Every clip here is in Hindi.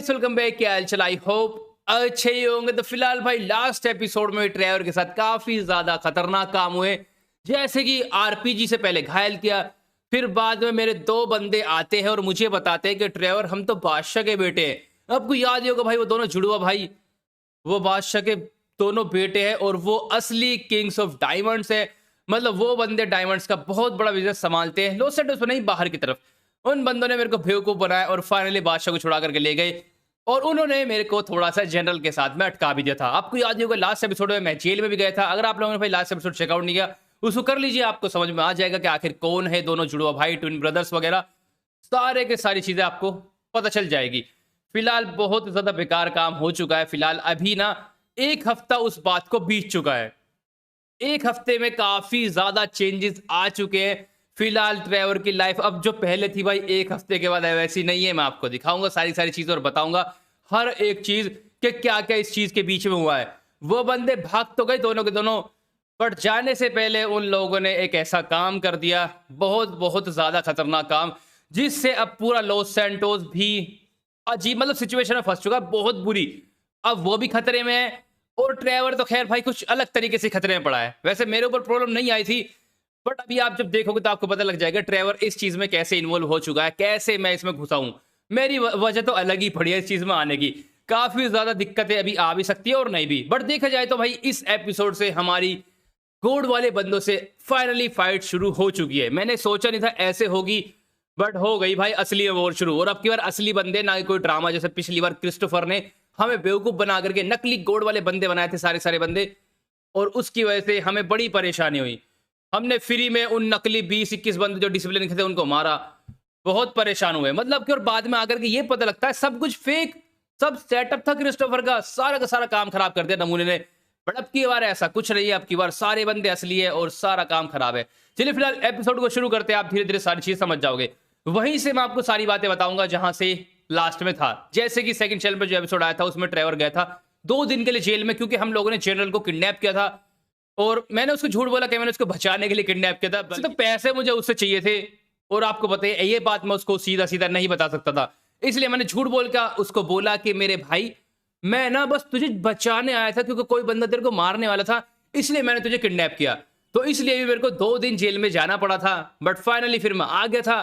Guys, welcome back. क्या हाल चाल? आई होप अच्छे ही होंगे। तो फिलहाल भाई लास्ट एपिसोड में ट्रेवर के साथ काफी ज्यादा खतरनाक काम हुए, जैसे कि आरपीजी से पहले घायल किया, फिर बाद में मेरे दो बंदे आते हैं और मुझे बताते हैं कि ट्रेवर हम तो बादशाह के बेटे हैं। आपको याद ही होगा भाई, वो दोनों जुड़वा भाई, वो बादशाह के दोनों बेटे हैं और वो असली किंग्स ऑफ डायमंड्स है। मतलब वो बंदे डायमंड्स का बहुत बड़ा बिजनेस संभालते हैं, लॉस एंजेलिस में नहीं, बाहर की तरफ। उन बंदों ने मेरे को बेवकूफ बनाया और फाइनली बादशाह को छुड़ा करके ले गए और उन्होंने मेरे को थोड़ा सा जनरल के साथ में अटका भी दिया था। आपको याद ही होगा लास्ट एपिसोड में मैं जेल में भी गया था। अगर आप लोगों ने भाई लास्ट एपिसोड चेकआउट नहीं किया, उसको कर लीजिए, आपको समझ में आ जाएगा कि आखिर कौन है दोनों जुड़वा भाई, ट्विन ब्रदर्स वगैरह, सारे के सारी चीजें आपको पता चल जाएगी। फिलहाल बहुत ज्यादा बेकार काम हो चुका है। फिलहाल अभी ना एक हफ्ता उस बात को बीत चुका है। एक हफ्ते में काफी ज्यादा चेंजेस आ चुके हैं। फिलहाल ट्रेवर की लाइफ अब जो पहले थी भाई एक हफ्ते के बाद वैसी नहीं है। मैं आपको दिखाऊंगा सारी सारी चीजें और बताऊंगा हर एक चीज कि क्या क्या इस चीज के बीच में हुआ है। वो बंदे भाग तो गए दोनों के दोनों, बट जाने से पहले उन लोगों ने एक ऐसा काम कर दिया, बहुत बहुत ज्यादा खतरनाक काम, जिससे अब पूरा लॉस सैंटोस भी अजीब मतलब सिचुएशन में फंस चुका है, बहुत बुरी। अब वो भी खतरे में है और ट्रेवर तो खैर भाई कुछ अलग तरीके से खतरे में पड़ा है। वैसे मेरे ऊपर प्रॉब्लम नहीं आई थी, बट अभी आप जब देखोगे तो आपको पता लग जाएगा ट्रेवर इस चीज में कैसे इन्वॉल्व हो चुका है, कैसे मैं इसमें घुसा हूं। मेरी वजह तो अलग ही पड़ी है इस चीज में आने की। काफी ज्यादा दिक्कतें अभी आ भी सकती है और नहीं भी, बट देखा जाए तो भाई इस एपिसोड से हमारी गोड वाले बंदों से फाइनली फाइट शुरू हो चुकी है। मैंने सोचा नहीं था ऐसे होगी, बट हो गई भाई असली वॉर शुरू। और अब की बार असली बंदे, ना कोई ड्रामा जैसे पिछली बार क्रिस्टोफर ने हमें बेवकूफ बना करके नकली गोड वाले बंदे बनाए थे सारे सारे बंदे, और उसकी वजह से हमें बड़ी परेशानी हुई। हमने फ्री में उन नकली 20-21 बंदे जो डिसिप्लिन के थे उनको मारा, बहुत परेशान हुए। मतलब कि और बाद में आकर के ये पता लगता है सब कुछ फेक, सब सेटअप था क्रिस्टोफर का सारा काम खराब कर दिया नमूने ने। बट अब की बार ऐसा कुछ नहीं है, अब की बार सारे बंदे असली है और सारा काम खराब है। चलिए फिलहाल एपिसोड को शुरू करते हैं, आप धीरे धीरे सारी चीज समझ जाओगे। वहीं से मैं आपको सारी बातें बताऊंगा जहां से लास्ट में था। जैसे कि सेकंड चैनल पर जो एपिसोड आया था उसमें ट्रेवर गया था 2 दिन के लिए जेल में, क्योंकि हम लोगों ने जनरल को किडनैप किया था और मैंने उसको झूठ बोला कि मैंने उसको बचाने के लिए किडनैप किया था। तो पैसे मुझे उससे चाहिए थे और आपको पता है ये बात मैं उसको सीधा सीधा नहीं बता सकता था, इसलिए मैंने झूठ बोल कर उसको बोला कि मेरे भाई मैं ना बस तुझे बचाने आया था, क्योंकि कोई बंदा तेरे को मारने वाला था, इसलिए मैंने तुझे किडनैप किया। तो इसलिए भी मेरे को 2 दिन जेल में जाना पड़ा था, बट फाइनली फिर मैं आ गया था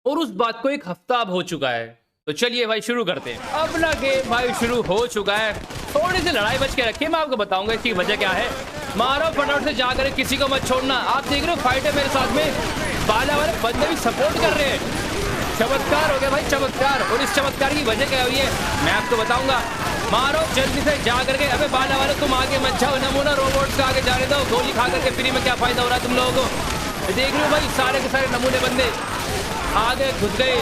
और उस बात को 1 हफ्ता अब हो चुका है। तो चलिए भाई शुरू करते हैं। अपना गेम भाई शुरू हो चुका है। थोड़ी सी लड़ाई बच के रखिए, मैं आपको बताऊंगा इसकी वजह क्या है। मारो फटाफट से जाकर, किसी को मत छोड़ना। आप देख रहे हो फाइट है मेरे साथ में, बाला वाले बंदे भी सपोर्ट कर रहे हैं। चमत्कार हो गया भाई, चमत्कार। और इस चमत्कार की वजह क्या हुई है मैं आपको बताऊंगा। मारो जल्दी से जा करके। अबे बाला वाले तुम आगे मत जाओ, नमूना रोबोट्स का आगे जाने दो। गोली खा करके फ्री में क्या फायदा हो रहा है तुम लोगों को। देख रहे हो भाई सारे के सारे नमूने बंदे आगे घुस गए,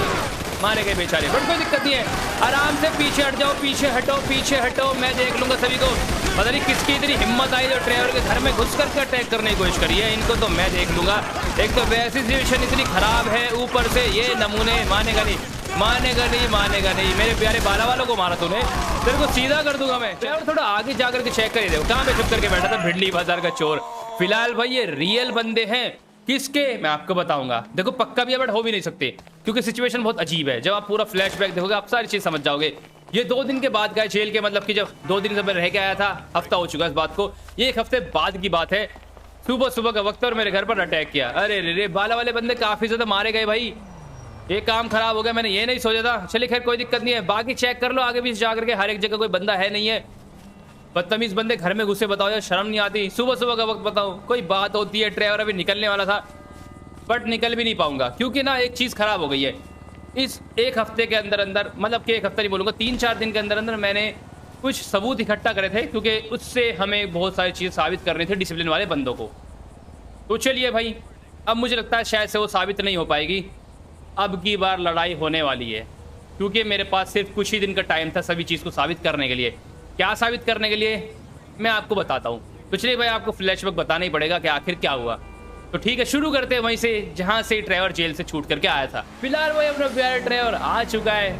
मारे गए बेचारे। बट कोई दिक्कत नहीं है, आराम से पीछे हट जाओ, पीछे हटो पीछे हटो, मैं देख लूंगा सभी को। पता नहीं किसकी इतनी हिम्मत आई जो ट्रेवर के घर में घुस करके अटैक करने की कोशिश करी है, इनको तो मैं देख लूंगा। एक तो वैसी सिचुएशन इतनी खराब है, ऊपर से ये नमूने। मानेगा नहीं मानेगा नहीं मानेगा नहीं। मेरे प्यारे बाला वालों को मारा तूने, तेरे को सीधा कर दूंगा मैं। ट्रेवर थोड़ा आगे जाकर के चेक कर ही दे, कहाँ पे छुप करके बैठा था भिंडी बाजार का चोर। फिलहाल भाई ये रियल बंदे हैं, किसके मैं आपको बताऊंगा। देखो पक्का भी बट हो भी नहीं सकते, क्योंकि सिचुएशन बहुत अजीब है। जब आप पूरा फ्लैशबैक देखोगे आप सारी चीज समझ जाओगे। ये 2 दिन के बाद गए जेल के, मतलब कि जब 2 दिन से मैं रह के आया था, हफ्ता हो चुका है इस बात को। ये 1 हफ्ते बाद की बात है। सुबह सुबह का वक्त और मेरे घर पर अटैक किया। अरे रे बाला वाले बंदे काफी ज्यादा मारे गए भाई, ये काम खराब हो गया। मैंने ये नहीं सोचा था। चलिए खैर कोई दिक्कत नहीं है, बाकी चेक कर लो आगे भी जाकर के, हर एक जगह कोई बंदा है नहीं है। बदतमीज बंदे घर में घुसे, बताओ यार शर्म नहीं आती। सुबह सुबह का वक्त बताओ, कोई बात होती है। ट्रेवर अभी निकलने वाला था बट निकल भी नहीं पाऊंगा, क्योंकि ना एक चीज खराब हो गई है। इस 1 हफ्ते के अंदर अंदर, मतलब कि 1 हफ्ता नहीं बोलूंगा, 3-4 दिन के अंदर अंदर मैंने कुछ सबूत इकट्ठा करे थे, क्योंकि उससे हमें बहुत सारी चीज़ साबित करनी थी डिसिप्लिन वाले बंदों को। तो चलिए भाई, अब मुझे लगता है शायद से वो साबित नहीं हो पाएगी। अब की बार लड़ाई होने वाली है, क्योंकि मेरे पास सिर्फ कुछ ही दिन का टाइम था सभी चीज़ को साबित करने के लिए। क्या साबित करने के लिए मैं आपको बताता हूँ। तो चलिए भाई आपको फ्लैशबैक बताना ही पड़ेगा कि आखिर क्या हुआ। तो ठीक है शुरू करते हैं वहीं से जहां से ट्रेवर जेल से छूट करके आया था। फिलहाल वही अपना प्यारा ट्रेवर आ चुका है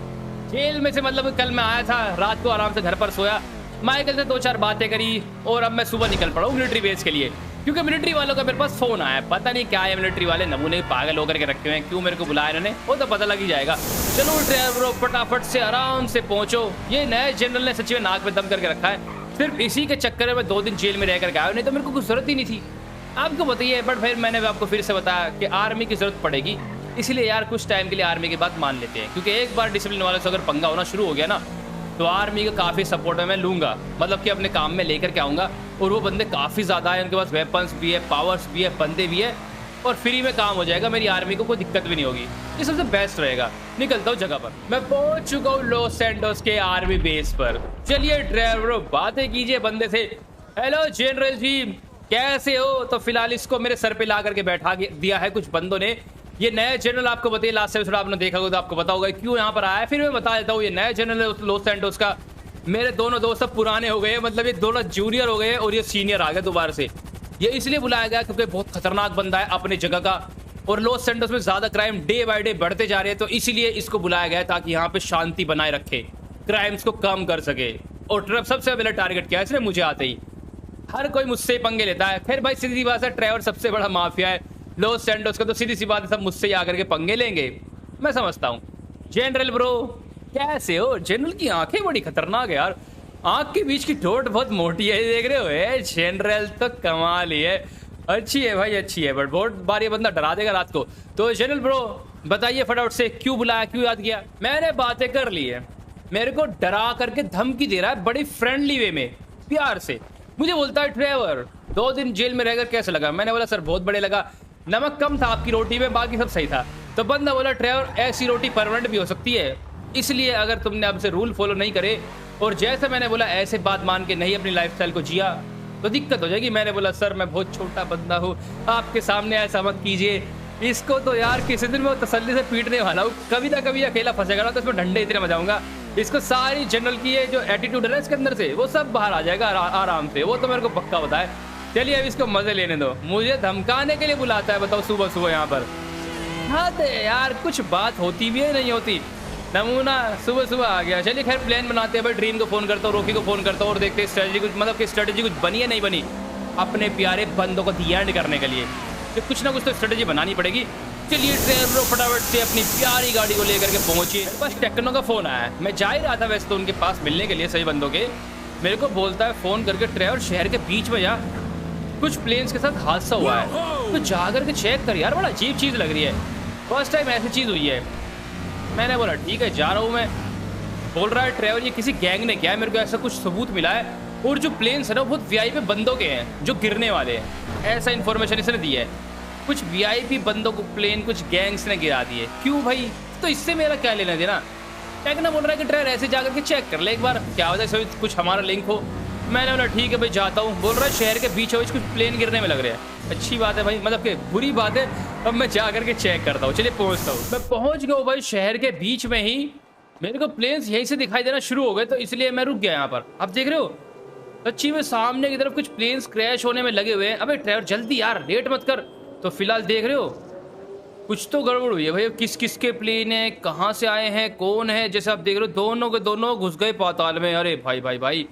जेल में से। मतलब कल मैं आया था, रात को आराम से घर पर सोया, माइकल से 2-4 बातें करी और अब मैं सुबह निकल पड़ा हूँ मिलिट्री बेस के लिए। क्योंकि मिलिट्री वालों का मेरे पास फोन आया। पता नहीं क्या है, मिलिट्री वाले नमूने पागल होकर के रखे हुए हैं, क्यों मेरे को बुलाया इन्होंने वो तो पता लग ही जाएगा। चलो ड्राइवर फटाफट से आराम से पहुंचो। ये नए जनरल ने सचिव नाक में दम करके रखा है, सिर्फ इसी के चक्कर में 2 दिन जेल में रह करके आया, नहीं तो मेरे को कुछ जरूरत ही नहीं थी। आपको बताइए, बट फिर मैंने आपको फिर से बताया कि आर्मी की जरूरत पड़ेगी, इसलिए यार कुछ टाइम के लिए आर्मी की बात मान लेते हैं, क्योंकि एक बार डिसिप्लिन वालों से अगर पंगा होना शुरू हो गया ना तो आर्मी का काफ़ी सपोर्ट मैं लूँगा, मतलब कि अपने काम में लेकर के आऊँगा। और वो बंदे काफ़ी ज़्यादा है, उनके पास वेपन्स भी है, पावर्स भी है, बंदे भी है, और फ्री में काम हो जाएगा। मेरी आर्मी को कोई दिक्कत भी नहीं होगी, ये सबसे बेस्ट रहेगा। निकलता हूँ जगह पर। मैं पहुँच चुका हूँ लॉस सैंटोस के आर्मी बेस पर। चलिए ड्राइवर बातें कीजिए बंदे से। हेलो जनरल जी, कैसे हो? तो फिलहाल इसको मेरे सर पे ला करके बैठा दिया है कुछ बंदों ने। ये नया जनरल आपको बताइए, लास्ट एपिसोड आपने देखा होगा तो आपको पता होगा क्यों यहाँ पर आया है। फिर मैं बता देता हूँ, ये नया जनरल लॉस सैंटोस का। मेरे दोनों दोस्त सब पुराने हो गए, मतलब ये दोनों जूनियर हो गए और ये सीनियर आ गए दोबारा से। ये इसलिए बुलाया गया क्योंकि बहुत खतरनाक बंदा है अपनी जगह का, और लॉस सैंटोस में ज्यादा क्राइम डे बाय डे बढ़ते जा रहे हैं, तो इसीलिए इसको बुलाया गया ताकि यहाँ पे शांति बनाए रखे, क्राइम्स को कम कर सके। और सबसे पहले टारगेट किया इसने मुझे आते ही। हर कोई मुझसे पंगे लेता है। खैर भाई सीधी बात है, ट्रेवर सबसे बड़ा माफिया है लॉस सैंटोस का, तो सीधी सी बात है सब मुझसे ही आकर के पंगे लेंगे, मैं समझता हूँ। जनरल ब्रो कैसे हो? जनरल की आंखें बड़ी खतरनाक है यार, आंख के बीच की ठोट बहुत मोटी है, देख रहे हो? जनरल तो कमाल ही है, अच्छी है भाई अच्छी है, बट बहुत बार ये बंदा डरा देगा रात को। तो जनरल ब्रो बताइए फटाफट से, क्यों बुलाया, क्यों याद किया? मैंने बातें कर ली है, मेरे को डरा करके धमकी दे रहा है बड़ी फ्रेंडली वे में, प्यार से। मुझे बोलता है ट्रेवर 2 दिन जेल में रहकर कैसे लगा? मैंने बोला सर बहुत बड़े लगा, नमक कम था आपकी रोटी में, बाकी सब सही था। तो बंदा बोला ट्रेवर ऐसी रोटी परमानेंट भी हो सकती है, इसलिए अगर तुमने अब से रूल फॉलो नहीं करे और जैसे मैंने बोला ऐसे बात मान के नहीं अपनी लाइफस्टाइल को जिया तो दिक्कत हो जाएगी। मैंने बोला सर मैं बहुत छोटा बंदा हूँ, आपके सामने ऐसा मत कीजिए। इसको तो यार किसी दिन मैं तसल्ली से पीटने वाला हूँ, कभी ना कभी अकेला फंसेगा ना तो इसमें डंडे इतने मचाऊंगा, इसको सारी जनरल की ये जो एटीट्यूड है ना इसके अंदर से वो सब बाहर आ जाएगा आराम से, वो तो मेरे को पक्का पता है। चलिए अब इसको मजे लेने दो, मुझे धमकाने के लिए बुलाता है, बताओ सुबह सुबह यहाँ पर। हाँ यार कुछ बात होती भी है नहीं होती, नमूना सुबह सुबह आ गया। चलिए खैर प्लान बनाते हैं भाई, ड्रीम को फोन करता हूँ, रॉकी को फोन करता हूँ और देखते हैं स्ट्रेटजी कुछ, मतलब कि स्ट्रेटजी कुछ बनी है नहीं बनी अपने प्यारे बंदों को दी एंड करने के लिए, तो कुछ ना कुछ तो स्ट्रेटजी बनानी पड़ेगी। चलिए ड्राइवर फटाफट से अपनी प्यारी गाड़ी को लेकर के पहुंचिए। मेरे पास टेक्नो का फोन आया है, मैं जा ही रहा था वैसे तो उनके पास मिलने के लिए सही बंदों के। मेरे को बोलता है फोन करके ड्राइवर शहर के बीच में जा, कुछ प्लेन्स के साथ हादसा हुआ है, तो जाकर के चेक कर यार, बड़ा अजीब चीज़ लग रही है, फर्स्ट टाइम ऐसी चीज़ हुई है। मैंने बोला ठीक है जा रहा हूँ मैं। बोल रहा है ट्रेवल ये किसी गैंग ने किया है, मेरे को ऐसा कुछ सबूत मिला है, और जो प्लेन्स है ना बहुत वीआईपी बंदों के हैं जो गिरने वाले हैं, ऐसा इन्फॉर्मेशन इसने दी है। कुछ वीआईपी बंदों को प्लेन कुछ गैंग्स ने गिरा दिए। क्यों भाई? तो इससे मेरा क्या लेना देना? टेक्नो बोल रहा है कि ड्राइवर ऐसे जाकर के चेक कर ले एक बार, क्या होता है कुछ हमारा लिंक हो। मैंने बोला ठीक है भाई जाता हूँ। बोल रहा है शहर के बीच कुछ प्लेन गिरने में लग रहा है। अच्छी बात है भाई, मतलब कि बुरी बात है, अब मैं जा करके चेक करता हूँ। चलिए पहुँचता हूँ। मैं पहुँच गया हूँ भाई शहर के बीच में ही, मेरे को प्लेन्स यहीं से दिखाई देना शुरू हो गए, तो इसलिए मैं रुक गया यहाँ पर। आप देख रहे हो सच्ची में सामने की तरफ कुछ प्लेन्स क्रैश होने में लगे हुए हैं। अबे ड्राइवर जल्दी यार, लेट मत कर। तो फिलहाल देख रहे हो कुछ तो गड़बड़ हुई है भाई, किस किस के प्लेन है, कहाँ से आए हैं, कौन है। जैसे आप देख रहे हो दोनों के दोनों घुस गए पाताल में। अरे भाई भाई भाई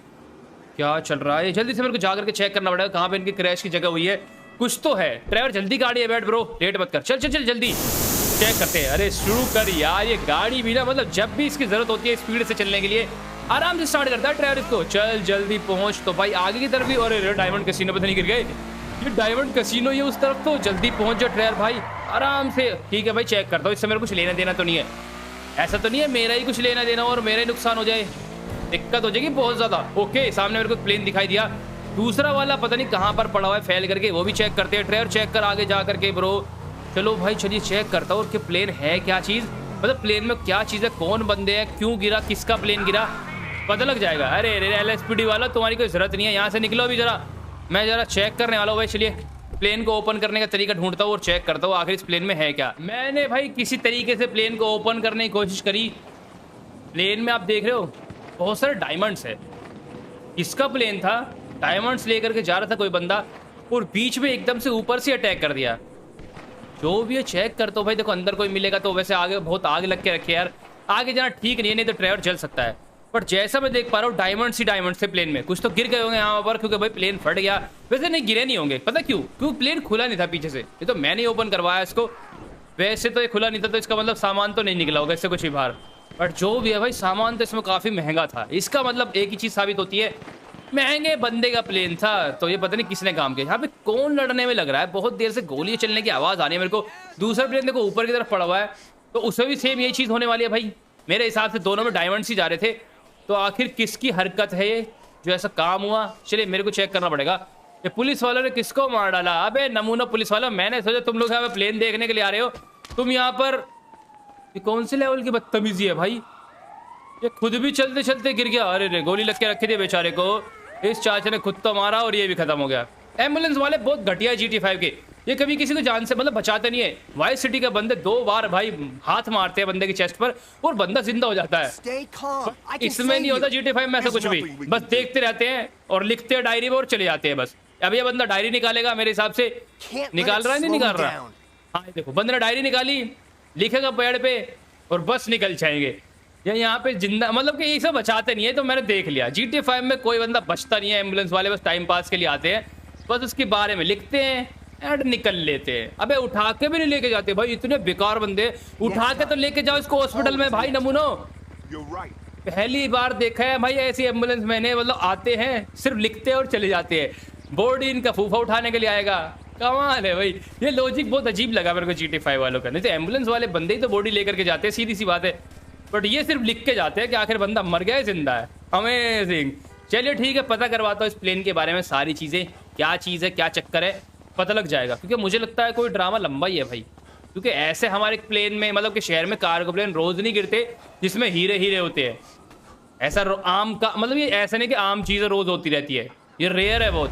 क्या चल रहा है? जल्दी से मेरे को जाकर के चेक करना पड़ेगा कहाँ पे इनकी क्रैश की जगह हुई है। कुछ तो है। ड्राइवर जल्दी गाड़ी है बैठ ब्रो, लेट मत कर, चल चल चल जल्दी चेक करते हैं। अरे शुरू कर यार, ये गाड़ी भी ना मतलब जब भी इसकी जरूरत होती है स्पीड से चलने के लिए आराम से स्टार्ट करता है ड्राइवर इसको। चल जल्दी पहुंच। तो भाई आगे की तरफ भी, और डायमंड कैसीनो पे तो नहीं गिर गए? ये डायमंड कैसीनो ये उस तरफ, तो जल्दी पहुंच जाओ ड्राइवर भाई आराम से। ठीक है भाई चेक करता हूँ, इससे मेरे कुछ लेना देना तो नहीं है, ऐसा तो नहीं है मेरा ही कुछ लेना देना और मेरा ही नुकसान हो जाए, दिक्कत हो जाएगी बहुत ज्यादा। ओके सामने मेरे को प्लेन दिखाई दिया, दूसरा वाला पता नहीं कहाँ पर पड़ा हुआ है फेल करके, वो भी चेक करते हैं। ड्राइवर चेक कर आगे जा करके ब्रो। चलो भाई चलिए चेक करता हूँ कि प्लेन है क्या चीज़, मतलब प्लेन में क्या चीज़ है, कौन बंदे हैं, क्यों गिरा, किसका प्लेन गिरा, पता लग जाएगा। अरे LSPD वाला तुम्हारी कोई जरूरत नहीं है, यहाँ से निकलो अभी जरा, मैं जरा चेक करने वाला हूँ भाई। चलिए प्लेन को ओपन करने का तरीका ढूंढता हूँ और चेक करता हूँ आखिर इस प्लेन में है क्या। मैंने भाई किसी तरीके से प्लेन को ओपन करने की कोशिश करी। प्लेन में आप देख रहे हो बहुत सारे डायमंड्स है, इसका प्लेन था, डायमंड्स लेकर के जा रहा था कोई बंदा और बीच में एकदम से ऊपर से अटैक कर दिया। जो भी है चेक करता हूँ भाई, देखो अंदर कोई मिलेगा तो। वैसे आगे बहुत आग लग के रखे यार, आगे जाना ठीक नहीं है, नहीं तो ड्राइवर जल सकता है। बट जैसा मैं देख पा रहा हूँ डायमंड्स ही डायमंड्स थे प्लेन में। कुछ तो गिर गए होंगे यहाँ पर, क्योंकि भाई प्लेन फट गया। वैसे नहीं गिरे नहीं होंगे, पता क्यों? क्योंकि प्लेन खुला नहीं था पीछे से। ये तो मैंने ओपन करवाया इसको। वैसे तो ये खुला नहीं था, तो इसका मतलब सामान तो नहीं निकला होगा इससे कुछ भी बाहर। बट जो भी है भाई, सामान तो इसमें काफी महंगा था। इसका मतलब एक ही चीज साबित होती है, महंगे बंदे का प्लेन था। तो ये पता नहीं किसने काम किया। यहाँ पे कौन लड़ने में लग रहा है? बहुत देर से गोलियां चलने की आवाज आ रही है मेरे को। दूसरा प्लेन देखो ऊपर की तरफ पड़ा हुआ है, तो उसमें भी सेम यही चीज होने वाली है भाई। मेरे हिसाब से दोनों में डायमंड्स ही जा रहे थे। तो आखिर किसकी हरकत है ये जो ऐसा काम हुआ? चलिए मेरे को चेक करना पड़ेगा। ये पुलिस वालों ने किसको मार डाला? अबे नमूना पुलिस वालों, मैंने सोचा तुम लोग यहाँ पे प्लेन देखने के लिए आ रहे हो, तुम यहाँ पर। ये कौन से लेवल की बदतमीजी है भाई? ये खुद भी चलते चलते गिर गया। अरे रे, गोली लग के रखी थी बेचारे को। इस चाचा ने खुद तो मारा और ये भी खत्म हो गया। एम्बुलेंस वाले बहुत घटिया GT5 के। ये कभी किसी को जान से मतलब बचाते नहीं है। वाइस सिटी के बंदे 2 बार भाई हाथ मारते हैं बंदे की चेस्ट पर और बंदा जिंदा हो जाता है। इसमें नहीं होता GT5 में ऐसा कुछ भी। बस देखते रहते हैं और लिखते हैं डायरी में और चले जाते हैं बस। अब ये बंदा डायरी निकालेगा मेरे हिसाब से। निकाल रहा है नहीं निकाल रहा? हाँ देखो, बंदे ने डायरी निकाली, लिखेगा पेड़ पे और बस निकल जाएंगे। या यहाँ पे जिंदा मतलब कि ये सब बचाते नहीं है। तो मैंने देख लिया GT5 में कोई बंदा बचता नहीं है। एम्बुलेंस वाले बस टाइम पास के लिए आते हैं, बस उसके बारे में लिखते हैं एंड निकल लेते हैं। अबे उठा के भी नहीं लेके जाते भाई, इतने बेकार बंदे। उठा के तो लेके जाओ इसको हॉस्पिटल में भाई नमूनो। पहली बार देखा है भाई ऐसी एम्बुलेंस मैंने, मतलब आते हैं सिर्फ लिखते हैं और चले जाते हैं। बॉडी इनका फूफा उठाने के लिए आएगा। कमाल है भाई, ये लॉजिक बहुत अजीब लगा मेरे को GT5 वालों का। नहीं तो एम्बुलेंस वाले बंदे ही तो बॉडी लेकर के जाते हैं, सीधी सी बात है। बट ये सिर्फ लिख के जाते हैं कि आखिर बंदा मर गया है जिंदा है। अमेजिंग। चलिए ठीक है, पता करवाता हूँ इस प्लेन के बारे में सारी चीज़ें, क्या चीज़ है क्या चक्कर है, पता लग जाएगा। क्योंकि मुझे लगता है कोई ड्रामा लंबा ही है भाई। क्योंकि ऐसे हमारे प्लेन में मतलब कि शहर में कार्गो प्लेन रोज नहीं गिरते जिसमें हीरे हीरे होते हैं। ऐसा आम का मतलब ये ऐसा नहीं कि आम चीज़ें रोज होती रहती है, ये रेयर है बहुत।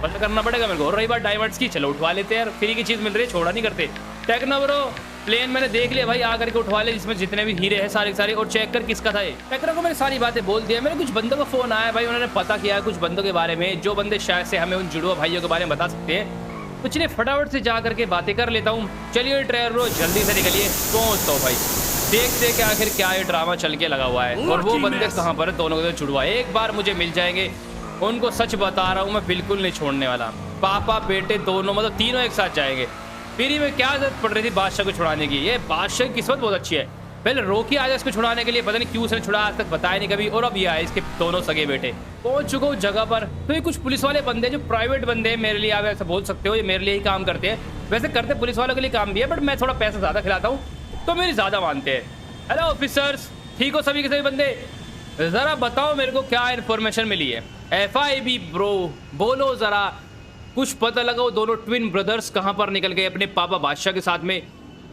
पता करना पड़ेगा मेरे को। और रही बात डायमंड्स की, चलो उठवा लेते हैं यार, फ्री की चीज़ मिल रही है, छोड़ा नहीं करते। टेक्नो ब्रो प्लेन मैंने देख लिया भाई, आकर के उठवा ले जिसमें जितने भी हीरे हैं सारे सारे। और चेक कर किसका था ये। टेक्नो को मैंने सारी बातें बोल दिया। मेरे कुछ बंदों का फोन आया भाई, उन्होंने पता किया है कुछ बंदों के बारे में, जो बंदे शायद से हमें उन जुड़वा भाइयों के बारे में बता सकते हैं। तो चलिए फटाफट से जा करके बातें कर लेता हूँ। चलिए ड्राइवर ब्रो जल्दी से निकलिए, पहुँचता हूँ भाई। देखते हैं कि आखिर क्या ये ड्रामा चल के लगा हुआ है और वो बंदे कहाँ पर है। दोनों के जुड़वा एक बार मुझे मिल जाएंगे। उनको सच बता रहा हूँ मैं, बिल्कुल नहीं छोड़ने वाला। पापा बेटे दोनों मतलब तीनों एक साथ जाएंगे। फिर में क्या जरूरत पड़ रही थी बादशाह को छुड़ाने की? ये बादशाह की किस्मत बहुत अच्छी है। पहले रोकी आजा इसको छुड़ाने के लिए, पता नहीं क्यों उसने छुड़ा, आज तक बताया नहीं कभी। और अब ये आए इसके दोनों सगे बेटे। पहुंच चुका हूँ जगह पर। तो ये कुछ पुलिस वाले बंदे जो प्राइवेट बंदे हैं मेरे लिए, आप ऐसा बोल सकते हो, ये मेरे लिए ही काम करते हैं। वैसे करते पुलिस वालों के लिए काम भी है, बट मैं थोड़ा पैसा ज्यादा खिलाता हूँ तो मेरी ज्यादा मानते हैं। हेलो ऑफिसर्स, ठीक हो सभी के सभी बंदे? जरा बताओ मेरे को क्या इन्फॉर्मेशन मिली है। FIB ब्रो बोलो जरा, कुछ पता लगा वो दोनों ट्विन ब्रदर्स कहाँ पर निकल गए अपने पापा बादशाह के साथ में?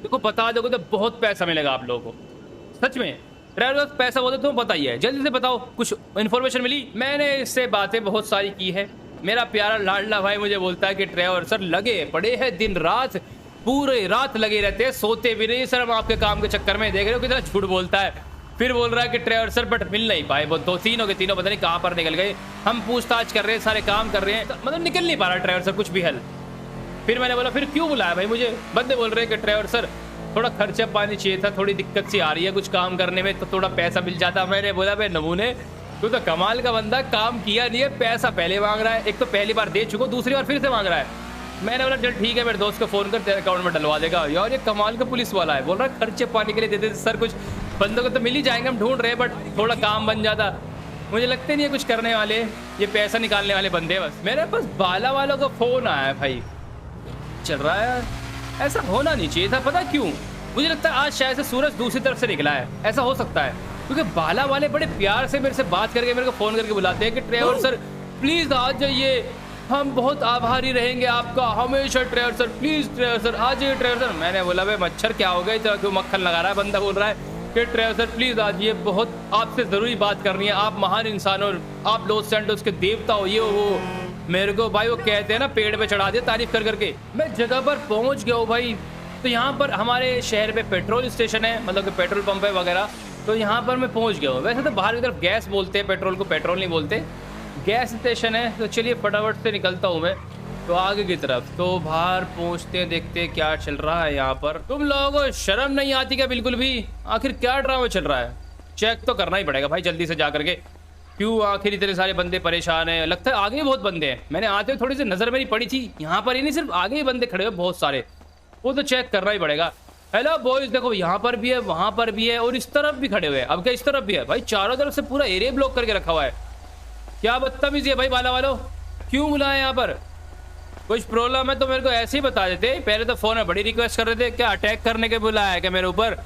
देखो बता दोगे तो बहुत पैसा मिलेगा आप लोगों को। सच में ड्राइवर पैसा बोलते तो पता ही है, जल्दी से बताओ कुछ इन्फॉर्मेशन मिली? मैंने इससे बातें बहुत सारी की है। मेरा प्यारा लाडला भाई मुझे बोलता है कि ड्राइवर सर लगे पड़े हैं दिन रात, पूरे रात लगे रहते हैं, सोते भी नहीं सर हम आपके काम के चक्कर में। देख रहे हो कितना झूठ बोलता है। फिर बोल रहा है कि ड्राइवर सर बट मिल नहीं पाए, वो तीनों के तीनों पता नहीं कहाँ पर निकल गए। हम पूछताछ कर रहे हैं, सारे काम कर रहे हैं, मतलब निकल नहीं पा रहा ड्राइवर सर कुछ भी हल। फिर मैंने बोला फिर क्यों बुलाया भाई मुझे? बंदे बोल रहे हैं कि ड्राइवर सर थोड़ा खर्चा पानी चाहिए था, थोड़ी दिक्कत सी आ रही है कुछ काम करने में, तो थोड़ा पैसा मिल जाता। मैंने बोला भाई नमूने तू तो कमाल का बंदा, काम किया नहीं है, पैसा पहले मांग रहा है। एक तो पहली बार दे चुका, दूसरी बार फिर से मांग रहा है। मैंने बोला चल ठीक है, मेरे दोस्त को फोन कर तेरे अकाउंट में डलवा देगा। यार ये कमाल का पुलिस वाला है। बोल रहा है खर्चे पानी के लिए दे दे सर, कुछ बंदों को तो मिल ही जाएंगे, हम ढूंढ रहे हैं, बट थोड़ा काम बन जाता। मुझे लगते नहीं है कुछ करने वाले, ये पैसा निकालने वाले बंदे। बस मेरे पास बाला वालों का फोन आया है भाई, चल रहा है। ऐसा होना नहीं चाहिए था, पता क्यों? मुझे लगता है आज शायद से सूरज दूसरी तरफ से निकला है, ऐसा हो सकता है। क्योंकि बाला वाले बड़े प्यार से मेरे से बात करके मेरे को फोन करके बुलाते हैं कि ड्राइवर सर प्लीज आ जाइए, हम बहुत आभारी रहेंगे आपका हमेशा। Driver sir please, driver sir आ जाइए ड्राइवर सर। मैंने बोला भाई मच्छर क्या हो गया, इतना क्यों मक्खन लगा रहा है? बंदा बोल रहा है कि ड्राइवर सर प्लीज आ जाइए, बहुत आपसे जरूरी बात करनी है, आप महान इंसान हो, आप लॉस सैंटोस के देवता हो, ये हो। मेरे को भाई वो कहते हैं ना पेड़ पे चढ़ा दिया तारीफ कर करके। मैं जगह पर पहुंच गया हूँ भाई। तो यहाँ पर हमारे शहर पे पेट्रोल स्टेशन है, मतलब कि पेट्रोल पंप है वगैरह। तो यहाँ पर मैं पहुँच गया हूँ। वैसे तो बाहर की तरफ गैस बोलते हैं, पेट्रोल को पेट्रोल नहीं बोलते, गैस स्टेशन है। तो चलिए फटाफट से निकलता हूँ मैं तो आगे की तरफ। तो बाहर पहुँचते हैं, देखते हैं क्या चल रहा है यहाँ पर। तुम लोगों को शर्म नहीं आती क्या बिल्कुल भी? आखिर क्या ड्रामा चल रहा है? चेक तो करना ही पड़ेगा भाई जल्दी से जा करके। क्यों आखिर इतने सारे बंदे परेशान हैं? लगता है आगे भी बहुत बंदे हैं। मैंने आते हुए थोड़ी सी नजर मेरी पड़ी थी, यहाँ पर ही नहीं सिर्फ आगे ही बंदे खड़े हुए बहुत सारे, वो तो चेक करना ही पड़ेगा। हेलो बॉयज, देखो यहाँ पर भी है, वहां पर भी है और इस तरफ भी खड़े हुए हैं। अब क्या इस तरफ भी है? भाई चारों तरफ से पूरा एरिया ब्लॉक करके रखा हुआ है। क्या बदतमीजी है भाई बाला वालों, क्यों बुलाए यहाँ पर? कुछ प्रॉब्लम है तो मेरे को ऐसे ही बता देते। पहले तो फोन में बड़ी रिक्वेस्ट कर रहे थे, क्या अटैक करने के बुलाया है क्या मेरे ऊपर?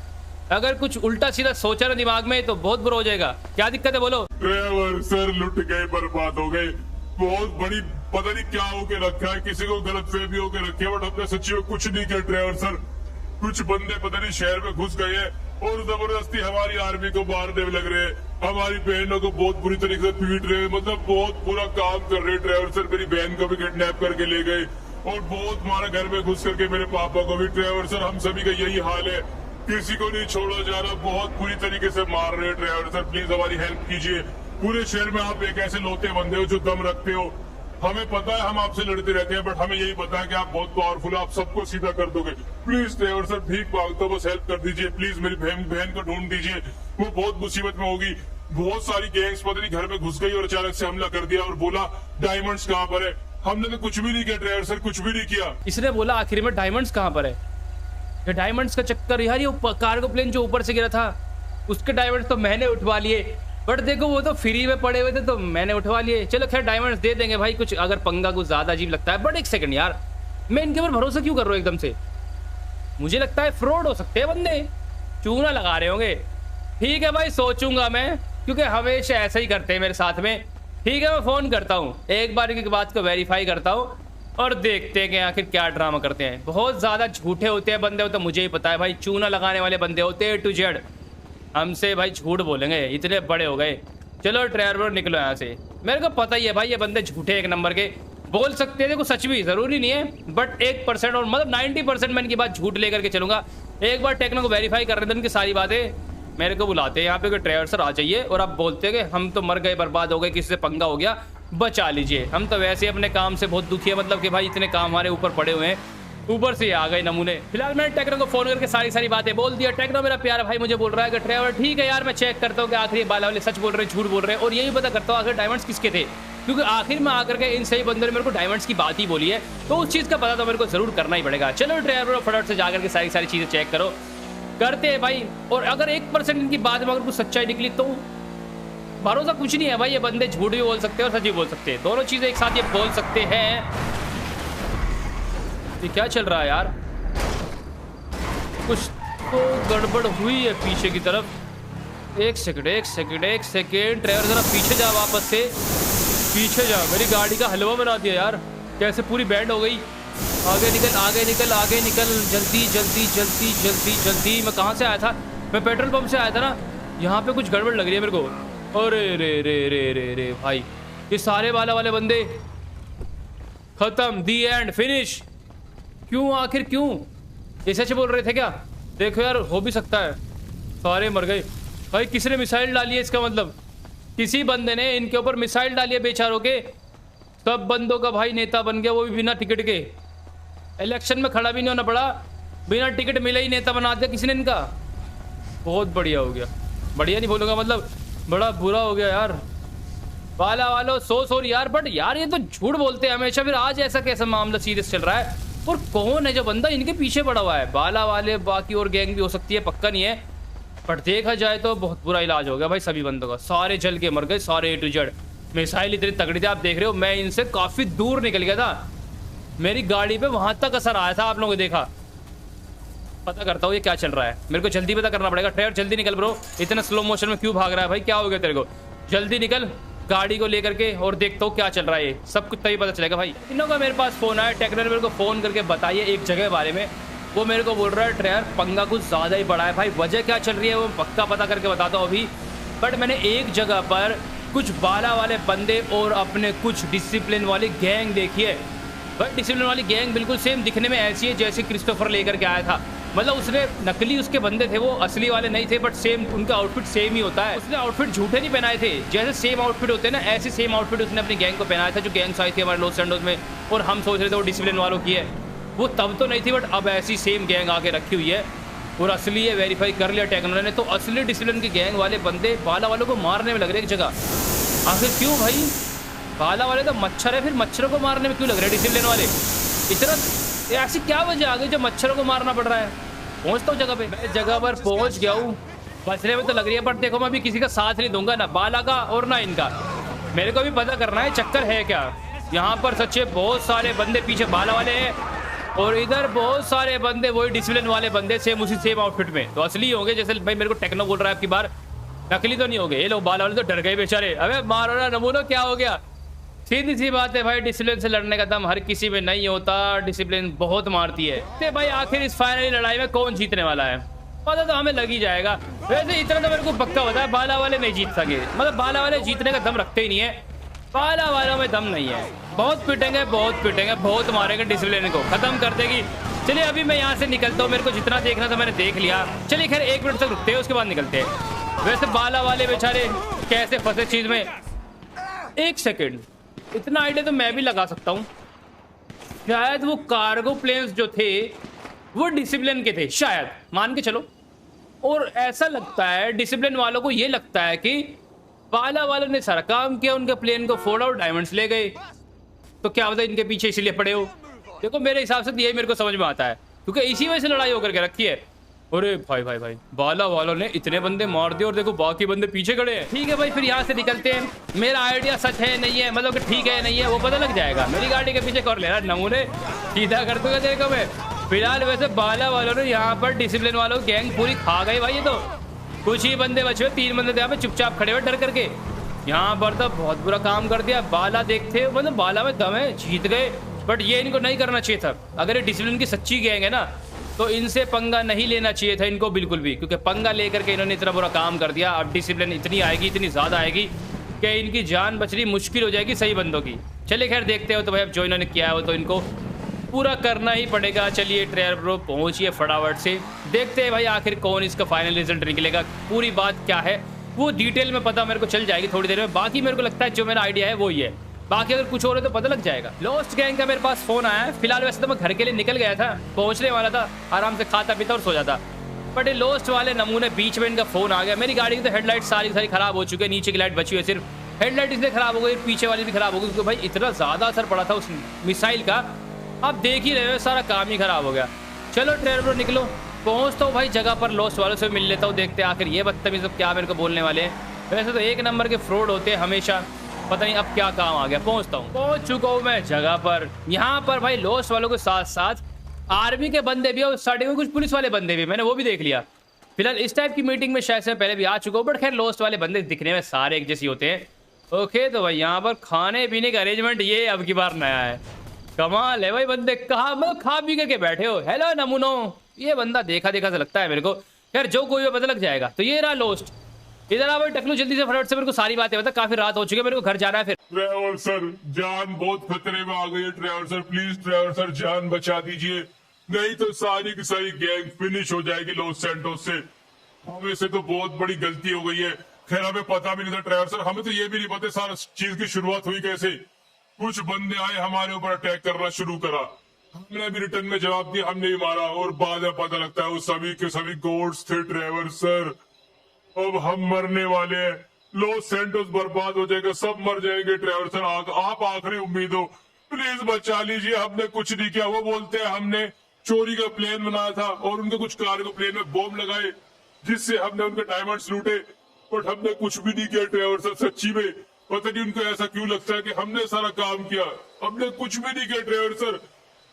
अगर कुछ उल्टा सीधा सोचा ना दिमाग में तो बहुत बुरा हो जाएगा। क्या दिक्कत है बोलो? ड्राइवर सर लुट गए, बर्बाद हो गए, बहुत बड़ी पता नहीं क्या होके रखा है, किसी को गलत फहमी होके रखी है, बट हमने सच्ची में कुछ नहीं किया ड्राइवर सर। कुछ बंदे पता नहीं शहर में घुस गए हैं और जबरदस्ती हमारी आर्मी को मारने लग रहे हैं, हमारी बहनों को बहुत बुरी तरीके से पीट रहे हैं, मतलब बहुत बुरा काम कर रहे हैं ड्राइवर सर। मेरी बहन को भी किडनैप करके ले गए और बहुत हमारे घर में घुस करके मेरे पापा को भी। ड्राइवर सर हम सभी का यही हाल है, किसी को नहीं छोड़ा जा रहा, बहुत बुरी तरीके से मार रहे हैं ड्राइवर सर। प्लीज हमारी हेल्प कीजिए। पूरे शहर में आप एक ऐसे लोते बंदे हो जो दम रखते हो, हमें पता है हम आपसे लड़ते रहते हैं, बट हमें यही पता है कि आप बहुत पावरफुल, आप सबको सीधा कर दोगे। प्लीज ड्राइवर सर भीख मांगता हूं, बस हेल्प कर दीजिए प्लीज। मेरी बहन को ढूंढ दीजिए, वो बहुत मुसीबत में होगी। बहुत सारी गैंग्स पता नहीं घर में घुस गई और अचानक से हमला कर दिया और बोला डायमंड्स कहाँ पर है। हमने तो कुछ भी नहीं किया ड्राइवर सर, कुछ भी नहीं किया। इसने बोला आखिर में डायमंड्स कहाँ पर है? ये डायमंड्स का चक्कर यार, ये कार्गो प्लेन जो ऊपर से गिरा था उसके डायमंड्स तो मैंने उठवा लिए, बट देखो वो तो फ्री में पड़े हुए थे तो मैंने उठवा लिए। चलो खैर डायमंड्स दे देंगे भाई, कुछ अगर पंगा कुछ ज्यादा अजीब लगता है। बट एक सेकंड यार, मैं इनके ऊपर भरोसा क्यों कर रहा हूँ एकदम से? मुझे लगता है फ्रॉड हो सकते हैं बंदे, चूना लगा रहे होंगे। ठीक है भाई सोचूंगा मैं, क्योंकि हमेशा ऐसा ही करते हैं मेरे साथ में। ठीक है मैं फोन करता हूँ, एक बार की बात को वेरीफाई करता हूँ और देखते हैं कि आखिर क्या ड्रामा करते हैं। बहुत ज्यादा झूठे होते हैं बंदे, हो तो मुझे ही पता है भाई, चूना लगाने वाले बंदे होते हैं टू जेड। हमसे भाई झूठ बोलेंगे, इतने बड़े हो गए। चलो ड्राइवर निकलो यहाँ से। मेरे को पता ही है भाई ये बंदे झूठे एक नंबर के, बोल सकते थे कुछ सच भी, जरूरी नहीं है, बट 1% और मतलब 90% मैं इनकी बात झूठ लेकर के चलूंगा। एक बार टेक्नो को वेरीफाई कर रहे थे उनकी सारी बातें। मेरे को बुलाते हैं यहाँ पे कि ड्राइवर सर आ जाइए, और आप बोलते हैं कि हम तो मर गए, बर्बाद हो गए, किसी से पंगा हो गया, बचा लीजिए। हम तो वैसे ही अपने काम से बहुत दुखी है, मतलब कि भाई इतने काम हमारे ऊपर पड़े हुए हैं, ऊपर से आ गए नमूने। फिलहाल मैंने टेक्नो को फोन करके सारी बातें बोल दिया। टेक्नो मेरा प्यारा भाई मुझे बोल रहा है कि ड्राइवर ठीक है यार, मैं चेक करता हूँ कि आखिर बाला वाले सच बोल रहे हैं झूठ बोल रहे हैं, और यही पता करता हूँ आखिर डायमंड्स किसके थे, क्योंकि आखिर में आकर के इन सही बंदों ने मेरे को डायमंड्स की बात ही बोली है, तो उस चीज़ का पता तो मेरे को जरूर करना ही पड़ेगा। चलो ड्राइवर फटाफट से जाकर के सारी चीज़ें चेक करो, करते हैं भाई। और अगर 1% इनकी बात में अगर कुछ सच्चाई निकली तो भरोसा कुछ नहीं है भाई, ये बंदे झूठ भी बोल सकते हैं और सच भी बोल सकते हैं, दोनों चीजें एक साथ ये बोल सकते हैं। ये क्या चल रहा है यार? कुछ तो गड़बड़ हुई है पीछे की तरफ। एक सेकंड ड्राइवर जरा पीछे जा, वापस से पीछे जा। मेरी गाड़ी का हलवा बना दिया यार, कैसे पूरी बैंड हो गई। आगे निकल जल्दी। मैं कहाँ से आया था? मैं पेट्रोल पंप से आया था ना, यहाँ पे कुछ गड़बड़ लग रही है मेरे को। अरे रे भाई, ये सारे वाले बंदे खत्म, दी एंड फिनिश। क्यों आखिर क्यों? ये सच बोल रहे थे क्या? देखो यार हो भी सकता है सारे मर गए भाई। किसने मिसाइल डाली है? इसका मतलब किसी बंदे ने इनके ऊपर मिसाइल डाली है बेचारों के। सब बंदों का भाई नेता बन गया, वो भी बिना टिकट के। इलेक्शन में खड़ा भी नहीं होना पड़ा, बिना टिकट मिले ही नेता बना दिया किसी ने इनका। बहुत बढ़िया हो गया, बढ़िया नहीं बोलूँगा, मतलब बड़ा बुरा हो गया यार। बाला वालों सॉरी यार, बट यार ये तो झूठ बोलते हैं हमेशा, फिर आज ऐसा कैसा मामला सीरियस चल रहा है? और कौन है जो बंदा इनके पीछे पड़ा हुआ है? बाला वाले बाकी और गैंग भी हो सकती है, पक्का नहीं है, बट देखा जाए तो बहुत बुरा इलाज हो गया भाई सभी बंदों का। सारे जल के मर गए, सारे A to Z। मिसाइल इतनी तगड़ी थी, आप देख रहे हो, मैं इनसे काफी दूर निकल गया था, मेरी गाड़ी पे वहां तक असर आया था, आप लोगों ने देखा। पता करता हूँ ये क्या चल रहा है, मेरे को जल्दी पता करना पड़ेगा। ड्राइवर जल्दी निकल ब्रो, इतना स्लो मोशन में क्यों भाग रहा है भाई? क्या हो गया तेरे को? जल्दी निकल गाड़ी को लेकर के, और देखता हूँ क्या चल रहा है। ये सब कुछ तभी पता चलेगा भाई। इनों का मेरे पास फोन आया, टेक्नो ने मेरे को फोन करके बताइए एक जगह के बारे में। वो मेरे को बोल रहा है ड्राइवर पंगा कुछ ज़्यादा ही बड़ा है भाई, वजह क्या चल रही है वो पक्का पता करके बताता हूँ अभी। बट मैंने एक जगह पर कुछ बाला वाले बंदे और अपने कुछ डिसिप्लिन वाली गैंग देखी है। बट डिसिप्लिन वाली गैंग बिल्कुल सेम दिखने में ऐसी है जैसे क्रिस्टोफर लेकर के आया था, मतलब उसने नकली उसके बंदे थे, वो असली वाले नहीं थे, बट सेम उनका आउटफिट सेम ही होता है। उसने आउटफिट झूठे नहीं पहनाए थे, जैसे सेम आउटफिट होते हैं ना, ऐसे सेम आउटफिट उसने अपनी गैंग को पहनाया था जो गैंग्स आई थी हमारे लॉस एंजल्स में, और हम सोच रहे थे वो डिसिप्लिन वालों की है। वो तब तो नहीं थी, बट अब ऐसी सेम गैंग आके रखी हुई है। और असली है, वेरीफाई कर लिया टेक्नो ने। तो असली डिसिप्लिन की गैंग वाले बंदे बाला वालों को मारने में लग रहे एक जगह। आखिर क्यों भाई? बाला वाले तो मच्छर है, फिर मच्छरों को मारने में क्यों लग रहे हैं डिसिप्लिन वाले? इतना ऐसी क्या वजह आ गई जब मच्छरों को मारना पड़ रहा है? पहुंचता हूँ जगह पे, मैं जगह पर पहुंच गया हूँ। बचने में तो लग रही है, पर देखो मैं अभी किसी का साथ नहीं दूंगा, ना बाला का और ना इनका। मेरे को भी पता करना है चक्कर है क्या यहाँ पर। सच्चे बहुत सारे बंदे पीछे बाला वाले हैं और इधर बहुत सारे बंदे वही डिसिप्लिन वाले बंदे, सेम उसी सेम आउटफिट में। तो असली होंगे, जैसे भाई मेरे को टेक्नो बोल रहा है आपकी बार, नकली तो नहीं हो गए ये लोग। बाला वाले तो डर गए बेचारे। अबे मारो ना नमूनो, क्या हो गया? सीधी सी बात है भाई, डिसिप्लिन से लड़ने का दम हर किसी में नहीं होता, डिसिप्लिन बहुत मारती है। तो भाई आखिर इस फाइनली लड़ाई में कौन जीतने वाला है पता तो हमें लग ही जाएगा। वैसे इतना तो मेरे को पक्का पता है, बाला वाले नहीं जीत सके। मतलब बाला वाले जीतने का दम रखते ही नहीं है, बाला वालों में दम नहीं है। बहुत पिटेंगे, बहुत पिटेंगे, बहुत मारेंगे, डिसिप्लिन को खत्म कर देगी। चलिए अभी मैं यहाँ से निकलता हूँ, मेरे को जितना देखना था मैंने देख लिया। चलिए खैर 1 मिनट तक रुकते हैं, उसके बाद निकलते हैं। वैसे बाला वाले बेचारे कैसे फंसे चीज में, 1 सेकेंड, इतना आइडिया तो मैं भी लगा सकता हूँ। शायद वो कार्गो प्लेन्स जो थे वो डिसिप्लिन के थे, शायद मान के चलो। और ऐसा लगता है डिसिप्लिन वालों को, ये लगता है कि बाला वालों ने सारा काम किया, उनके प्लेन को फोड़ा और डायमंड्स ले गए। तो क्या पता इनके पीछे इसीलिए पड़े हो। देखो मेरे हिसाब से यही मेरे को समझ में आता है, क्योंकि इसी वजह से लड़ाई होकर के रखी है। अरे भाई भाई भाई, बाला वालों ने इतने बंदे मार दिए और देखो बाकी बंदे पीछे खड़े हैं। ठीक है भाई, फिर यहाँ से निकलते हैं। मेरा आइडिया सच है नहीं है, मतलब कि ठीक है नहीं है, वो पता लग जाएगा। मेरी गाड़ी के पीछे कर लेना नमूने, सीधा कर दूंगा देखो मैं। फिलहाल वैसे बाला वालों ने यहाँ पर डिसिप्लिन वालों की गैंग पूरी खा गई भाई। ये तो कुछ ही बंदे बचे हुए, 3 बंदे थे यहाँ पे चुपचाप खड़े हुए डर करके। यहाँ पर तो बहुत बुरा काम कर दिया। बाला देखते मतलब बाला में दम है, जीत गए, बट ये इनको नहीं करना चाहिए था। अगर ये डिसिप्लिन की सच्ची गैंग है ना, तो इनसे पंगा नहीं लेना चाहिए था इनको बिल्कुल भी, क्योंकि पंगा लेकर के इन्होंने इतना बुरा काम कर दिया। अब डिसिप्लिन इतनी आएगी, इतनी ज़्यादा आएगी कि इनकी जान बचनी मुश्किल हो जाएगी सही बंदों की। चलिए खैर देखते हो तो भाई, अब जो इन्होंने किया है वो तो इनको पूरा करना ही पड़ेगा। चलिए ट्रेलर ब्रो पहुंचिए फटाफट से, देखते हैं भाई आखिर कौन इसका फाइनल रिजल्ट निकलेगा। पूरी बात क्या है वो डिटेल में पता मेरे को चल जाएगी थोड़ी देर में। बाकी मेरे को लगता है जो मेरा आइडिया है वो ही है, बाकी अगर कुछ और है तो पता लग जाएगा। लॉस्ट गैंग का मेरे पास फोन आया है। फिलहाल वैसे तो मैं घर के लिए निकल गया था, पहुंचने वाला था, आराम से खाता पीता और सो जाता, बट ये लॉस्ट वाले नमूने बीच में इनका फोन आ गया। मेरी गाड़ी की तो हेडलाइट सारी खराब हो चुकी है, नीचे की लाइट बची हुई है सिर्फ। हेडलाइट इसलिए खराब हो गई, पीछे वाली भी खराब हो गई, क्योंकि भाई इतना ज़्यादा असर पड़ा था उस मिसाइल का। आप देख ही रहे हो, सारा काम ही खराब हो गया। चलो ट्रेलर ब्रो निकलो, पहुंचता हूँ भाई जगह पर, लॉस्ट वालों से मिल लेता हूँ, देखते हैं आखिर ये बदतमीज क्या मेरे को बोलने वाले हैं। वैसे तो 1 नंबर के फ्रॉड होते हैं हमेशा, पता नहीं अब क्या काम आ गया। पहुंचता हूँ, पहुंच चुका हूँ मैं जगह पर। यहाँ पर भाई लॉस्ट वालों के साथ साथ आर्मी के बंदे भी और साइड में कुछ पुलिस वाले बंदे भी, मैंने वो भी देख लिया। फिलहाल इस टाइप की मीटिंग में शायद से पहले भी आ चुका हूँ, बट खैर लॉस्ट वाले बंदे दिखने में सारे एक जैसे होते हैं। ओके तो भाई यहाँ पर खाने पीने का अरेंजमेंट ये अब की बार नया है, कमाल है भाई। बंदे कहाँ मतलब खा पी करके बैठे हो। हेलो नमूनो, ये बंदा देखा देखा से लगता है मेरे को। खैर जो कोई पता लग जाएगा। तो ये रहा लॉस्ट। इधर आ भाई टकलू, जल्दी से फटाफट से मेरे को सारी बातें बता, काफी रात हो चुकी है, मेरे को घर जाना है फिर। ट्रेवर सर जान बहुत खतरे में आ गई है। Trevor sir please, Trevor sir जान बचा दीजिए, नहीं तो सारी की सारी गैंग फिनिश हो जाएगी लॉस सैंटोस से। हमें से तो बहुत बड़ी गलती हो गई है। खैर हमें पता भी नहीं था ट्रेवर सर, हमें तो ये भी नहीं पता सारा चीज की शुरुआत हुई कैसे। कुछ बंदे आए हमारे ऊपर अटैक करना शुरू करा, हमने भी रिटर्न में जवाब दिया, हमने भी मारा, और बाद में पता लगता है वो सभी के सभी गोड्स थे ट्रेवर सर। अब हम मरने वाले हैं, लॉस सैंटोस बर्बाद हो जाएगा, सब मर जाएंगे ट्रेवर सर। आप आखिरी उम्मीद हो, प्लीज बचा लीजिए। हमने कुछ नहीं किया। वो बोलते हैं हमने चोरी का प्लान बनाया था और उनके कुछ कार्गो प्लेन में बॉम्ब लगाए जिससे हमने उनके डायमंड्स लूटे, बट हमने कुछ भी नहीं किया ट्रेवर सर। सच्ची में पता नहीं उनको ऐसा क्यों लगता है कि हमने सारा काम किया, हमने कुछ भी नहीं किया ट्रेवर सर।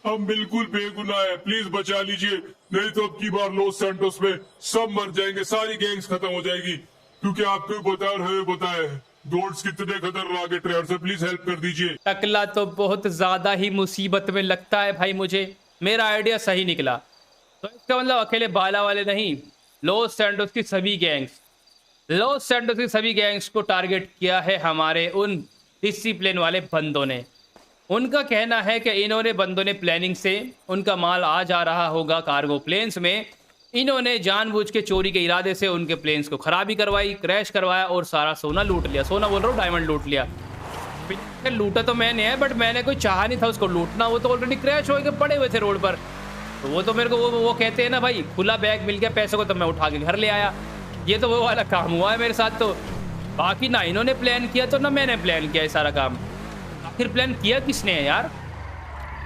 हम बिल्कुल बेगुनाह है, प्लीज बचा लीजिए, नहीं तो अब की बार लॉस सैंटोस में सब मर जाएंगे, सारी गैंग्स खत्म हो जाएगी। क्योंकि आपको भी पता है और हमें पता है गोड्स कितने खतरनाक है ट्रेवर सर, प्लीज हेल्प कर दीजिए। टकला तो बहुत ज्यादा ही मुसीबत में लगता है भाई मुझे। मेरा आइडिया सही निकला तो इसका मतलब अकेले बाला वाले नहीं, लॉस सैंटोस की सभी गैंग्स, लॉस सैंटोस की सभी गैंग्स को टारगेट किया है हमारे उन डिसिप्लिन वाले बंदों ने। उनका कहना है कि इन्होंने बंदों ने प्लानिंग से, उनका माल आ जा रहा होगा कार्गो प्लेन्स में, इन्होंने जानबूझ के चोरी के इरादे से उनके प्लेन्स को खराबी करवाई, क्रैश करवाया और सारा सोना लूट लिया। सोना बोल रहा हूँ, डायमंड लूट लिया। लूटा तो मैंने है, बट मैंने कोई चाहा नहीं था उसको लूटना, वो तो ऑलरेडी क्रैश हो गए पड़े हुए थे रोड पर। तो वो तो मेरे को वो कहते हैं ना भाई, खुला बैग मिल गया पैसे को, तो मैं उठा के घर ले आया। ये तो वो वाला काम हुआ है मेरे साथ। तो बाकी ना इन्होंने प्लान किया तो ना मैंने प्लान किया ये सारा काम। आखिर प्लान किया किसने है यार?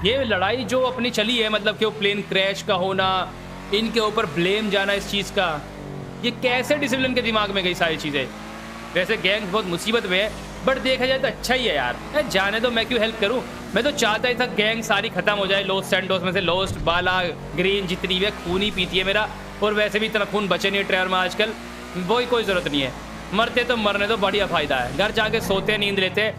ये लड़ाई जो अपनी चली है, मतलब कि वो प्लेन क्रैश का होना, इनके ऊपर ब्लेम जाना इस चीज़ का, ये कैसे डिसिप्लिन के दिमाग में गई सारी चीज़ें? वैसे गैंग बहुत मुसीबत में है, बट देखा जाए तो अच्छा ही है यार। जाने दो, मैं क्यों हेल्प करूं? मैं तो चाहता ही था गैंग सारी खत्म हो जाए। लॉस सैंटोस में से लोस्ट, बाला, ग्रीन, जितनी भी है खून ही पीती है मेरा। और वैसे भी इतना खून बचे नहीं है ट्रेवर में आजकल, वो ही कोई ज़रूरत नहीं है। मरते तो मरने तो बढ़िया फ़ायदा है, घर जाके सोते नींद लेते।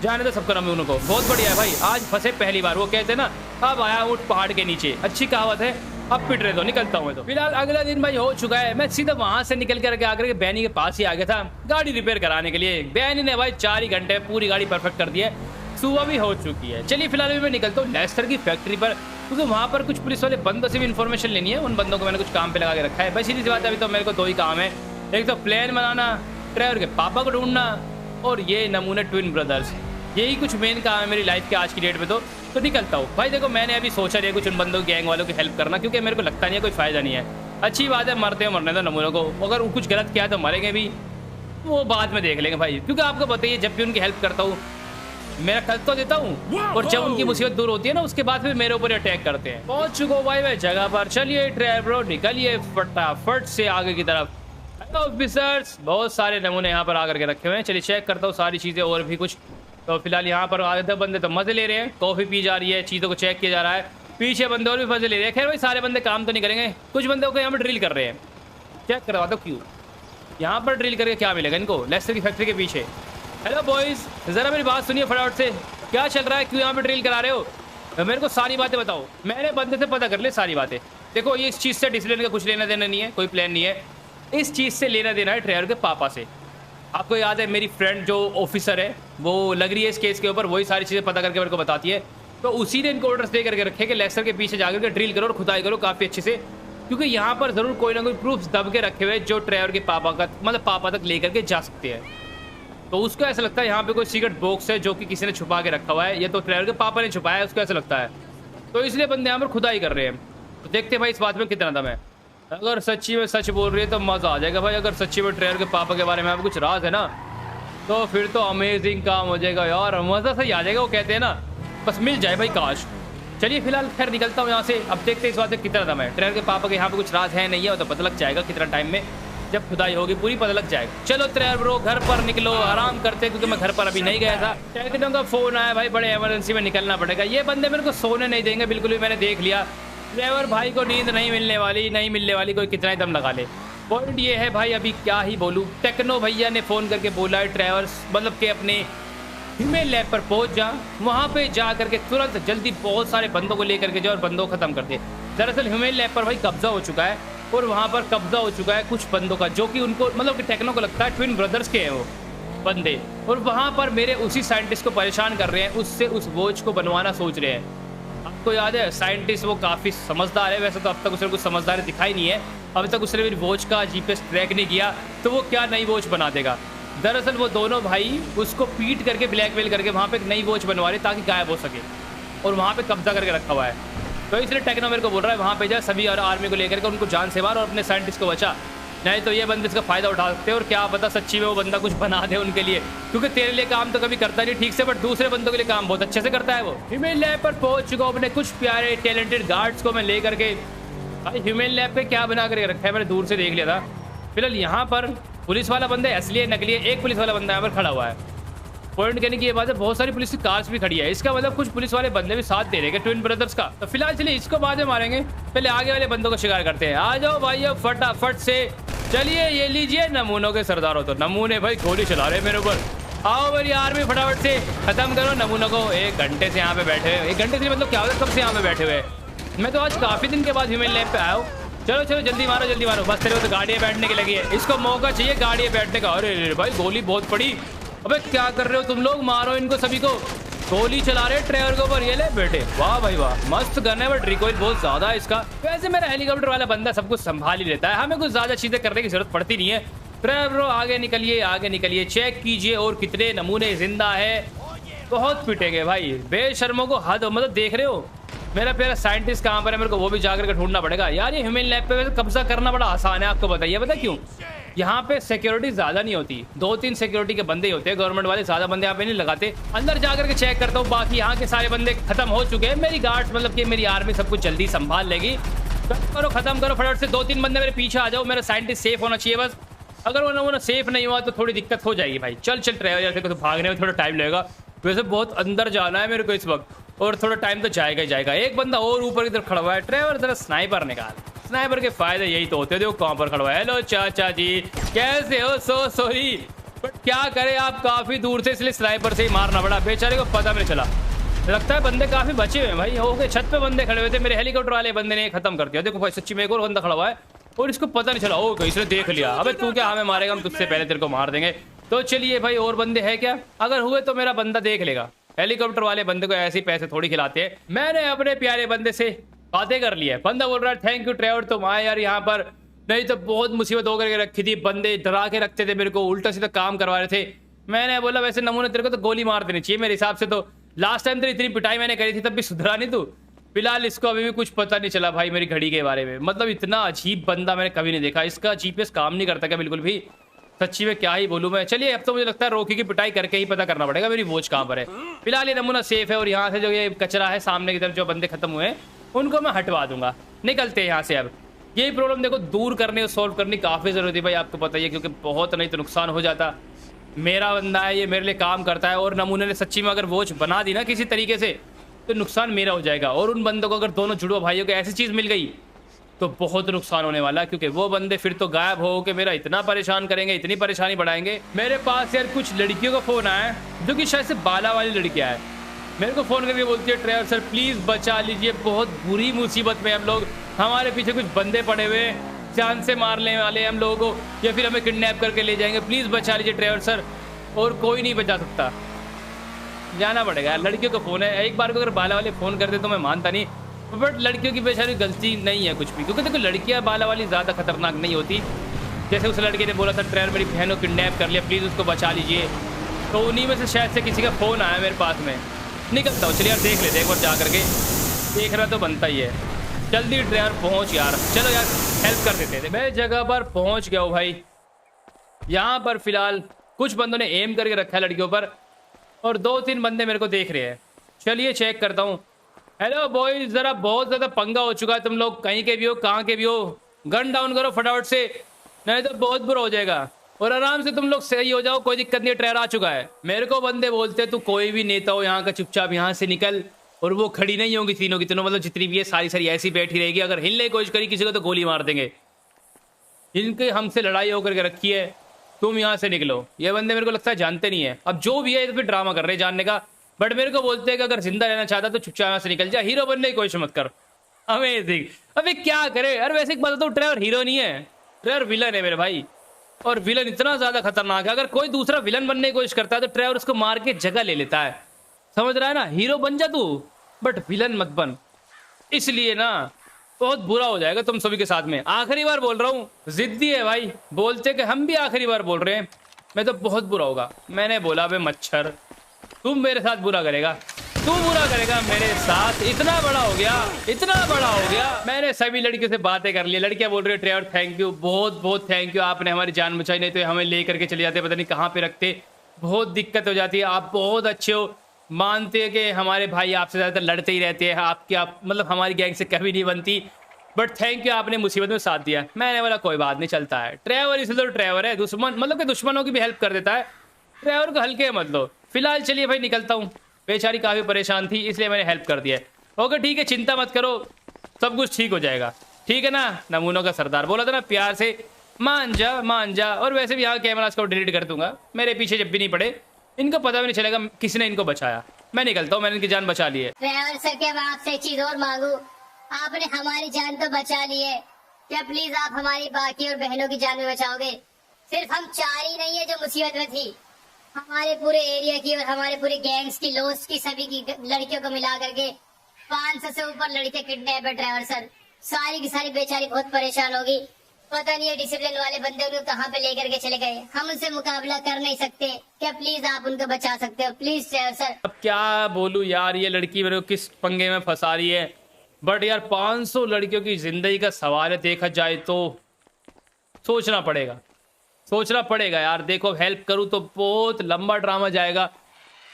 जाने तो सबको नमूनों को बहुत बढ़िया है भाई। आज फंसे पहली बार, वो कहते हैं ना अब आया ऊँट पहाड़ के नीचे, अच्छी कहावत है। अब पिट रहे तो निकलता हूँ मैं। तो फिलहाल अगला दिन भाई हो चुका है, मैं सीधा वहां से निकल कर आकर के बैनी के पास ही आ गया था गाड़ी रिपेयर कराने के लिए। बैनी ने भाई 4 ही घंटे पूरी गाड़ी परफेक्ट कर दी है। सुबह भी हो चुकी है। चलिए फिलहाल अभी मैं निकलता हूँ लेस्टर की फैक्ट्री पर, क्योंकि वहाँ पर कुछ पुलिस वाले बंदों से भी इन्फॉर्मेशन लेनी है। उन बंदों को मैंने कुछ काम पे लगा के रखा है। बस सीधी सी बात है, अभी तो मेरे को 2 ही काम है। एक तो प्लान बनाना, ट्रेवर के पापा को ढूंढना, और ये नमूने ट्विन ब्रदर्स। यही कुछ मेन काम है मेरी लाइफ के आज की डेट में। तो निकलता हूँ भाई। देखो मैंने अभी सोचा नहीं है कुछ उन बंदों गैंग वालों की हेल्प करना, क्योंकि मेरे को लगता नहीं है कोई फायदा नहीं है। अच्छी बात है, मरते हो मरने दो नमूनों को। अगर कुछ गलत किया तो मरेंगे भी, वो बाद में देख लेंगे भाई। क्योंकि आपको बताइए, जब भी उनकी हेल्प करता हूँ मेरा कल तो देता हूँ, और जब उनकी मुसीबत दूर होती है ना, उसके बाद फिर मेरे ऊपर अटैक करते हैं। पहुंच चुका हूँ भाई मैं जगह पर। चलिए ड्राइवर निकलिए फटाफट से आगे की तरफ। हेलो ऑफिसर्स, बहुत सारे नमूने यहाँ पर आकर के रखे हुए हैं। चलिए चेक करता हूँ सारी चीज़ें और भी कुछ। तो फिलहाल यहाँ पर आधे बंदे तो मजे ले रहे हैं, कॉफी पी जा रही है, चीज़ों को चेक किया जा रहा है। पीछे बंदे और भी मजे ले रहे हैं। खैर भाई सारे बंदे काम तो नहीं करेंगे, कुछ बंदे को यहाँ पर ड्रिल कर रहे हैं। चेक करवा दो क्यों यहाँ पर ड्रिल करके क्या मिलेगा इनको लेस्टर की फैक्ट्री के पीछे। हेलो बॉयज, ज़रा मेरी बात सुनिए फटाफट से, क्या चल रहा है? क्यों यहाँ पर ड्रिल करा रहे हो? मेरे को सारी बातें बताओ। मैंने बंदे से पता कर ले सारी बातें। देखो ये इस चीज़ से डिसिप्लिन का कुछ लेना देना नहीं है, कोई प्लान नहीं है। इस चीज़ से लेना देना है ड्राइवर के पापा से। आपको याद है मेरी फ्रेंड जो ऑफिसर है वो लग रही है इस केस के ऊपर, वही सारी चीज़ें पता करके मेरे को बताती है। तो उसी ने इनको ऑर्डर्स दे करके रखे कि लेस्टर के पीछे जाकर के ड्रिल करो और खुदाई करो काफ़ी अच्छे से, क्योंकि यहाँ पर ज़रूर कोई ना कोई प्रूफ दब के रखे हुए जो ड्राइवर के पापा का मतलब पापा तक लेकर के जा सकते हैं। तो उसको ऐसा लगता है यहाँ पे कोई सीक्रेट बॉक्स है जो कि किसी ने छुपा के रखा हुआ है, ये तो ड्राइवर के पापा ने छुपाया है, उसको ऐसा लगता है। तो इसलिए बंदे यहाँ पर खुदाई कर रहे हैं। तो देखते हैं भाई इस बात में कितना दम है। अगर सच्ची में सच बोल रही है तो मज़ा आ जाएगा भाई। अगर सच्ची में ड्राइवर के पापा के बारे में आपको कुछ राज है ना, तो फिर तो अमेजिंग काम हो जाएगा यार, मज़ा सही आ जाएगा। वो कहते हैं ना बस मिल जाए भाई काश। चलिए फिलहाल खैर निकलता हूँ यहाँ से। अब देखते हैं इस बात में कितना दम है। ड्राइवर के पापा के यहाँ पे कुछ राज है नहीं है, वो तो पता लग जाएगा कितना टाइम में, जब खुदाई होगी पूरी पता लग जाएगा। चलो ड्राइवर ब्रो घर पर निकलो, आराम करते, क्योंकि मैं घर पर अभी नहीं गया था। टेक्नो का फ़ोन आया भाई, बड़े इमरजेंसी में निकलना पड़ेगा। ये बंदे मेरे को सोने नहीं देंगे बिल्कुल भी, मैंने देख लिया। ड्राइवर भाई को नींद नहीं मिलने वाली, कोई कितना ही दम लगा ले। पॉइंट ये है भाई, अभी क्या ही बोलूँ। टेक्नो भैया ने फ़ोन करके बोला है ड्राइवर मतलब कि अपने ह्यूमन लैब पर पहुंच जा, वहाँ पे जा करके तुरंत जल्दी बहुत सारे बंदों को लेकर के जाओ और बंदों को ख़त्म कर दे। दरअसल ह्यूमन लैब पर भाई कब्जा हो चुका है, और वहाँ पर कब्जा हो चुका है कुछ बंदों का, जो कि उनको मतलब कि टेक्नो को लगता है ट्विन ब्रदर्स के हैं वो बंदे, और वहाँ पर मेरे उसी साइंटिस्ट को परेशान कर रहे हैं, उससे उस वॉच को बनवाना सोच रहे हैं। आपको याद है साइंटिस्ट वो काफ़ी समझदार है, वैसे तो अब तक उसे कुछ समझदारी दिखाई नहीं है, अभी तक उसने मेरी वॉच का जीपीएस ट्रैक नहीं किया, तो वो क्या नई वॉच बना देगा। दरअसल वो दोनों भाई उसको पीट करके ब्लैकमेल करके वहाँ पे एक नई वॉच बनवा रहे ताकि गायब हो सके, और वहाँ पे कब्जा करके रखा हुआ है। तो इसलिए टेक्नो मेरे को बोल रहा है वहाँ पे जा सभी और आर्मी को लेकर के उनको जान से मार और अपने साइंटिस्ट को बचा, नहीं तो ये बंदे इसका फ़ायदा उठा सकते हैं, और क्या पता सच्ची में वो बंदा कुछ बना दे उनके लिए, क्योंकि तेरे लिए काम तो कभी करता नहीं ठीक से, बट दूसरे बंदों के लिए काम बहुत अच्छे से करता है वो। ह्यूमन लैब पर पहुँच चुका हूँ, अपने कुछ प्यारे टैलेंटेड गार्ड्स को मैं ले करके। भाई ह्यूमन लैब पे क्या बना करके रखा है मैंने दूर से देख लिया था। फिलहाल यहाँ पर पुलिस वाला बंदा असली है नकली है, एक पुलिस वाला बंदा यहाँ पर खड़ा हुआ है। पॉइंट कहने की ये बात है, बहुत सारी पुलिस की कार्स भी खड़ी है, इसका मतलब कुछ पुलिस वाले बंदे भी साथ दे रहे हैं ट्विन ब्रदर्स का। तो फिलहाल चलिए इसको बाद में मारेंगे, पहले आगे वाले बंदों को शिकार करते हैं। आ जाओ भाई अब फटाफट से। चलिए ये लीजिए नमूनों के सरदार हो, तो नमूने भाई गोली चला रहे हैं मेरे ऊपर। आओ मेरी आर्मी फटाफट से खत्म करो नमूनों को। 1 घंटे से यहाँ पे बैठे हुए, 1 घंटे से मतलब क्या होगा कब से यहाँ पे बैठे हुए। मैं तो आज काफ़ी दिन के बाद ह्यूमन लैब पे आया हूँ। चलो चलो जल्दी मारो, बस तेरे को तो गाड़ियाँ बैठने की लगी है, इसको मौका चाहिए गाड़ियाँ बैठने का। अरे भाई गोली बहुत पड़ी, अबे क्या कर रहे हो तुम लोग, मारो इनको सभी को। गोली चला रहे ड्राइवर के ऊपर, ये ले बेटे, वाह भाई वाह, मस्त गन है, बट रिकॉइल बहुत ज्यादा है इसका। वैसे मेरा हेलीकॉप्टर वाला बंदा सब कुछ संभाल ही लेता है, हमें कुछ ज्यादा चीजें करने की जरूरत पड़ती नहीं है। ड्राइवर आगे निकलिए, चेक कीजिए और कितने नमूने जिंदा है। बहुत पिटेंगे भाई बेशर्मों को, हद मतलब देख रहे हो मेरा प्यारा साइंटिस्ट कहाँ पर है, मेरे को वो भी जाकर के ढूंढना पड़ेगा यार। ये ह्यूमन लैब पे वैसे कब्जा करना बड़ा आसान है, आपको बताइए पता क्यों? यहाँ पे सिक्योरिटी ज्यादा नहीं होती, 2-3 सिक्योरिटी के बंदे ही होते हैं, गवर्नमेंट वाले ज्यादा बंदे यहाँ पे नहीं लगाते। अंदर जाकर के चेक करता हूँ, बाकी यहाँ के सारे बंदे खत्म हो चुके हैं। मेरी गार्ड्स मतलब कि मेरी आर्मी सब कुछ जल्दी संभाल लेगी। करो खत्म करो फटाफट से, 2-3 बंदे मेरे पीछे आ जाओ। मेरा साइंटिस्ट सेफ होना चाहिए बस। अगर वो सेफ नहीं हुआ तो थोड़ी दिक्कत हो जाएगी भाई। चल ट्रेवल, यार तो भागने में थोड़ा टाइम लगेगा। वैसे बहुत अंदर जाना है मेरे को इस वक्त, और थोड़ा टाइम तो जाएगा ही जाएगा। एक बंदा और ऊपर की तरफ खड़ा हुआ है। ट्रेवल जरा स्नाइपर निकाल, स्नाइपर के फायदे यही तो होते हैं। देखो कहाँ पर खड़ा हुआ है। हेलो चाचा जी कैसे हो? सो सॉरी, बट क्या करे आप, काफी दूर से इसलिए स्नाइपर से ही मारना पड़ा। बेचारे को पता नहीं चला। लगता है बंदे काफी बचे हुए हैं भाई। हो गए, छत पे बंदे खड़े हुए थे, मेरे हेलीकॉप्टर वाले बंदे ने खत्म कर दिया। देखो भाई सच्ची में एक और बंदा खड़ा हुआ है और इसको पता नहीं चला। ओ इसने देख लिया। अबे तू क्या हमें मारेगा, हम तुझसे पहले तेरे को मार देंगे। तो चलिए भाई, और बंदे हैं क्या? अगर हुए तो मेरा बंदा देख लेगा। हेलीकॉप्टर वाले बंदे को ऐसे ही पैसे थोड़ी खिलाते हैं। मैंने अपने प्यारे बंदे से बातें कर ली है। बंदा बोल रहा है थैंक यू ट्रेवर, तुम आए यार यहाँ पर, नहीं तो बहुत मुसीबत होकर के रखी थी। बंदे डरा के रखते थे मेरे को, उल्टा सीधा काम करवा रहे थे। मैंने बोला वैसे नमूने तेरे को तो गोली मार देनी चाहिए मेरे हिसाब से। तो लास्ट टाइम तेरी इतनी पिटाई मैंने करी थी तब भी सुधरा नहीं तू। फिलहाल इसको अभी भी कुछ पता नहीं चला भाई मेरी घड़ी के बारे में। मतलब इतना अजीब बंदा मैंने कभी नहीं देखा। इसका जीपीएस काम नहीं करता क्या बिल्कुल भी? सच्ची में क्या ही बोलूं मैं। चलिए अब तो मुझे लगता है रोकी की पिटाई करके ही पता करना पड़ेगा मेरी वॉच कहाँ पर है। फिलहाल ये नमूना सेफ है, और यहाँ से जो ये कचरा है सामने की तरफ जो बंदे खत्म हुए हैं उनको मैं हटवा दूंगा। निकलते हैं यहाँ से। अब यही प्रॉब्लम देखो दूर करने और सॉल्व करनी काफ़ी ज़रूरी है भाई, आपको पता ही है, क्योंकि बहुत नहीं तो नुकसान हो जाता। मेरा बंदा है, ये मेरे लिए काम करता है, और नमूने ने सच्ची में अगर वॉच बना दी ना किसी तरीके से तो नुकसान मेरा हो जाएगा। और उन बंदों को अगर दोनों जुड़वा भाइयों को ऐसी चीज़ मिल गई तो बहुत नुकसान होने वाला है, क्योंकि वो बंदे फिर तो गायब हो के मेरा इतना परेशान करेंगे, इतनी परेशानी बढ़ाएंगे। मेरे पास यार कुछ लड़कियों का फ़ोन आया है जो कि शायद से बाला वाली लड़कियाँ है। मेरे को फ़ोन करके बोलती है ट्रेवर सर प्लीज़ बचा लीजिए, बहुत बुरी मुसीबत में हम लोग, हमारे पीछे कुछ बंदे पड़े हुए हैं, जान से मारने वाले हैं हम लोगों को, या फिर हमें किडनैप करके ले जाएंगे, प्लीज़ बचा लीजिए ट्रेवर सर। और कोई नहीं बचा सकता, जाना पड़ेगा। लड़कियों का फ़ोन है, एक बार को अगर बाला वाले फ़ोन करते तो मैं मानता नहीं, बट लड़कियों की बेचारी गलती नहीं है कुछ भी, क्योंकि देखो लड़कियां बाला वाली ज़्यादा खतरनाक नहीं होती। जैसे उस लड़के ने बोला था ट्रेवर मेरी बहन को किडनैप कर लिया, प्लीज़ उसको बचा लीजिए, तो उन्हीं में से शायद से किसी का फ़ोन आया मेरे पास में। निकलता हूँ, चलिए यार देख लेते एक बार जा करके, देखना तो बनता ही है। जल्दी ड्राइवर पहुँच यार, चलो यार हेल्प कर देते थे। मैं जगह पर पहुँच गया हूँ भाई। यहाँ पर फिलहाल कुछ बंदों ने एम करके रखा है लड़कियों पर, और 2-3 बंदे मेरे को देख रहे हैं। चलिए चेक करता हूँ। हेलो बॉयज, जरा बहुत ज़्यादा पंगा हो चुका है, तुम लोग कहीं के भी हो, कहाँ के भी हो, गन डाउन करो फटाफट से, नहीं तो बहुत बुरा हो जाएगा। और आराम से तुम लोग सही हो जाओ, कोई दिक्कत नहीं, ट्रेवर आ चुका है। मेरे को बंदे बोलते तू कोई भी नेता हो यहाँ का, चुपचाप यहाँ से निकल। और वो खड़ी नहीं होंगी तीनों की तीनों, मतलब जितनी भी है सारी सारी ऐसी बैठी रहेगी। अगर हिलने की कोशिश करी किसी को तो गोली मार देंगे। जिनकी हमसे लड़ाई होकर के रखी है, तुम यहाँ से निकलो। ये बंदे मेरे को लगता है जानते नहीं है। अब जो भी है तो फिर ड्रामा कर रहे हैं जानने का, बट मेरे को बोलते हैं कि अगर जिंदा रहना चाहता तो चुपचाप यहाँ से निकल जा, हीरो बनने की कोशिश मत कर। अमेजिंग। अबे क्या करे यार, वैसे एक बात बताऊं, ट्रेवर हीरो नहीं है, ट्रेवर विलन है मेरे भाई। और विलन इतना ज्यादा खतरनाक है, अगर कोई दूसरा विलन बनने की कोशिश करता है तो ट्रेवर उसको मार के जगह ले लेता है। समझ रहा है ना? हीरो बन जा तू, बट विलन मत बन। इसलिए ना बहुत बुरा हो जाएगा तुम सभी के साथ में। आखिरी बार बोल रहा हूँ, जिद्दी है भाई, बोलते कि हम भी आखिरी बार बोल रहे हैं, मैं तो बहुत बुरा होगा। मैंने बोला बे मच्छर, तुम मेरे साथ बुरा करेगा, तू बुरा करेगा मेरे साथ। इतना बड़ा हो गया, इतना बड़ा हो गया। मैंने सभी लड़कियों से बातें कर ली। लड़कियां बोल रही है ट्रेवर थैंक यू, बहुत बहुत थैंक यू, आपने हमारी जान बचाई, नहीं तो हमें ले करके चले जाते, पता नहीं कहाँ पे रखते, बहुत दिक्कत हो जाती है। आप बहुत अच्छे हो, मानते हैं कि हमारे भाई आपसे ज़्यादातर लड़ते ही रहते हैं, आपकी आप मतलब हमारी गैंग से कभी नहीं बनती, बट थैंक यू आपने मुसीबत में साथ दिया। मैंने बोला कोई बात नहीं, चलता है। ट्रेवर इसलिए तो ट्रेवर है, दुश्मन मतलब कि दुश्मनों की भी हेल्प कर देता है, ट्रेवर को हल्के मत लो। फिलहाल चलिए भाई निकलता हूँ, बेचारी काफ़ी परेशान थी इसलिए मैंने हेल्प कर दिया। ओके ठीक है, चिंता मत करो, सब कुछ ठीक हो जाएगा, ठीक है ना? नमूनों का सरदार बोला था ना, प्यार से मान जा मान जा। और वैसे भी यहाँ कैमरास को डिलीट कर दूंगा, मेरे पीछे जब भी नहीं पड़े, इनको पता भी नहीं चलेगा किसी ने इनको बचाया। मैं निकलता हूँ, मैंने इनकी जान बचा ली है। ट्रेवर सर क्या मैं आपसे एक चीज और मांगू, आपने हमारी जान तो बचा ली है, क्या प्लीज आप हमारी बाकी और बहनों की जान भी बचाओगे? सिर्फ हम 4 ही नहीं है जो मुसीबत में थी, हमारे पूरे एरिया की और हमारे पूरे गैंग्स की, लोस्ट की, सभी की लड़कियों को मिला करके 500 से ऊपर लड़के किडनैप है ट्रेवर सर। सारी की सारी बेचारी बहुत परेशान होगी, पता नहीं है डिसिप्लिन वाले बंदे उनको कहाँ पे लेकर के चले गए, हम उनसे मुकाबला कर नहीं सकते, क्या प्लीज आप उनको बचा सकते हो प्लीज ट्रेवर सर? अब क्या बोलूं यार, ये लड़की मेरे को किस पंगे में फंसा रही है। बट यार 500 लड़कियों की जिंदगी का सवाल है, देखा जाए तो सोचना पड़ेगा यार। देखो हेल्प करूँ तो बहुत लंबा ड्रामा जाएगा,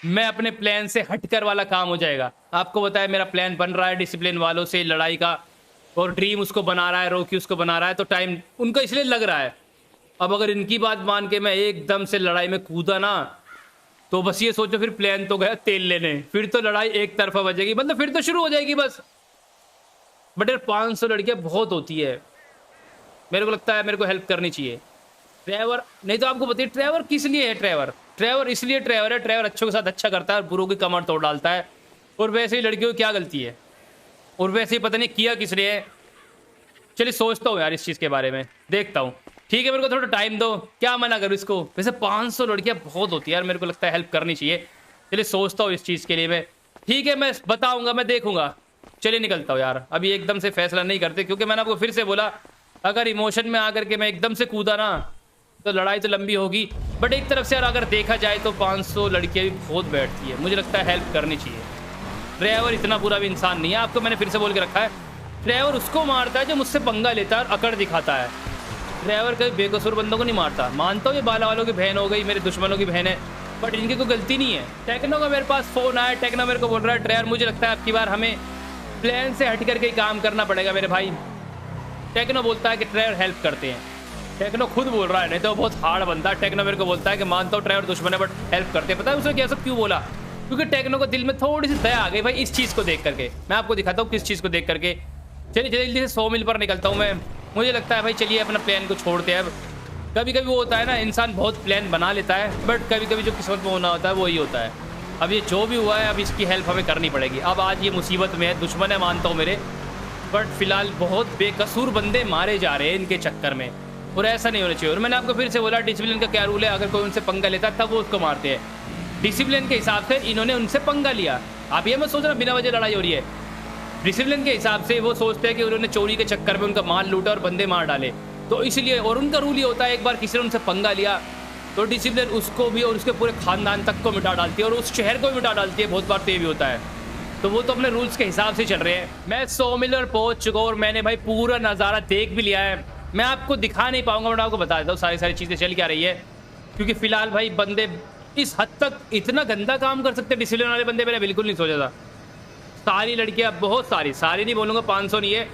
मैं अपने प्लान से हटकर वाला काम हो जाएगा। आपको बताया मेरा प्लान बन रहा है डिसिप्लिन वालों से लड़ाई का, और ड्रीम उसको बना रहा है, रॉकी उसको बना रहा है, तो टाइम उनका इसलिए लग रहा है। अब अगर इनकी बात मान के मैं एकदम से लड़ाई में कूदा ना, तो बस ये सोचो फिर प्लान तो गया तेल लेने, फिर तो लड़ाई एक तरफा बजेगी, मतलब फिर तो शुरू हो जाएगी बस। बट यार 500 लड़कियां बहुत होती है, मेरे को लगता है मेरे को हेल्प करनी चाहिए। ट्रेवर नहीं तो आपको बताइए ट्रेवर किस लिए है? ट्रेवर इसलिए ट्रेवर है, ट्रेवर अच्छों के साथ अच्छा करता है और बुरों की कमर तोड़ डालता है। और वैसे ही लड़कियों की क्या गलती है, और वैसे ही पता नहीं किया किसने है। चलिए सोचता हूँ यार इस चीज़ के बारे में, देखता हूँ। ठीक है मेरे को थोड़ा टाइम दो, क्या मना करूँ इसको। वैसे 500 लड़कियाँ बहुत होती है यार, मेरे को लगता है हेल्प करनी चाहिए। चलिए सोचता हूँ इस चीज़ के लिए मैं। ठीक है मैं बताऊँगा, मैं देखूँगा। चलिए निकलता हूँ यार, अभी एकदम से फैसला नहीं करते, क्योंकि मैंने आपको फिर से बोला अगर इमोशन में आकर के मैं एकदम से कूदा ना तो लड़ाई तो लंबी होगी। बट एक तरफ से यार अगर देखा जाए तो 500 लड़कियाँ भी बहुत बैठती है, मुझे लगता है हेल्प करनी चाहिए। ड्राइवर इतना बुरा भी इंसान नहीं है, आपको मैंने फिर से बोल के रखा है। ड्राइवर उसको मारता है जो मुझसे पंगा लेता है और अकड़ दिखाता है। ड्राइवर कभी बेकसूर बंदों को नहीं मारता। मानता हूँ ये बाला वालों की बहन हो गई, मेरे दुश्मनों की बहन है, बट इनकी कोई गलती नहीं है। टेक्नो का मेरे पास फ़ोन आया, टेक्नो मेरे को बोल रहा है ड्राइवर मुझे लगता है आपकी बार हमें प्लान से हट करके काम करना पड़ेगा मेरे भाई। टेक्नो बोलता है कि ड्राइवर हेल्प करते हैं, टेक्नो खुद बोल रहा है, नहीं तो बहुत हार्ड बनता है। टेक्नो मेरे को बोलता है कि मानता हूँ ड्राइवर दुश्मन है बट हेल्प करते हैं। पता है उसने क्या सब क्यों बोला? क्योंकि टेक्नो को दिल में थोड़ी सी दया आ गई भाई इस चीज़ को देख करके। मैं आपको दिखाता हूँ किस चीज़ को देख करके। चलिए जल्दी से 100 मील पर निकलता हूँ मैं। मुझे लगता है भाई चलिए अपना प्लान को छोड़ते हैं अब। कभी कभी वो होता है ना, इंसान बहुत प्लान बना लेता है, बट कभी कभी जो किस्मत में होना होता है वही होता है। अब ये जो भी हुआ है अब इसकी हेल्प हमें करनी पड़ेगी। अब आज ये मुसीबत में है, दुश्मन है मानता हूँ मेरे, बट फिलहाल बहुत बेकसूर बंदे मारे जा रहे हैं इनके चक्कर में, और ऐसा नहीं होना चाहिए। और मैंने आपको फिर से बोला डिसिप्लिन का क्या रूल है, अगर कोई उनसे पंगा लेता है तब वो उसको मारते हैं। डिसिप्लिन के हिसाब से इन्होंने उनसे पंगा लिया। आप ये मत सोच रहा बिना वजह लड़ाई हो रही है। डिसिप्लिन के हिसाब से वो सोचते हैं कि उन्होंने चोरी के चक्कर में उनका माल लूटा और बंदे मार डाले, तो इसलिए। और उनका रूल ये होता है एक बार किसी ने उनसे पंगा लिया तो डिसिप्लिन उसको भी और उसके पूरे खानदान तक को मिटा डालती है और उस शहर को भी मिटा डालती है। बहुत बार तो ये भी होता है, तो वो तो अपने रूल्स के हिसाब से चल रहे हैं। मैं 100 मील पर पहुंच चुका हूँ और मैंने भाई पूरा नज़ारा देख भी लिया है। मैं आपको दिखा नहीं पाऊंगा, बट आपको बता देता हूँ सारी चीज़ें चल क्या रही है। क्योंकि फिलहाल भाई बंदे इस हद तक इतना गंदा काम कर सकते डिसिप्लिन वाले बंदे मैंने बिल्कुल नहीं सोचा था। सारी लड़कियाँ, बहुत सारी नहीं बोलूँगा, 500 नहीं है,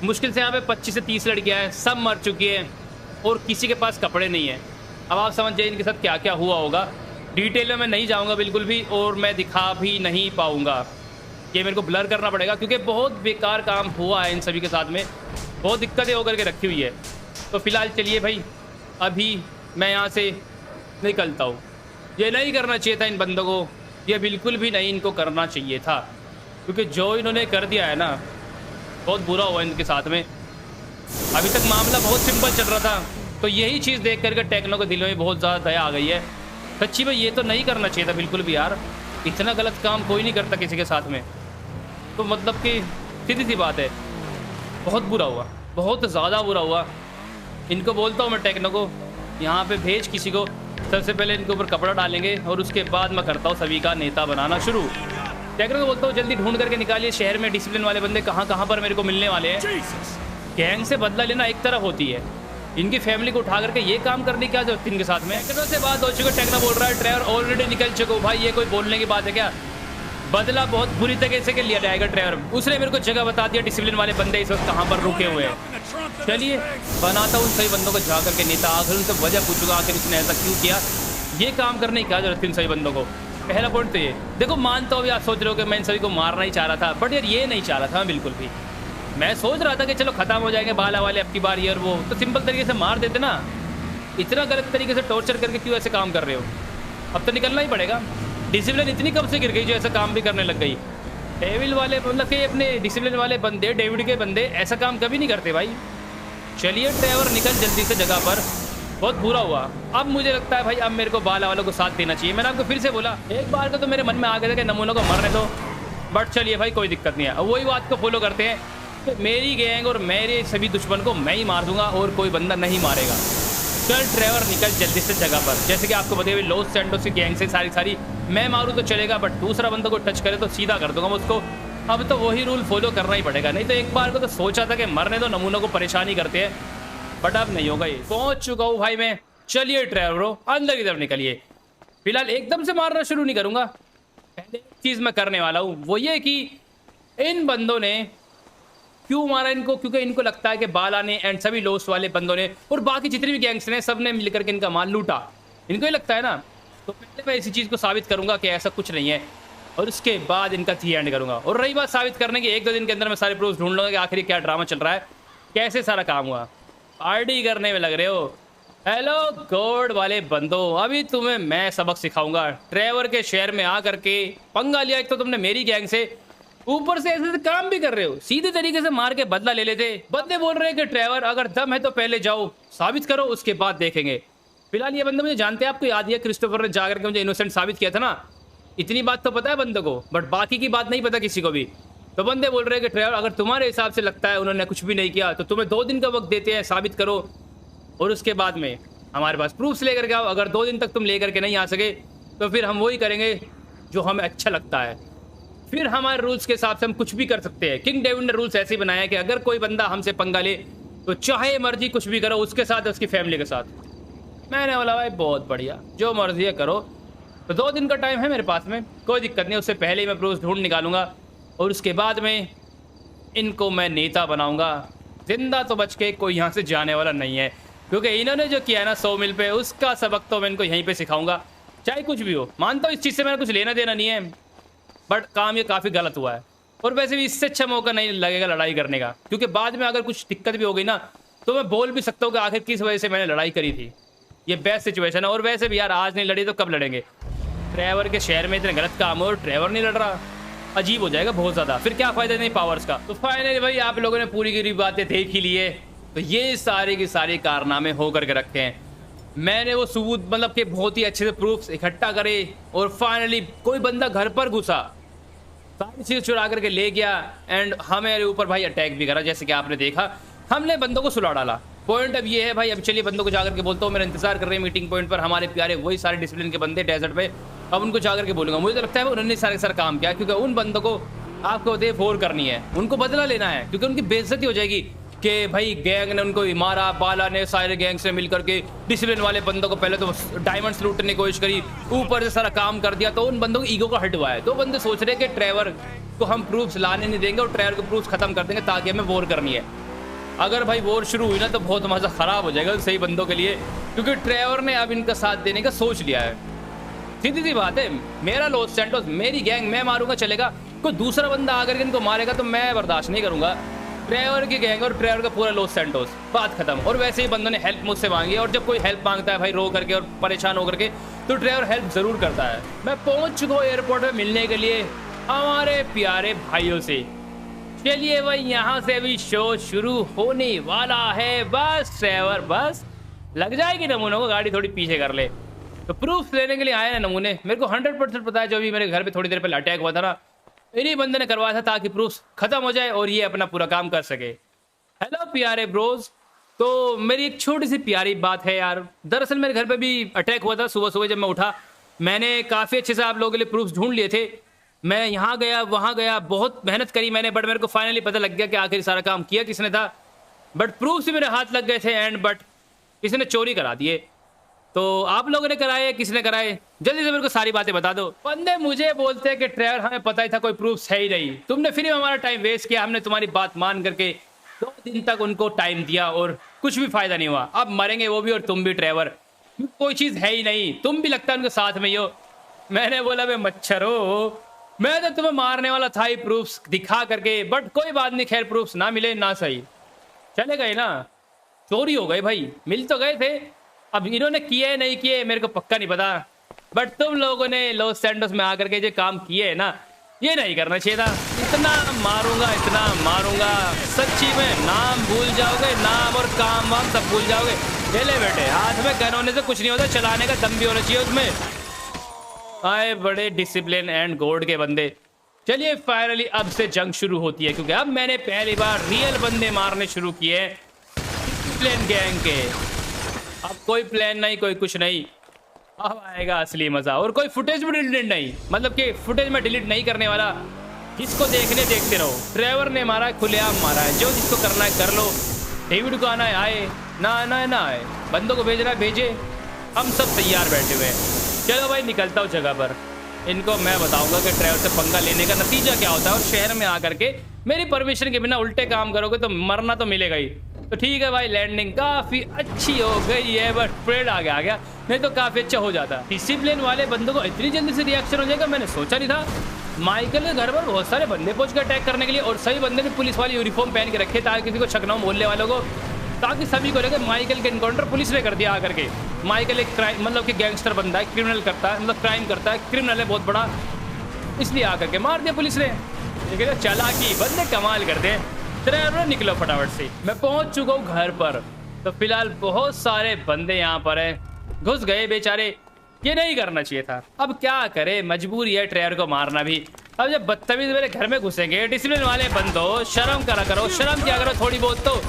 मुश्किल से यहाँ पे 25 से 30 लड़कियाँ हैं, सब मर चुकी हैं और किसी के पास कपड़े नहीं हैं। अब आप समझ जाइए इनके साथ क्या क्या हुआ होगा। डिटेल में मैं नहीं जाऊँगा बिल्कुल भी, और मैं दिखा भी नहीं पाऊँगा, ये मेरे को ब्लर करना पड़ेगा क्योंकि बहुत बेकार काम हुआ है इन सभी के साथ में, बहुत दिक्कतें होकर के रखी हुई है। तो फिलहाल चलिए भाई अभी मैं यहाँ से निकलता हूँ। ये नहीं करना चाहिए था इन बंदों को, ये बिल्कुल भी नहीं इनको करना चाहिए था, क्योंकि जो इन्होंने कर दिया है ना बहुत बुरा हुआ इनके साथ में। अभी तक मामला बहुत सिंपल चल रहा था, तो यही चीज़ देख करके टेक्नो के दिल में बहुत ज़्यादा दया आ गई है। सच्ची में ये तो नहीं करना चाहिए था बिल्कुल भी यार, इतना गलत काम कोई नहीं करता किसी के साथ में। तो मतलब कि सीधी सी बात है, बहुत बुरा हुआ, बहुत ज़्यादा बुरा हुआ। इनको बोलता हूँ मैं टेक्नो को यहाँ पे भेज किसी को, सबसे पहले इनके ऊपर कपड़ा डालेंगे और उसके बाद मैं करता हूँ सभी का नेता बनाना शुरू। टेक्नो को बोलता हूँ जल्दी ढूंढ करके निकालिए शहर में डिसिप्लिन वाले बंदे कहाँ पर मेरे को मिलने वाले हैं। गैंग से बदला लेना एक तरफ होती है, इनकी फैमिली को उठा करके ये काम करने की क्या जरूरत इनके साथ में। टेक्नो से बात हो चुकी है, टेक्नो बोल रहा है ड्राइवर ऑलरेडी निकल चुका हूँ। भाई ये कोई बोलने की बात है क्या? बदला बहुत बुरी तरीके से लिया जाएगा ड्राइवर। उसने मेरे को जगह बता दिया डिसिप्लिन वाले बंदे इस वक्त कहाँ पर रुके हुए हैं। चलिए बनाता हूँ सही बंदों को जा करके नेता, आखिर उनसे वजह पूछूंगा आखिर इसने ऐसा क्यों किया, ये काम करने की क्या जरूरत थी इन सही बंदों को। पहला पॉइंट तो ये देखो, मानता हूँ आप सोच रहे हो कि मैं इन सभी को मारना ही चाह रहा था, बट यार ये नहीं चाह रहा था मैं बिल्कुल भी। मैं सोच रहा था कि चलो खत्म हो जाएंगे बाला वाले अब की बार, ये और वो तो सिंपल तरीके से मार देते ना। इतना गलत तरीके से टॉर्चर करके क्यों ऐसे काम कर रहे हो? अब तो निकलना ही पड़ेगा। डिसिप्लिन इतनी कब से गिर गई जो ऐसा काम भी करने लग गई। डेविल वाले मतलब कि अपने डिसिप्लिन वाले बंदे, डेविड के बंदे ऐसा काम कभी नहीं करते भाई। चलिए ड्राइवर निकल जल्दी से जगह पर, बहुत बुरा हुआ। अब मुझे लगता है भाई अब मेरे को बाला वालों को साथ देना चाहिए। मैंने आपको फिर से बोला, एक बार का तो मेरे मन में आ गया था कि नमूनों को मरने दो, बट चलिए भाई कोई दिक्कत नहीं है। अब वही बात को फॉलो करते हैं कि मेरी गैंग और मेरे सभी दुश्मन को मैं ही मार दूंगा और कोई बंदा नहीं मारेगा। चल ड्राइवर निकल जल्दी से जगह पर। जैसे कि आपको बताइए लॉस सैंटोस की गैंग से सारी मैं मारूँ तो चलेगा, बट दूसरा बंदा को टच करे तो सीधा कर दूंगा मैं उसको। अब तो वही रूल फॉलो करना ही पड़ेगा, नहीं तो एक बार को तो सोचा था कि मरने दो, नमूनों को परेशानी करते हैं, बट अब नहीं होगा। ये पहुंच चुका हूँ भाई मैं। चलिए ड्राइवरों अंदर की तरफ निकलिए। फिलहाल एकदम से मारना शुरू नहीं करूंगा। पहले एक चीज मैं करने वाला हूँ वो ये कि इन बंदों ने क्यों मारा इनको, क्योंकि इनको लगता है कि बाला ने एंड सभी लोस्ट वाले बंदों ने और बाकी जितने भी गैंग्स ने सब ने मिलकर के इनका माल लूटा, इनको ही लगता है ना। तो पहले मैं इसी चीज़ को साबित करूंगा कि ऐसा कुछ नहीं है, और उसके बाद इनका थी एंड करूंगा। और रही बात साबित करने की, 1-2 दिन के अंदर मैं सारे प्रूफ ढूंढ लूंगा कि आखिर क्या ड्रामा चल रहा है, कैसे सारा काम हुआ। पार्टी करने में लग रहे हो। हेलो गॉड वाले बंदो, अभी तुम्हें मैं सबक सिखाऊंगा। ट्रेवर के शहर में आकर के पंगा लिया, एक तो तुमने मेरी गैंग से, ऊपर से ऐसे काम भी कर रहे हो। सीधे तरीके से मार के बदला ले लेते। बंदे बोल रहे हैं कि ट्रेवर अगर दम है तो पहले जाओ साबित करो, उसके बाद देखेंगे। फिलहाल ये बंदे मुझे जानते हैं, आपको याद है क्रिस्टोफर ने जाकर के मुझे इनोसेंट साबित किया था ना, इतनी बात तो पता है बंदों को, बट बाकी की बात नहीं पता किसी को भी। तो बंदे बोल रहे हैं कि ट्रेवर अगर तुम्हारे हिसाब से लगता है उन्होंने कुछ भी नहीं किया तो तुम्हें 2 दिन का वक्त देते हैं, साबित करो, और उसके बाद में हमारे पास प्रूफ्स लेकर के आओ। अगर 2 दिन तक तुम लेकर के नहीं आ सके तो फिर हम वही करेंगे जो हमें अच्छा लगता है। फिर हमारे रूल्स के हिसाब से हम कुछ भी कर सकते हैं। किंग डेविड ने रूल्स ऐसे ही बनाया कि अगर कोई बंदा हमसे पंगा ले तो चाहे मर्जी कुछ भी करो, उसके साथ उसकी फैमिली के साथ। मैंने बोला भाई बहुत बढ़िया, जो मर्जी है करो। तो 2 दिन का टाइम है मेरे पास में, कोई दिक्कत नहीं। उससे पहले ही मैं प्रूफ ढूंढ निकालूंगा और उसके बाद में इनको मैं नेता बनाऊंगा। जिंदा तो बच के कोई यहाँ से जाने वाला नहीं है, क्योंकि इन्होंने जो किया है ना 100 मील पे, उसका सबक तो मैं इनको यहीं पे सिखाऊंगा, चाहे कुछ भी हो। मानता हूँ इस चीज़ से मेरा कुछ लेना देना नहीं है, बट काम ये काफ़ी गलत हुआ है। और वैसे भी इससे अच्छा मौका नहीं लगेगा लड़ाई करने का, क्योंकि बाद में अगर कुछ दिक्कत भी हो गई ना तो मैं बोल भी सकता हूँ कि आखिर किस वजह से मैंने लड़ाई करी थी। ये बेस्ट सिचुएशन है। और वैसे भी यार आज नहीं लड़ी तो कब लड़ेंगे। ट्रेवर के शहर में इतने गलत काम हो और ट्रेवर नहीं लड़ रहा, अजीब हो जाएगा बहुत ज़्यादा, फिर क्या फ़ायदा नहीं पावर्स का। तो फाइनली भाई आप लोगों ने पूरी की बातें देख ही ली है। तो ये सारे के सारे कारनामे हो करके रखे हैं। मैंने वो सबूत मतलब कि बहुत ही अच्छे से प्रूफ्स इकट्ठा करे और फाइनली कोई बंदा घर पर घुसा, सारी चीज़ चुरा करके ले गया एंड हमारे ऊपर भाई अटैक भी करा। जैसे कि आपने देखा हमने बंदों को सुला डाला। पॉइंट अब ये है भाई, अब चलिए बंदों को जाकर के बोलता हूँ, मेरा इंतजार कर रहे हैं मीटिंग पॉइंट पर हमारे प्यारे वही सारे डिसिप्लिन के बंदे डेजर्ट पे। अब उनको जाकर के बोलूंगा। मुझे तो लगता है उन्होंने सारे सारा काम किया, क्योंकि उन बंदों को आपको दे फोर करनी है, उनको बदला लेना है, क्योंकि उनकी बेइज्जती हो जाएगी कि भाई गैंग ने उनको मारा, बाला ने सारे गैंग से मिलकर के डिसिप्लिन वाले बंदों को पहले तो डायमंड्स लूटने की कोशिश करी, ऊपर से सारा काम कर दिया, तो उन बंदों को ईगो का हट हुआ है। तो बंदे सोच रहे हैं कि ट्रेवर को हम प्रूफ्स लाने नहीं देंगे और ट्रेवर को प्रूफ्स खत्म कर देंगे ताकि हमें वॉर करनी है। अगर भाई वॉर शुरू हुई ना तो बहुत मजा खराब हो जाएगा सही बंदों के लिए, क्योंकि ट्रेवर ने अब इनका साथ देने का सोच लिया है। सीधी सी बात है, मेरा लॉस सैंटोस मेरी गैंग, मैं मारूंगा चलेगा, कोई दूसरा बंदा आकर के इनको मारेगा तो मैं बर्दाश्त नहीं करूंगा। ट्रेवर की गैंग और ट्रेवर का पूरा लॉस सैंटोस, बात खत्म। और वैसे ही बंदों ने हेल्प मुझसे मांगी, और जब कोई हेल्प मांगता है भाई रो करके और परेशान होकर के, तो ट्रेवर हेल्प जरूर करता है। मैं पहुंच चुका हूँ एयरपोर्ट में मिलने के लिए हमारे प्यारे भाइयों से। चलिए भाई यहाँ से भी शो शुरू होने वाला है। बस ट्रेवर बस लग जाएगी नमूनों को, गाड़ी थोड़ी पीछे कर ले। तो प्रूफ लेने के लिए आए हैं नमूने। मेरे को 100% पता है जो भी मेरे घर पे थोड़ी देर पहले अटैक हुआ था ना, इन्हीं बंदे ने करवाया था ताकि प्रूफ खत्म हो जाए और ये अपना पूरा काम कर सके। हेलो प्यारे ब्रोज, तो मेरी एक छोटी सी प्यारी बात है यार। दरअसल मेरे घर पे भी अटैक हुआ था सुबह सुबह जब मैं उठा। मैंने काफ़ी अच्छे से आप लोगों के लिए प्रूफ ढूंढ लिए थे। मैं यहाँ गया वहाँ गया, बहुत मेहनत करी मैंने, बट मेरे को फाइनली पता लग गया कि आखिर सारा काम किया किसने था। बट प्रूफ से मेरे हाथ लग गए थे एंड बट किसी ने चोरी करा दिए। तो आप लोगों ने कराए, किसने कराए, जल्दी से मेरे को सारी बातें बता दो। बंदे मुझे बोलते हैं कि ट्रेवर हमें पता ही था कोई प्रूफ है ही नहीं, तुमने फिर हमारा टाइम वेस्ट किया। हमने तुम्हारी बात मान करके 2 दिन तक उनको टाइम दिया और कुछ भी फायदा नहीं हुआ। अब मरेंगे वो भी और तुम भी ट्रेवर, कोई चीज़ है ही नहीं, तुम भी लगता है उनके साथ में ही हो। मैंने बोला मैं मच्छर हो, मैं तो तुम्हें मारने वाला था ही प्रूफ्स दिखा करके, बट कोई बात नहीं, खैर प्रूफ्स ना मिले ना सही, चले गए ना, चोरी हो गए भाई, मिल तो गए थे। अब इन्होंने किए नहीं किए मेरे को पक्का नहीं पता, बट तुम लोगों ने लॉस सैंटोस में आकर के जो काम किए है ना, ये नहीं करना चाहिए था। इतना मारूंगा सच्ची में, नाम भूल जाओगे, नाम और काम वाम सब भूल जाओगे। चले बेटे, हाथ में गन होने से कुछ नहीं होता, चलाने का दम भी होना चाहिए उसमें। आए बड़े डिसिप्लिन एंड गॉड के बंदे। चलिए फाइनली अब से जंग शुरू होती है, क्योंकि अब मैंने पहली बार रियल बंदे मारने शुरू किए डिसिप्लिन गैंग के। अब कोई प्लान नहीं, कोई कुछ नहीं, अब आएगा असली मजा। और कोई फुटेज भी डिलीट नहीं, मतलब कि फुटेज में डिलीट नहीं करने वाला, इसको देखने देखते रहो। ट्रेवर ने मारा है, खुलेआम मारा है, जो जिसको करना है कर लो। डेविड को आना है आए, ना आना है ना आए, बंदों को भेजना है भेजे, हम सब तैयार बैठे हुए हैं। चलो भाई निकलता हूँ जगह पर, इनको मैं बताऊंगा कि ट्रेवर से पंगा लेने का नतीजा क्या होता है, और शहर में आकर के मेरी परमिशन के बिना उल्टे काम करोगे तो मरना तो मिलेगा ही। तो ठीक है भाई, लैंडिंग काफी अच्छी हो गई है, बट ट्रेड आ गया नहीं तो काफी अच्छा हो जाता। डिसिप्लिन वाले बंदों को इतनी जल्दी से रिएक्शन हो जाएगा मैंने सोचा नहीं था। माइकल के घर पर बहुत सारे बंदे पहुंच कर अटैक करने के लिए, और सभी बंदे ने पुलिस वाली यूनिफॉर्म पहन के रखे ताकि किसी को शक ना हो मोहल्ले वालों को, ताकि सभी को लगे माइकल के एनकाउंटर पुलिस ने कर दिया आकर के। माइकल एक क्राइम मतलब कि गैंगस्टर बंदा है, क्रिमिनल करता है, मतलब क्राइम करता है, क्रिमिनल है बहुत बड़ा, इसलिए आकर के मार दिया पुलिस ने। लेकिन चालाकी बंदे कमाल करते हैं। ट्रेवर निकलो फटाफट से, मैं पहुंच चुका हूँ घर पर। तो फिलहाल बहुत सारे बंदे यहाँ पर हैं, घुस गए बेचारे, ये नहीं करना चाहिए था। अब क्या करे, मजबूरी है ट्रेवर को मारना भी। अब जब बदतमीज मेरे घर में घुसेंगे, डिसिप्लिन वाले बंदो शर्म करा करो, शर्म क्या करो थोड़ी बहुत तो।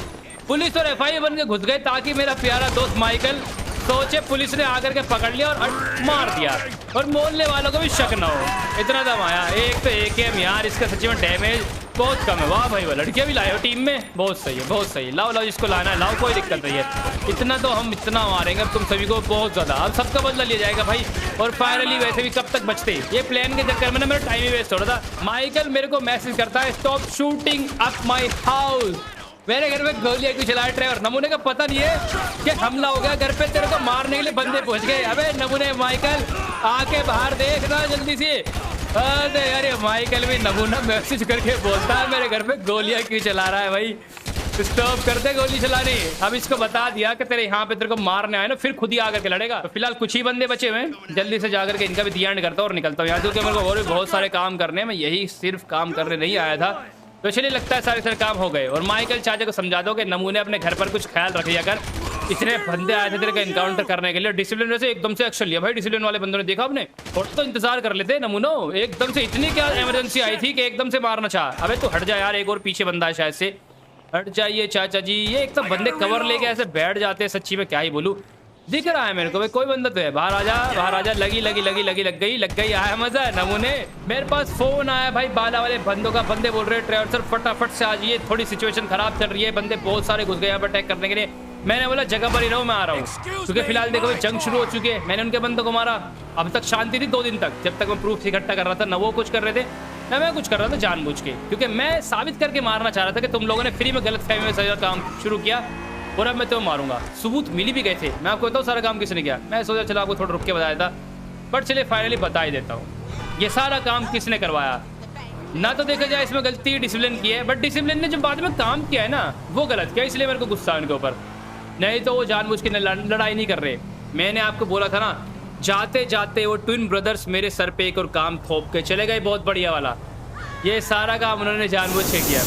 पुलिस और एफआई बन के घुस गए ताकि मेरा प्यारा दोस्त माइकल सोचे पुलिस ने आकर के पकड़ लिया और मार दिया, और मोहल्ले वालों को भी शक ना हो। इतना दम आया। एक तो AKM यार, इसका सच्ची में डैमेज बहुत कम है। वाह भाई वाह, लड़कियां भी लाए हो टीम में, बहुत सही है बहुत सही। लाओ लाओ जिसको लाना है लाओ, कोई दिक्कत नहीं है। इतना तो हम इतना मारेंगे अब तुम सभी को, बहुत ज्यादा। अब सबका बदला लिया जाएगा भाई। और फाइनली वैसे भी कब तक बचते, ये प्लान के चक्कर में ना मेरा टाइम ही वेस्ट हो रहा था। माइकल मेरे को मैसेज करता है, stop shooting up my house. मेरे घर में गोलियां क्यों चला ट्रेवर? नमूने का पता नहीं है कि हमला हो गया घर पे, तेरे को मारने के लिए बंदे पहुंच गए। अबे नमूने माइकल आके बाहर देखना जल्दी से। अरे यार माइकल भी नमूना मैसेज करके बोलता है मेरे घर पे गोलियां क्यों चला रहा है भाई, स्टॉप कर दे गोली चलानी। अब इसको बता दिया कि तेरे यहाँ पे तेरे को मारने आए ना, फिर खुद ही आकर के लड़ेगा। तो फिलहाल कुछ ही बंदे बचे हुए हैं, जल्दी से जाकर के इनका भी ध्यान करता हूँ और निकलता हूँ यहाँ से, मेरे को और भी बहुत सारे काम करने हैं। मैं यही सिर्फ काम करने नहीं आया था, तो चलिए लगता है सारे काम हो गए। और माइकल चाचा को समझा दो कि नमूने अपने घर पर कुछ ख्याल रख लिया कर, इतने बंदे आए थे तेरे का इनकाउंटर करने के लिए। डिसिप्लिन से एकदम से एक्शन लिया भाई, डिसिप्लिन वाले बंदों ने देखा आपने, और तो इंतजार कर लेते नमूनो। एकदम से इतनी क्या इमरजेंसी आई थी कि एकदम से मारना चाह। अबे तो हट जा यार, एक और पीछे बंदा है शायद से, हट जाइए चाचा जी। ये एक तो बंदे कवर लेके ऐसे बैठ जाते हैं, सच्ची में क्या ही बोलूं। दिख रहा है मेरे को भाई कोई बंदा तो है, बाहर आ जा बाहर आ जा। लगी लग गई आया मजा है नमूने। मेरे पास फोन आया भाई बाला वाले बंदों का, बंदे बोल रहे हैं ट्रेवर सर फटाफट से आ जाइए, थोड़ी सिचुएशन खराब चल रही है, बंदे बहुत सारे घुस गए यहाँ पर अटैक करने के लिए। मैंने बोला जगह पर ही रहो, मैं आ रहा हूँ, क्योंकि फिलहाल देखो जंग शुरू हो चुकी है। मैंने उनके बंदों को मारा, अब तक शांति थी 2 दिन तक, जब तक मैं प्रूफ इकट्ठा कर रहा था। न वो कुछ कर रहे थे ना मैं कुछ कर रहा था जानबूझ के, क्योंकि मैं साबित करके मारना चाह रहा था कि तुम लोगों ने फ्री में गलत फहमी में सजा काम शुरू किया और अब मैं तुम्हें मारूंगा। सबूत मिली भी गए थे, मैं आपको बताऊँ सारा काम किसने किया। मैं सोचा चलो आपको थोड़ा रुक के बताया था, बट चलिए फाइनली बता ही देता हूँ ये सारा काम किसने करवाया। ना तो देखा जाए इसमें गलती डिसिप्लिन की है, बट डिसिप्लिन ने जो बाद में काम किया है ना वो गलत किया, इसलिए मेरे को गुस्सा है उनके ऊपर। नहीं तो वो जानबूझ के लड़ाई नहीं कर रहे। मैंने आपको बोला था ना, जाते जाते वो ट्विन ब्रदर्स मेरे सर पे एक और काम थोप के चले गए, बहुत बढ़िया वाला। ये सारा काम उन्होंने जानबूझ के किया,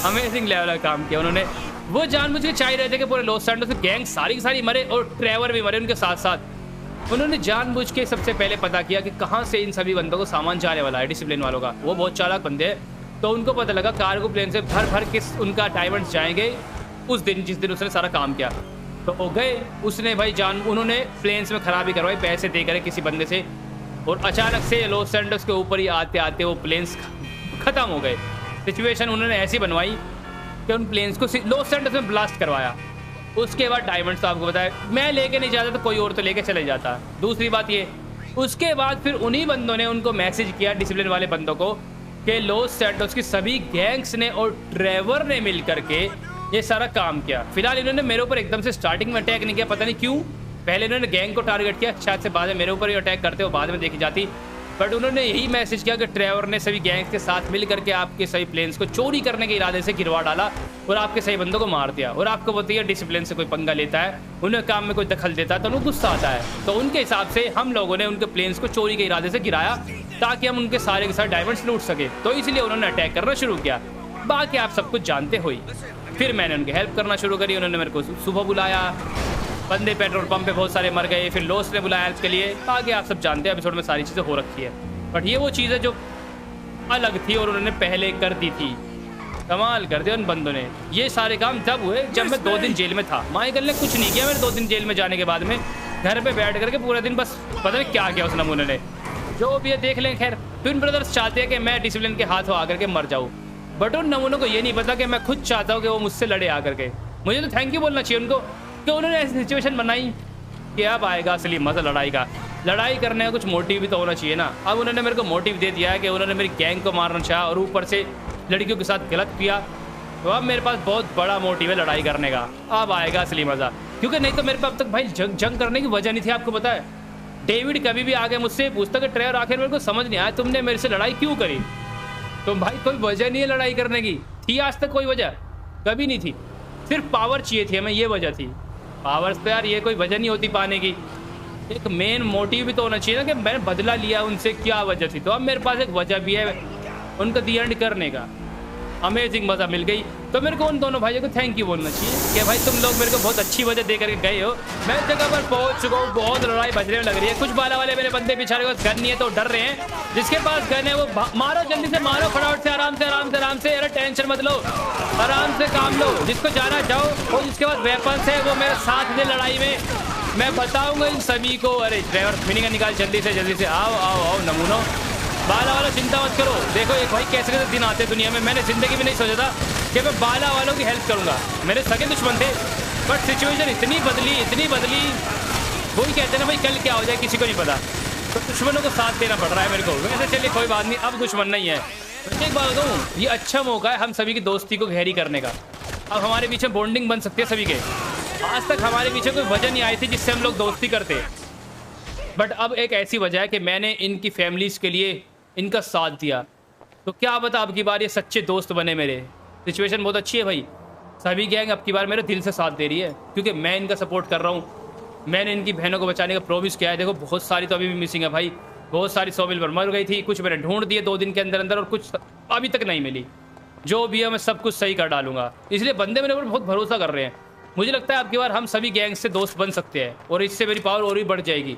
अमेजिंग लेवल का काम किया उन्होंने। वो जानबूझ के चाह रहे थे कि पूरे लॉस सैंटोस की गैंग सारी की सारी मरे और ट्रेवर भी मरे उनके साथ साथ। उन्होंने जानबूझ के सबसे पहले पता किया कि कहाँ से इन सभी बंदों को सामान जाने वाला है, डिसिप्लिन वालों का। वो बहुत चालाक बंदे हैं, तो उनको पता लगा कार्गो प्लेन से भर भर किस उनका डायमंड्स जाएंगे उस दिन जिस दिन उसने सारा काम किया। तो वो गए, उसने भाई उन्होंने प्लेन्स में खराबी करवाई पैसे देकर किसी बंदे से, और अचानक से लॉस सैंटोस के ऊपर ही आते आते वो प्लेन्स खत्म हो गए। सिचुएशन उन्होंने ऐसी बनवाई कि उन प्लेन्स को लॉस सैंटोस में ब्लास्ट करवाया। उसके बाद डायमंड्स तो आपको बताया मैं लेके नहीं जाता तो कोई और तो लेके चले जाता। दूसरी बात ये, उसके बाद फिर उन्हीं बंदों ने उनको मैसेज किया डिसिप्लिन वाले बंदों को कि लॉस सैंटोस की सभी गैंग्स ने और ट्रेवर ने मिल करके ये सारा काम किया। फिलहाल इन्होंने मेरे ऊपर एकदम से स्टार्टिंग में अटैक नहीं किया, पता नहीं क्यों। पहले इन्होंने गैंग को टारगेट किया, शायद से बाद में मेरे ऊपर ही अटैक करते हो बाद में देखी जाती। बट उन्होंने यही मैसेज किया कि ट्रेवर ने सभी गैंग्स के साथ मिल करके आपके सभी प्लेन्स को चोरी करने के इरादे से गिरवा डाला और आपके सही बंदों को मार दिया। और आपको बताइए डिसिप्लिन से कोई पंगा लेता है, उन्हें काम में कोई दखल देता है तो उन्हें गुस्सा आता है। तो उनके हिसाब से हम लोगों ने उनके प्लेन्स को चोरी के इरादे से गिराया ताकि हम उनके सारे के सारे डायमंड्स लूट सके। तो इसलिए उन्होंने अटैक करना शुरू किया। बाकी आप सब कुछ जानते हो। फिर मैंने उनकी हेल्प करना शुरू करी। उन्होंने मेरे को सुबह बुलाया, बंदे पेट्रोल पंप पे बहुत सारे मर गए, फिर लॉस ने बुलाया हेल्प के लिए। आगे आप सब जानते हैं एपिसोड में सारी चीज़ें हो रखी है। बट ये वो चीज़ है जो अलग थी और उन्होंने पहले कर दी थी। कमाल कर दिया उन बंदों ने। ये सारे काम तब हुए जब मैं 2 दिन जेल में था। माइकल ने कुछ नहीं किया मेरे 2 दिन जेल में जाने के बाद में, घर पे बैठ करके पूरे दिन बस पता नहीं क्या किया उस नमूने ने। जो भी है देख लें, खैर ट्विन ब्रदर्स चाहते हैं कि मैं डिसिप्लिन के हाथों आकर के मर जाऊँ, बट उन नमूनों को ये नहीं पता कि मैं खुद चाहता हूँ कि वो मुझसे लड़े आकर के। मुझे तो थैंक यू बोलना चाहिए उनको कि उन्होंने ऐसी सिचुएशन बनाई कि अब आएगा असली मजा लड़ाई का। लड़ाई करने का कुछ मोटिव भी तो होना चाहिए ना। अब उन्होंने मेरे को मोटिव दे दिया है कि उन्होंने मेरी गैंग को मारना चाहा और ऊपर से लड़कियों के साथ गलत किया, तो अब मेरे पास बहुत बड़ा मोटिव है लड़ाई करने का। अब आएगा असली मजा, क्योंकि नहीं तो मेरे पास अब तक भाई जंग करने की वजह नहीं थी। आपको पता है डेविड कभी भी आगे मुझसे पूछता कि ट्रेवर आखिर मेरे को समझ नहीं आया तुमने मेरे से लड़ाई क्यों करी। तो भाई कोई वजह नहीं है लड़ाई करने की, थी आज तक कोई वजह कभी नहीं थी, सिर्फ पावर चाहिए थी हमें, ये वजह थी। पावर्स तो यार ये कोई वजह नहीं होती पाने की, एक मेन मोटिव भी तो होना चाहिए ना कि मैंने बदला लिया उनसे, क्या वजह थी। तो अब मेरे पास एक वजह भी है उनका दी एंड करने का। अमेजिंग मज़ा मिल गई, तो मेरे को उन दोनों भाइयों को थैंक यू बोलना चाहिए कि भाई तुम लोग मेरे को बहुत अच्छी वजह दे करके गए हो। मैं जगह पर पहुंच चुका हूँ, बहुत लड़ाई बजने में लग रही है। कुछ बाला वाले मेरे बंदे बेचारे को गन नहीं है तो डर रहे हैं, जिसके पास गन है वो मारो, जल्दी से मारो फटाफट से, आराम से आराम से आराम से। अरे टेंशन मत लो, आराम से काम लो, जिसको जाना जाओ, और जिसके पास वेपन्स है वो मेरे साथ दे लड़ाई में, मैं बताऊंगा इन सभी को। अरे ड्राइवर मिनी का निकाल जल्दी से आओ आओ आओ नमूनो। बाला वालों चिंता मत करो, देखो एक भाई कैसे कैसे दिन आते दुनिया में। मैंने जिंदगी में नहीं सोचा था कि मैं बाला वालों की हेल्प करूंगा, मेरे सगे दुश्मन थे, बट सिचुएशन इतनी बदली। वही कहते हैं ना भाई कल क्या हो जाए किसी को नहीं पता, तो दुश्मनों को साथ देना पड़ रहा है मेरे को। वैसे चलिए कोई बात नहीं, अब दुश्मन नहीं है। एक बात बताऊँ, ये अच्छा मौका है हम सभी की दोस्ती को गहरी करने का। अब हमारे पीछे बॉन्डिंग बन सकती है सभी के। आज तक हमारे पीछे कोई वजह नहीं आई थी जिससे हम लोग दोस्ती करते, बट अब एक ऐसी वजह है कि मैंने इनकी फैमिलीज के लिए इनका साथ दिया, तो क्या बता अब की बार ये सच्चे दोस्त बने मेरे। सिचुएशन बहुत अच्छी है भाई, सभी गैंग अब की बार मेरे दिल से साथ दे रही है, क्योंकि मैं इनका सपोर्ट कर रहा हूँ। मैंने इनकी बहनों को बचाने का प्रॉमिस किया है। देखो बहुत सारी तो अभी भी मिसिंग है भाई, बहुत सारी 100 मिल पर मर गई थी, कुछ मैंने ढूंढ दिए 2 दिन के अंदर अंदर, और कुछ अभी तक नहीं मिली। जो भी है मैं सब कुछ सही कर डालूंगा, इसलिए बंदे मेरे ऊपर बहुत भरोसा कर रहे हैं। मुझे लगता है अब की बार हम सभी गैंग से दोस्त बन सकते हैं, और इससे मेरी पावर और भी बढ़ जाएगी।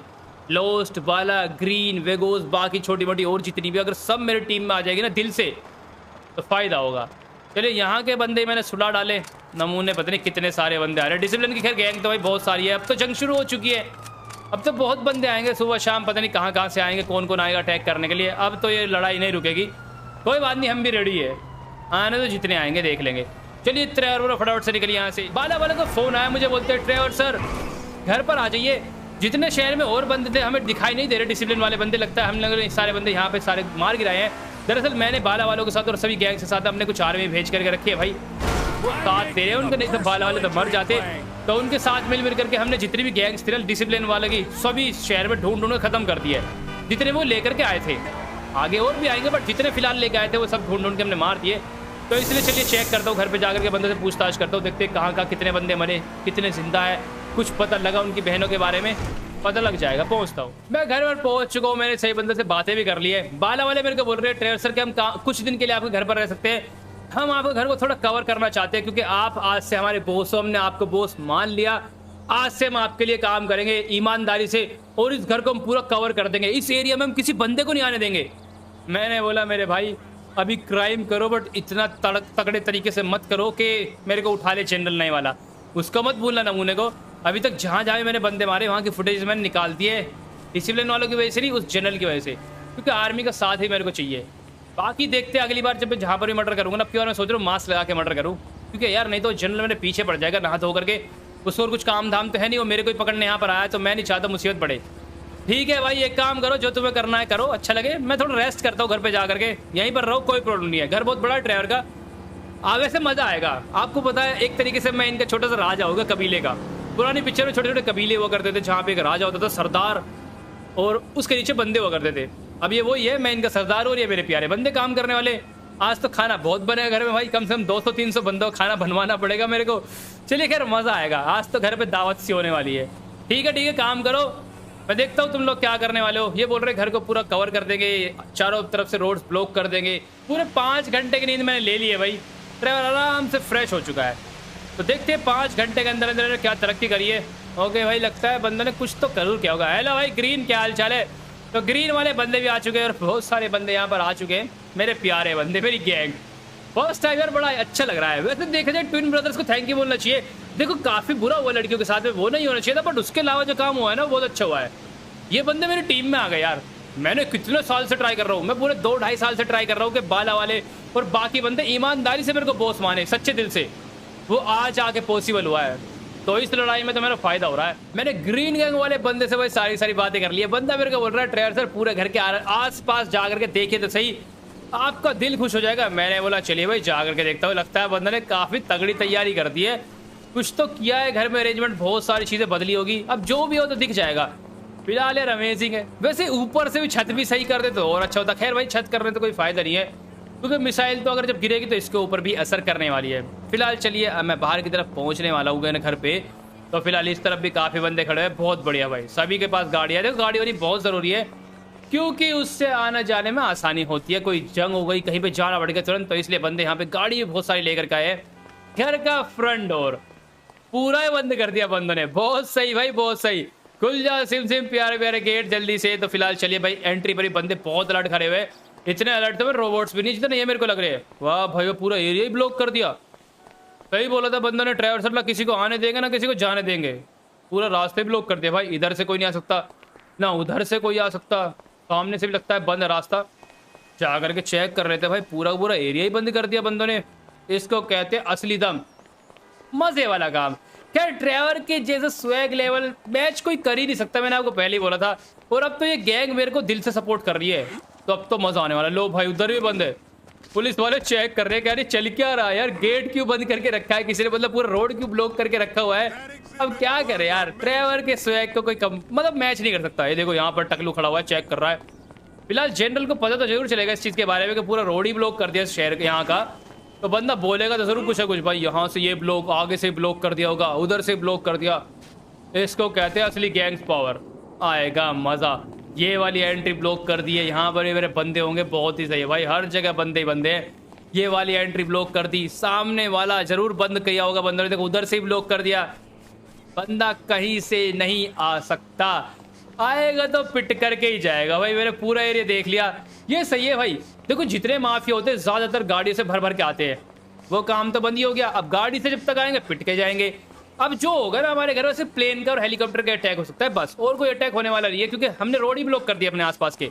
लोस्ट, बाला, ग्रीन, वेगोस, बाकी छोटी मोटी और जितनी भी अगर सब मेरे टीम में आ जाएगी ना दिल से, तो फायदा होगा। चलिए यहाँ के बंदे मैंने सुला डाले, नमूने पता नहीं कितने सारे बंदे आ रहे हैं। डिसिप्लिन की खैर गैंग तो भाई बहुत सारी है, अब तो जंग शुरू हो चुकी है, अब तो बहुत बंदे आएंगे सुबह शाम, पता नहीं कहाँ से आएंगे, कौन कौन आएगा अटैक करने के लिए। अब तो ये लड़ाई नहीं रुकेगी, कोई बात नहीं, हम भी रेडी है, आने तो जितने आएंगे देख लेंगे। चलिए ट्रेवर फटाफट से निकलिए यहाँ से। बाला वाले का फोन आया मुझे, बोलते हैं ट्रेवर सर घर पर आ जाइए। जितने शहर में और बंदे थे हमें दिखाई नहीं दे रहे डिसिप्लिन वाले बंदे, लगता है हम लोग सारे बंदे यहाँ पे सारे मार गिराए हैं। दरअसल मैंने बाला वालों के साथ और सभी गैंग के साथ अपने कुछ आर्मी भेज करके रखी है भाई, वो साथ दे रहे हैं उनके, नहीं तो बाला वाले तो मर जाते। तो उनके साथ मिल करके हमने जितनी भी गैंग्स थी डिसिप्लिन वाले की सभी शहर में ढूंढ खत्म कर दिया है। जितने वो लेकर के आए थे, आगे और भी आएंगे, बट जितने फिलहाल लेके आए थे वो सब ढूंढ के हमने मार दिए। तो इसलिए चलिए चेक करता हूँ, घर पे जाकर के बंदे से पूछताछ करता हूँ, देखते कहाँ कितने बंदे मरे, कितने जिंदा है, कुछ पता लगा उनकी बहनों के बारे में, पता लग जाएगा। पहुंचता हूँ मैं, घर पर पहुंच चुका हूँ, मैंने सही बंदे से बातें भी कर ली है। बाला वाले मेरे को बोल रहे हैं ट्रेवर सर कि हम कुछ दिन के लिए आपके घर पर रह सकते हैं, हम आपके घर को थोड़ा कवर करना चाहते हैं, क्योंकि आप आज से हमारे बॉस हो, हमने आपको बॉस मान लिया, आज से हम आपके लिए काम करेंगे ईमानदारी से, और इस घर को हम पूरा कवर कर देंगे, इस एरिया में हम किसी बंदे को नहीं आने देंगे। मैंने बोला मेरे भाई अभी क्राइम करो, बट इतना तगड़े तरीके से मत करो कि मेरे को उठा ले चैनल नहीं वाला, उसका मत भूलना नमूने को। अभी तक जहाँ जहाँ मैंने बंदे मारे वहाँ की फुटेज मैंने निकाल दी है, डिसिप्लिन वालों की वजह से नहीं, उस जनरल की वजह से, क्योंकि आर्मी का साथ ही मेरे को चाहिए। बाकी देखते हैं अगली बार जब मैं जहाँ पर भी मर्डर करूँगा ना, अब की बार मैं सोच रहा हूँ मास्क लगा के मर्डर करूँ, क्योंकि यार नहीं तो जनरल मेरे पीछे पड़ जाएगा नहा धो करके, उसको और कुछ काम धाम तो है नहीं, वो मेरे कोई पकड़ने यहाँ पर आया, तो मैं नहीं चाहता मुसीबत पड़े। ठीक है भाई, एक काम करो, जो तुम्हें करना है करो, अच्छा लगे मैं थोड़ा रेस्ट करता हूँ घर पे जा करके, यहीं पर रहो, कोई प्रॉब्लम नहीं है, घर बहुत बड़ा है ड्राइवर का, आगे से मजा आएगा। आपको पता है एक तरीके से मैं इनका छोटा सा राजा होगा कबीले का। पुरानी पिक्चर में छोटे छोटे कबीले हुआ करते थे, जहाँ पे एक राजा होता था सरदार, और उसके नीचे बंदे हुआ करते थे। अब ये वही है, मैं इनका सरदार और ये मेरे प्यारे बंदे काम करने वाले। आज तो खाना बहुत बनेगा घर में भाई, कम से कम 200-300 बंदों का खाना बनवाना पड़ेगा मेरे को। चलिए खैर मजा आएगा, आज तो घर पे दावत सी होने वाली है। ठीक है काम करो, मैं देखता हूँ तुम लोग क्या करने वाले हो। ये बोल रहे घर को पूरा कवर कर देंगे, चारों तरफ से रोड्स ब्लॉक कर देंगे, पूरे 5 घंटे की नींद मैंने ले ली है भाई, ड्राइवर आराम से फ्रेश हो चुका है। तो देखते हैं 5 घंटे के अंदर अंदर क्या तरक्की करी है। ओके भाई, लगता है बंदे ने कुछ तो जरूर किया होगा। हेलो भाई ग्रीन, क्या हाल चाल है? तो ग्रीन वाले बंदे भी आ चुके हैं, और बहुत सारे बंदे यहाँ पर आ चुके हैं, मेरे प्यारे बंदे, मेरी गैंग। फर्स्ट टाइम यार बड़ा अच्छा लग रहा है। वैसे देखा जाए ट्विन ब्रदर्स को थैंक यू बोलना चाहिए। देखो काफ़ी बुरा हुआ लड़कियों के साथ में, वो नहीं होना चाहिए था, बट उसके अलावा जो काम हुआ है ना वो बहुत अच्छा हुआ है। ये बंदे मेरी टीम में आ गए यार, मैंने कितने साल से ट्राई कर रहा हूँ, मैं पूरे 2-2.5 साल से ट्राई कर रहा हूँ कि बाला वाले और बाकी बंदे ईमानदारी से मेरे को बॉस माने सच्चे दिल से, वो आज आके पॉसिबल हुआ है। तो इस लड़ाई में तो मेरा फायदा हो रहा है। मैंने ग्रीन गैंग वाले बंदे से भाई सारी बातें कर ली है। बंदा मेरे को बोल रहा है ट्रेवर सर पूरे घर के आस पास जा करके देखिए तो सही, आपका दिल खुश हो जाएगा। मैंने बोला चलिए भाई जा करके देखता हूँ। लगता है बंदा ने काफी तगड़ी तैयारी कर दी है, कुछ तो किया है घर में अरेंजमेंट, बहुत सारी चीजें बदली होगी। अब जो भी हो तो दिख जाएगा। फिलहाल यार अमेजिंग है। वैसे ऊपर से भी छत भी सही कर दे तो और अच्छा होता। खैर भाई छत करने तो कोई फायदा नहीं है, क्योंकि मिसाइल तो अगर जब गिरेगी तो इसके ऊपर भी असर करने वाली है। फिलहाल चलिए अब मैं बाहर की तरफ पहुंचने वाला हूँ घर पे। तो फिलहाल इस तरफ भी काफी बंदे खड़े हैं। बहुत बढ़िया भाई, सभी के पास गाड़ियाँ। देखो गाड़ी वाली बहुत जरूरी है, क्योंकि उससे आना जाने में आसानी होती है। कोई जंग हो गई, कहीं पे जाना पड़ गया तुरंत, तो इसलिए बंदे यहाँ पे गाड़ी भी बहुत सारी लेकर के आए। घर का फ्रंट डोर पूरा ही बंद कर दिया बंदों ने। बहुत सही भाई, बहुत सही। खुल जा सिम सिम प्यारे प्यारे गेट जल्दी से। तो फिलहाल चलिए भाई एंट्री पर ही बंदे बहुत अलर्ट खड़े हुए। इतने अलर्ट तो रोबोट्स भी नहीं जितने ये मेरे को लग रहे हैं। वाह भाई वो पूरा एरिया ही ब्लॉक कर दिया। सही बोला था बंदों ने, ट्रेवर सर ना किसी को आने देंगे ना किसी को जाने देंगे। पूरा रास्ते ब्लॉक कर दिया भाई। इधर से कोई नहीं आ सकता ना उधर से कोई आ सकता, सामने से भी लगता है बंद रास्ता। जा करके चेक कर रहे थे भाई, पूरा पूरा एरिया ही बंद कर दिया बंदों ने। इसको कहते हैं असली दम, मजे वाला काम। खैर ट्रेवर के जैसे स्वैग लेवल मैच कोई कर ही नहीं सकता, मैंने आपको पहले ही बोला था। और अब तो ये गैंग मेरे को दिल से सपोर्ट कर रही है, तो अब तो मजा आने वाला। लो भाई उधर भी बंद है, पुलिस वाले चेक कर रहे हैं। कह रहे चल क्या रहा है यार, गेट क्यों बंद करके रखा है किसी ने, मतलब पूरा रोड क्यों ब्लॉक करके रखा हुआ है। अब क्या करे यार, ट्रेवर के स्वैग को कोई कम मतलब मैच नहीं कर सकता। ये देखो यहाँ पर टकलू खड़ा हुआ है, चेक कर रहा है। फिलहाल जनरल को पता तो जरूर चलेगा इस चीज के बारे में कि पूरा रोड ही ब्लॉक कर दिया शहर के यहाँ का, तो बंदा बोलेगा तो जरूर कुछ है कुछ, भाई यहाँ से ये ब्लॉक, आगे से ब्लॉक कर दिया होगा, उधर से ब्लॉक कर दिया। इसको कहते हैं असली गैंग्स पावर, आएगा मजा। ये वाली एंट्री ब्लॉक कर दी है, यहाँ पर मेरे बंदे होंगे, बहुत ही सही है भाई, हर जगह बंदे ही बंदे हैं। ये वाली एंट्री ब्लॉक कर दी, सामने वाला जरूर बंद किया होगा बंदर ने, देखो उधर से ही ब्लॉक कर दिया। बंदा कहीं से नहीं आ सकता, आएगा तो पिट करके ही जाएगा भाई। मैंने पूरा एरिया देख लिया, ये सही है भाई। देखो जितने माफिया होते हैं ज्यादातर गाड़ी से भर भर के आते हैं, वो काम तो बंद ही हो गया। अब गाड़ी से जब तक आएंगे पिट के जाएंगे। अब जो होगा ना हमारे घर में सिर्फ प्लेन का और हेलीकॉप्टर का अटैक हो सकता है बस, और कोई अटैक होने वाला नहीं है, क्योंकि हमने रोड ही ब्लॉक कर दिया अपने आसपास के।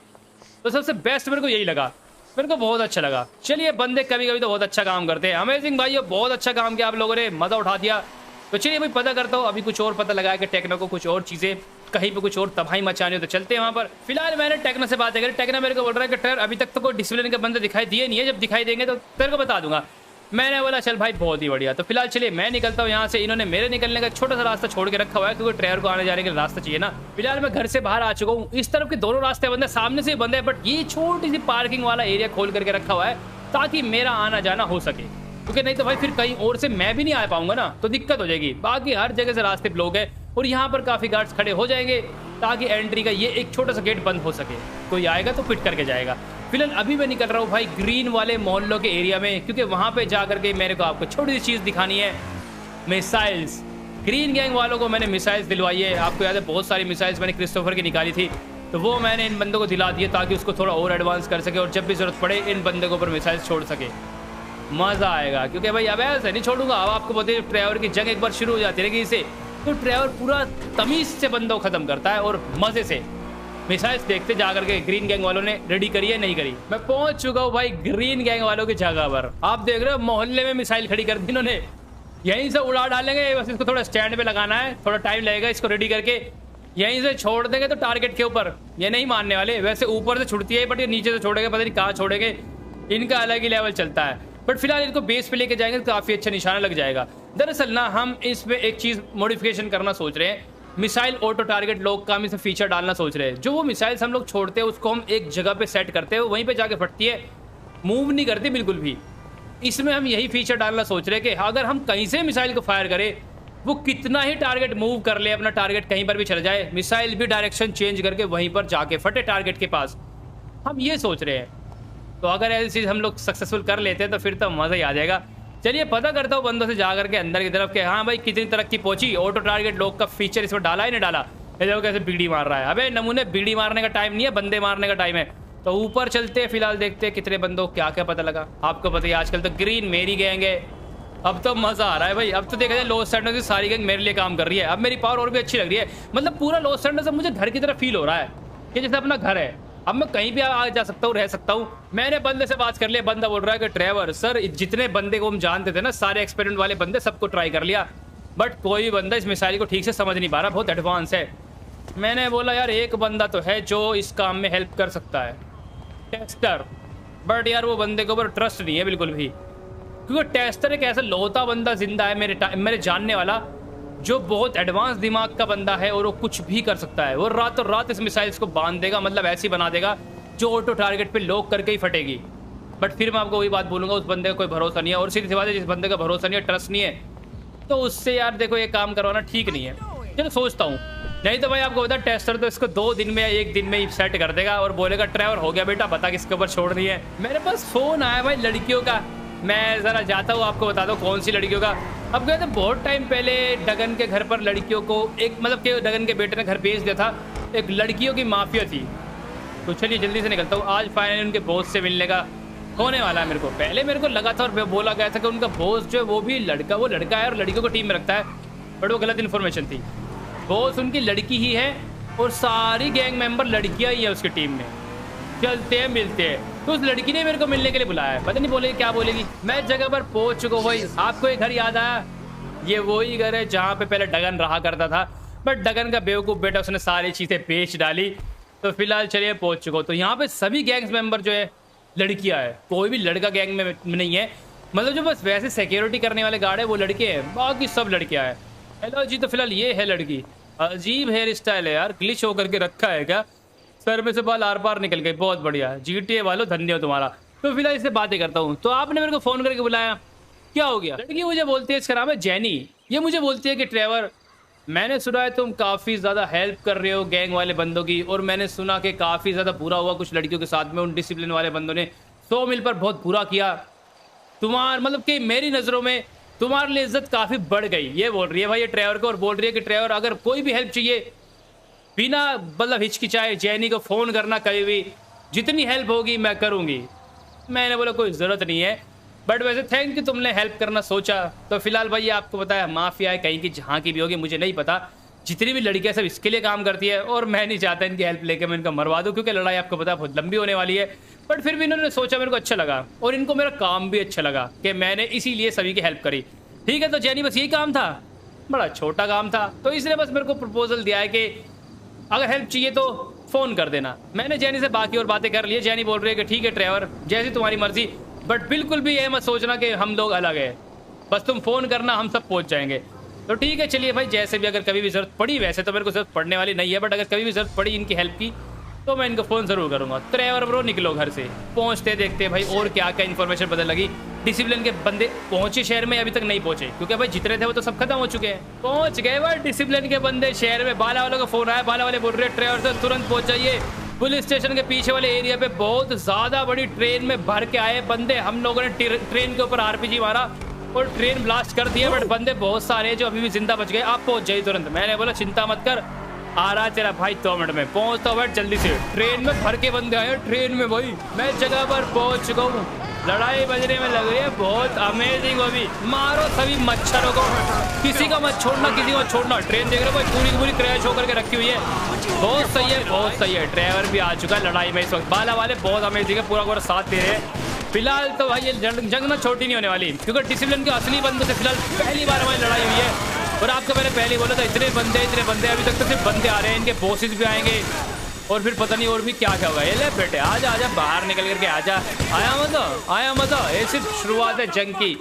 तो सबसे बेस्ट मेरे को यही लगा, मेरे को बहुत अच्छा लगा। चलिए बंदे कभी कभी तो बहुत अच्छा काम करते हैं। अमेजिंग भाई, बहुत अच्छा काम किया आप लोगों ने, मजा उठा दिया। तो चलिए भाई पता करता हूँ, अभी कुछ और पता लगा कि टेक्नो को कुछ और चीजें कहीं पे कुछ और तबाही मचानी हो तो चलते हैं वहाँ पर। फिलहाल मैंने टेक्नो से बातें करी, टेक्नो मेरे को बोल रहा है कि ट्रेवर अभी तक तो कोई डिसिप्लिन के बंदे दिखाई दिए नहीं है, जब दिखाई देंगे तो तेरे को बता दूंगा। मैंने बोला चल भाई बहुत ही बढ़िया। तो फिलहाल चलिए मैं निकलता हूँ यहाँ से। इन्होंने मेरे निकलने का छोटा सा रास्ता छोड़ के रखा हुआ है, क्योंकि ट्रेवर को आने जाने का रास्ता चाहिए ना। फिलहाल मैं घर से बाहर आ चुका हूँ। इस तरफ के दोनों रास्ते बंद है, सामने से बंद है, बट ये छोटी सी पार्किंग वाला एरिया खोल करके रखा हुआ है ताकि मेरा आना जाना हो सके, क्योंकि नहीं तो भाई फिर कहीं और से मैं भी नहीं आ पाऊंगा ना, तो दिक्कत हो जाएगी। बाकी हर जगह से रास्ते ब्लॉक है और यहाँ पर काफी गार्ड्स खड़े हो जाएंगे ताकि एंट्री का ये एक छोटा सा गेट बंद हो सके, कोई आएगा तो पिट करके जाएगा। फिलहाल अभी मैं निकल रहा हूँ भाई ग्रीन वाले मोहल्लों के एरिया में, क्योंकि वहाँ पे जा करके मेरे को आपको छोटी सी चीज़ दिखानी है, मिसाइल्स। ग्रीन गैंग वालों को मैंने मिसाइल्स दिलवाई है, आपको याद है बहुत सारी मिसाइल्स मैंने क्रिस्टोफर की निकाली थी, तो वो मैंने इन बंदों को दिला दिए ताकि उसको थोड़ा और एडवांस कर सके और जब भी जरूरत पड़े इन बंदे के ऊपर मिसाइल्स छोड़ सके। मज़ा आएगा, क्योंकि भाई अब ऐसे नहीं छोड़ूंगा। अब आपको पता है ट्रेवर की जंग एक बार शुरू हो जाती है कि इसे, तो ट्रेवर पूरा तमीज से बंदों को खत्म करता है और मजे से। मिसाइल्स देखते जा करके ग्रीन गैंग वालों ने रेडी करी है नहीं करी। मैं पहुंच चुका हूँ भाई ग्रीन गैंग वालों की जगह पर। आप देख रहे हो मोहल्ले में मिसाइल खड़ी कर दी इन्होंने, यहीं से उड़ा डालेंगे, बस इसको थोड़ा स्टैंड पे लगाना है, थोड़ा टाइम लगेगा इसको रेडी करके, यहीं से छोड़ देंगे तो टारगेट के ऊपर। ये नहीं मानने वाले, वैसे ऊपर से छुड़ती है बट ये नीचे से छोड़ेंगे, पता नहीं कहाँ छोड़ेंगे, इनका अलग ही लेवल चलता है। बट फिलहाल इनको बेस पे लेके जाएंगे तो काफी अच्छा निशाना लग जाएगा। दरअसल ना हम इसमें एक चीज मॉडिफिकेशन करना सोच रहे हैं, मिसाइल ऑटो टारगेट लॉक का हम इसे फीचर डालना सोच रहे हैं। जो वो मिसाइल्स हम लोग छोड़ते हैं उसको हम एक जगह पे सेट करते हैं, वहीं पे जाके फटती है, मूव नहीं करती बिल्कुल भी। इसमें हम यही फीचर डालना सोच रहे हैं कि अगर हम कहीं से मिसाइल को फायर करें, वो कितना ही टारगेट मूव कर ले, अपना टारगेट कहीं पर भी चला जाए, मिसाइल भी डायरेक्शन चेंज करके वहीं पर जाके फटे टारगेट के पास। हम ये सोच रहे हैं, तो अगर ऐसी चीज़ हम लोग सक्सेसफुल कर लेते हैं तो फिर तो मज़ा ही आ जाएगा। चलिए पता करता हूँ बंदों से जा करके अंदर की तरफ के, हाँ भाई कितनी तरक्की पहुंची, ऑटो टारगेट लॉक का फीचर इसमें डाला ही नहीं डाला। ये देखो कैसे बीड़ी मार रहा है। अबे नमूने, बीड़ी मारने का टाइम नहीं है, बंदे मारने का टाइम है। तो ऊपर चलते हैं, फिलहाल देखते हैं कितने बंदों क्या क्या पता लगा। आपको पता है आजकल तो ग्रीन मेरी गैंग है, अब तो मजा आ रहा है भाई। अब तो देखा जाए लॉस सैंडर्स की सारी गैंग मेरे लिए काम कर रही है, अब मेरी पावर और भी अच्छी लग रही है। मतलब पूरा लॉस सैंडर्स अब मुझे घर की तरफ फील हो रहा है कि जैसे अपना घर है। अब मैं कहीं भी आ जा सकता हूँ, रह सकता हूँ। मैंने बंदे से बात कर लिया, बंदा बोल रहा है कि ट्रेवर सर जितने बंदे को हम जानते थे ना, सारे एक्सपेरिमेंट वाले बंदे सबको ट्राई कर लिया, बट कोई भी बंदा इस मिसाइल को ठीक से समझ नहीं पा रहा, बहुत एडवांस है। मैंने बोला यार एक बंदा तो है जो इस काम में हेल्प कर सकता है, टेस्टर, बट यार वो बंदे के ऊपर ट्रस्ट नहीं है बिल्कुल भी, क्योंकि टेस्टर एक ऐसा लोता बंदा जिंदा है मेरे जानने वाला, जो बहुत एडवांस दिमाग का बंदा है और वो कुछ भी कर सकता है। वो रातों रात इस मिसाइल्स को बांध देगा, मतलब ऐसी बना देगा जो ऑटो टारगेट पे लॉक करके ही फटेगी। बट फिर मैं आपको वही बात बोलूँगा, उस बंदे का कोई भरोसा नहीं है, और सीधी सी बात है जिस बंदे का भरोसा नहीं है, ट्रस्ट नहीं है, तो उससे यार देखो ये काम करवाना ठीक नहीं है। चलो सोचता हूँ, नहीं तो भाई आपको बता टेस्टर तो इसको 2 दिन में या 1 दिन में ही सेट कर देगा और बोलेगा ट्रेवर हो गया बेटा, पता किसके ऊपर छोड़ रही है। मेरे पास फोन आया भाई लड़कियों का, मैं ज़रा जाता हूँ आपको बता दो कौन सी लड़कियों का। अब कहते बहुत टाइम पहले डगन के घर पर लड़कियों को एक मतलब कि डगन के बेटे ने घर भेज दिया था, एक लड़कियों की माफिया थी। तो चलिए जल्दी से निकलता हूँ, आज फाइनली उनके बॉस से मिलने का होने वाला है मेरे को। पहले मेरे को लगा था और बोला गया था कि उनका बॉस जो है वो लड़का है और लड़कियों को टीम में रखता है, बट वो गलत इन्फॉर्मेशन थी। बॉस उनकी लड़की ही है और सारी गैंग मेंबर लड़कियां ही है उसकी टीम में। चलते हैं मिलते हैं। तो उस लड़की ने मेरे को मिलने के लिए बुलाया है, पता नहीं बोलेगी क्या बोलेगी। मैं जगह पर पहुंच चुका हूँ भाई। आपको एक घर याद आया, ये वही घर है जहाँ पे पहले डगन रहा करता था, बट डगन का बेवकूफ़ बेटा उसने सारी चीज़ें बेच डाली। तो फिलहाल चलिए पहुंच चुका हूँ। तो यहाँ पे सभी गैंग्स मेंबर जो है लड़कियाँ है, कोई भी लड़का गैंग में नहीं है, मतलब जो बस वैसे सिक्योरिटी करने वाले गार्ड है वो लड़के हैं, बाकी सब लड़कियाँ हैं। हेलो जी, तो फिलहाल ये है लड़की, अजीब हेयर स्टाइल है यार, ग्लिच होकर के रखा है क्या, सर में से बाल आर पार निकल गए, बहुत बढ़िया, GTA वालों धन्य हो तुम्हारा। तो फिलहाल इससे बातें करता हूँ। तो आपने मेरे को फ़ोन करके बुलाया, क्या हो गया? लड़की मुझे बोलती है, इसका नाम है जेनी, ये मुझे बोलती है कि ट्रेवर मैंने सुना है तुम काफ़ी ज़्यादा हेल्प कर रहे हो गैंग वाले बंदों की, और मैंने सुना कि काफ़ी ज़्यादा बुरा हुआ कुछ लड़कियों के साथ में, उन डिसिप्लिन वाले बंदों ने 100 मिल पर बहुत बुरा किया। मतलब कि मेरी नज़रों में तुम्हारे लिए इज्जत काफ़ी बढ़ गई, ये बोल रही है भाई ये ट्रेवर को, और बोल रही है कि ट्रेवर अगर कोई भी हेल्प चाहिए बिना मतलब हिचकिचाए जेनी को फ़ोन करना, कभी भी जितनी हेल्प होगी मैं करूँगी। मैंने बोला कोई ज़रूरत नहीं है, बट वैसे थैंक यू तुमने हेल्प करना सोचा। तो फिलहाल भाई आपको पता है माफिया है कहीं की, जहाँ की भी होगी मुझे नहीं पता, जितनी भी लड़कियाँ सब इसके लिए काम करती है, और मैं नहीं चाहता इनकी हेल्प लेके मैं इनका मरवा दूँ, क्योंकि लड़ाई आपको पता है बहुत लंबी होने वाली है। बट फिर भी इन्होंने सोचा, मेरे को अच्छा लगा, और इनको मेरा काम भी अच्छा लगा कि मैंने इसीलिए सभी की हेल्प करी। ठीक है, तो जेनी बस यही काम था, बड़ा छोटा काम था, तो इसलिए बस मेरे को प्रपोजल दिया है कि अगर हेल्प चाहिए तो फ़ोन कर देना। मैंने जेनी से बाकी और बातें कर ली है। जेनी बोल रही है कि ठीक है ट्रेवर, जैसी तुम्हारी मर्जी, बट बिल्कुल भी ये मत सोचना कि हम लोग अलग है, बस तुम फ़ोन करना, हम सब पहुंच जाएंगे। तो ठीक है चलिए भाई, जैसे भी अगर कभी भी ज़रूरत पड़ी, वैसे तो मेरे को ज़रूरत पड़ने वाली नहीं है, बट अगर कभी भी ज़रूरत पड़ी इनकी हेल्प की तो मैं इनको फ़ोन ज़रूर करूँगा। ट्रेवर ब्रो निकलो घर से, पहुँचते देखते भाई और क्या क्या इन्फॉर्मेशन पता लगी। डिसिप्लिन के बंदे पहुंचे शहर में, अभी तक नहीं पहुंचे, क्योंकि भाई जितने थे वो तो सब खत्म हो चुके हैं। पहुंच गए भाई डिसिप्लिन के बंदे शहर में। बाला वालों का फोन आया, बाला वाले बोल रहे हैं ट्रेवर सर तुरंत पहुंच जाइए, पुलिस स्टेशन के पीछे वाले एरिया पे बहुत ज्यादा बड़ी ट्रेन में भर के आए बंदे। हम लोगों ने ट्रेन के ऊपर RPG मारा और ट्रेन ब्लास्ट कर दिया, बट बंदे बहुत सारे जो अभी भी जिंदा बच गए। आप पहुंच जाइए तुरंत। मैंने बोला चिंता मत कर, आ रहा तेरा भाई 2 मिनट में पहुंचता हूँ जल्दी से। ट्रेन में भर के बंदे आए ट्रेन में भाई। मैं जगह पर पहुंच चुका हूँ, लड़ाई बजने में लग रही है, बहुत अमेजिंग। अभी मारो सभी मच्छरों को, किसी का मत छोड़ना, किसी को मत छोड़ना। ट्रेन देख रहे हो भाई, पूरी पूरी क्रैश होकर के रखी हुई है। बहुत सही है, बहुत सही है। ड्राइवर भी आ चुका है लड़ाई में इस वक्त। बाला वाले बहुत अमेजिंग है, पूरा पूरा साथ दे रहे हैं। फिलहाल तो भाई ये जंग ना छोटी नहीं होने वाली, क्योंकि डिसिप्लिन के असली बंदों से फिलहाल पहली बार हमारी लड़ाई हुई है। और आपको मैंने पहले बोला था इतने बंदे अभी तक तो सिर्फ बंदे आ रहे हैं, इनके बॉसेस भी आएंगे और फिर पता नहीं और भी क्या क्या होगा। ये ले बेटे आजा आजा, बाहर निकल करके आजा। आया मजा। ये सिर्फ शुरुआत है जंग की,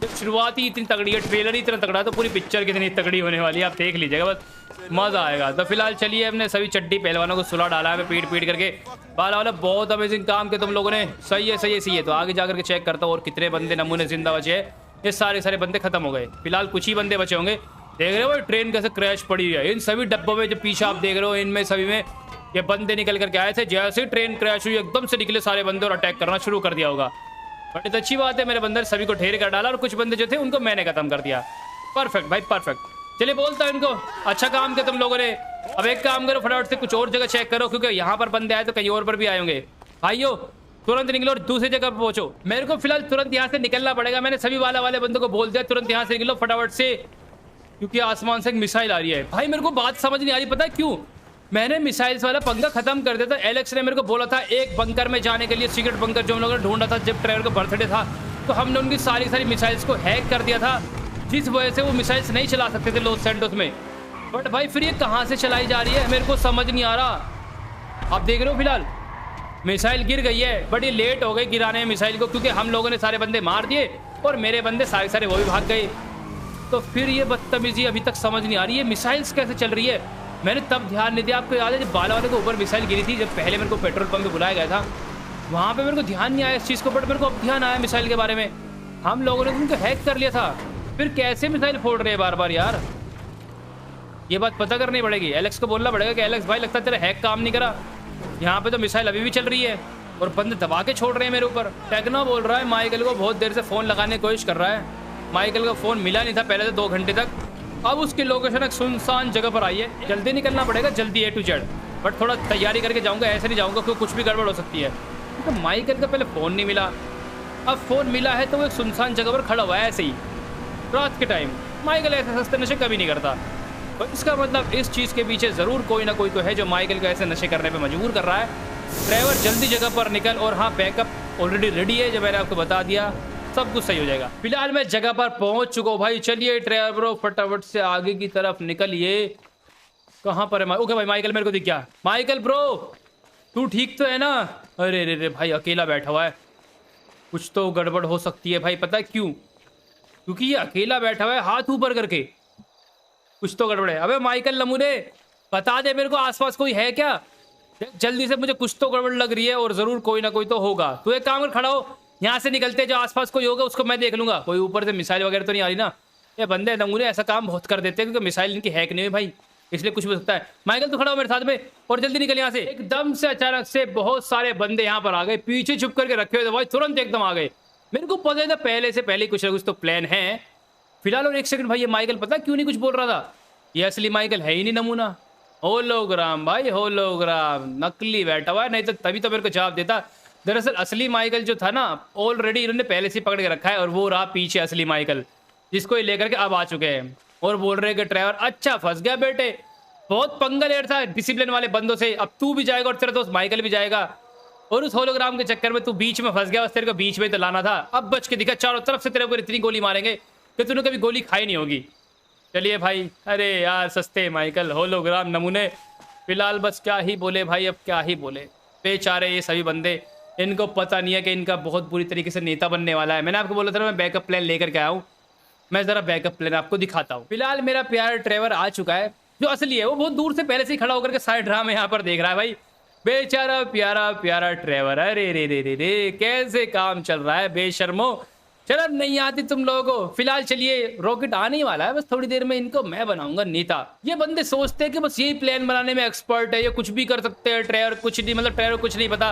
जब शुरुआत ही इतनी तगड़ी है, ट्रेलर ही इतना तगड़ा है, तो पूरी पिक्चर कितनी तगड़ी होने वाली है आप देख लीजिएगा, बस मजा आएगा। तो फिलहाल चलिए, हमने सभी चड्डी पहलवानों को सुला डाला है पीट पीट करके। बाला वाला बहुत अमेजिंग काम किया तुम लोगों ने, सही है सही है सही है। तो आगे जाकर के चेक करता हूँ और कितने बंदे नमूने जिंदा बचे हैं। ये सारे बंदे खत्म हो गए, फिलहाल कुछ ही बंदे बचे होंगे। देख रहे हो ट्रेन कैसे क्रैश पड़ी हुई है। इन सभी डब्बों में जो पीछे आप देख रहे हो, इनमें सभी में ये बंदे निकल करके आए थे। जैसे ही ट्रेन क्रैश हुई एकदम से निकले सारे बंदे और अटैक करना शुरू कर दिया होगा। बट तो अच्छी बात है, मेरे बंदे सभी को ढेर कर डाला और कुछ बंदे जो थे उनको मैंने खत्म कर दिया। परफेक्ट भाई परफेक्ट। चलिए बोलता हूँ इनको, अच्छा काम किया तुम लोगों ने। अब एक काम करो, फटाफट से कुछ और जगह चेक करो, क्योंकि यहाँ पर बंदे आए तो कहीं और पर भी आए होंगे। भाइयों तुरंत निकलो और दूसरी जगह पर पहुंचो। मेरे को फिलहाल तुरंत यहाँ से निकलना पड़ेगा। मैंने सभी वाले बंदों को बोल दिया तुरंत यहाँ से निकलो फटाफट से, क्योंकि आसमान से एक मिसाइल आ रही है। भाई मेरे को बात समझ नहीं आ रही, पता है क्यों? मैंने मिसाइल्स वाला पंगा खत्म कर दिया था। एलेक्स ने मेरे को बोला था एक बंकर में जाने के लिए, सीक्रेट बंकर जो हम लोगों ने ढूंढा था जब ट्रेवर का बर्थडे था, तो हमने उनकी सारी मिसाइल्स को हैक कर दिया था, जिस वजह से वो मिसाइल्स नहीं चला सकते थे लॉस सैंटोस में। बट भाई फिर ये कहाँ से चलाई जा रही है मेरे को समझ नहीं आ रहा। आप देख रहे हो फिलहाल मिसाइल गिर गई है, बट ये लेट हो गई गिराने में मिसाइल को, क्योंकि हम लोगों ने सारे बंदे मार दिए और मेरे बंदे सारे वो भी भाग गए। तो फिर ये बदतमीजी अभी तक समझ नहीं आ रही है, मिसाइल्स कैसे चल रही है। मैंने तब ध्यान नहीं दिया, आपको याद है जब बाला वाले के ऊपर मिसाइल गिरी थी, जब पहले मेरे को पेट्रोल पंप पे बुलाया गया था, वहाँ पे मेरे को ध्यान नहीं आया इस चीज़ को, बट मेरे को अब ध्यान आया मिसाइल के बारे में। हम लोगों ने उनको हैक कर लिया था, फिर कैसे मिसाइल फोड़ रहे हैं बार बार यार, ये बात पता करनी पड़ेगी। एलेक्स को बोलना पड़ेगा कि एलेक्स भाई लगता है तेरा हैक काम नहीं करा, यहाँ पे तो मिसाइल अभी भी चल रही है और बंदे दबा के छोड़ रहे हैं मेरे ऊपर। टेक्नो बोल रहा है माइकल को बहुत देर से फ़ोन लगाने की कोशिश कर रहा है, माइकल का फ़ोन मिला नहीं था पहले से 2 घंटे तक, अब उसकी लोकेशन एक सुनसान जगह पर आई है। जल्दी निकलना पड़ेगा, जल्दी A to Z, बट थोड़ा तैयारी करके जाऊँगा, ऐसे नहीं जाऊँगा क्योंकि कुछ भी गड़बड़ हो सकती है। तो माइकल का पहले फ़ोन नहीं मिला, अब फ़ोन मिला है तो वो एक सुनसान जगह पर खड़ा हुआ है ऐसे ही रात के टाइम। माइकल ऐसे सस्ते नशे कभी नहीं करता, तो इसका मतलब इस चीज़ के पीछे ज़रूर कोई ना कोई तो है जो माइकल को ऐसे नशे करने पे मजबूर कर रहा है। ड्राइवर जल्दी जगह पर निकल, और हाँ बैकअप ऑलरेडी रेडी है जो मैंने आपको बता दिया, सब कुछ सही हो जाएगा। फिलहाल मैं जगह पर पहुंच चुका हूँ भाई। चलिए ड्राइवर ब्रो फटाफट से आगे की तरफ निकलिए। कहाँ पर है? ओके भाई माइकल मेरे को दिख गया। माइकल ब्रो तू ठीक तो है ना? अरे रे रे भाई अकेला बैठा हुआ है, कुछ तो गड़बड़ हो सकती है भाई। पता है क्यों? क्योंकि ये अकेला बैठा हुआ है हाथ ऊपर करके, कुछ तो गड़बड़ है। अबे माइकल नमूने बता दे मेरे को आसपास कोई है क्या जल्दी से, मुझे कुछ तो गड़बड़ लग रही है और जरूर कोई ना कोई तो होगा। तू एक काम कर खड़ा हो, यहाँ से निकलते जो आसपास कोई होगा उसको मैं देख लूंगा, कोई ऊपर से मिसाइल वगैरह तो नहीं आ रही ना। ये बंदे नमूने ऐसा काम बहुत कर देते हैं क्योंकि मिसाइल इनकी हैक नहीं हुई भाई, इसलिए कुछ भी हो सकता है। माइकल तू खड़ा हो मेरे साथ में और जल्दी निकल यहाँ से। एकदम से अचानक से बहुत सारे बंदे यहाँ पर आ गए, पीछे छुप करके रखे हुए थे भाई, तुरंत एकदम आ गए। मेरे को पता था पहले से पहले कुछ ना कुछ तो प्लान है। फिलहाल और एक सेकंड भाई, ये माइकल पता क्यों नहीं कुछ बोल रहा था? ये असली माइकल है ही नहीं, नमूना होलोग्राम भाई, होलोग्राम नकली बैठा हुआ है, नहीं तो तभी तो मेरे को जवाब देता। दरअसल असली माइकल जो था ना ऑलरेडी इन्होंने पहले से पकड़ के रखा है, और वो रहा पीछे असली माइकल, जिसको ये लेकर के अब आ चुके हैं और बोल रहे कि ड्राइवर अच्छा फंस गया बेटे, बहुत पंगा ले रहा था डिसिप्लिन वाले बंदों से, अब तू भी जाएगा और तेरा दोस्त माइकल भी जाएगा, और उस होलोग्राम के चक्कर में तू बीच में फंस गया, बस तेरे को बीच में तो लाना था। अब बच के दिखा, चारों तरफ से तेरे ऊपर इतनी गोली मारेंगे कि तूने कभी गोली खाई नहीं होगी। चलिए भाई, अरे यार सस्ते माइकल होलोग्राम नमूने। फिलहाल बस क्या ही बोले भाई, अब क्या ही बोले, बेचारे ये सभी बंदे, इनको पता नहीं है कि इनका बहुत बुरी तरीके से नेता बनने वाला है। मैंने आपको बोला था मैं बैकअप प्लान लेकर के आया हूँ, मैं ज़रा बैकअप प्लान आपको दिखाता हूँ। फिलहाल मेरा प्यारा ड्राइवर आ चुका है, जो असली है, वो बहुत दूर से पहले से ही खड़ा होकर के सारे ड्रामे यहाँ पर देख रहा है भाई। बेचारा प्यारा प्यारा ड्राइवर, अरे रे रे रे रे कैसे काम चल रहा है बेशर्मो, शर्म नहीं आती तुम लोगों को। फिलहाल चलिए रॉकेट आने वाला है, बस थोड़ी देर में इनको मैं बनाऊंगा नेता। ये बंदे सोचते हैं कि बस यही प्लान बनाने में एक्सपर्ट है, ये कुछ भी कर सकते हैं। ड्राइवर कुछ नहीं, मतलब ड्राइवर कुछ नहीं पता,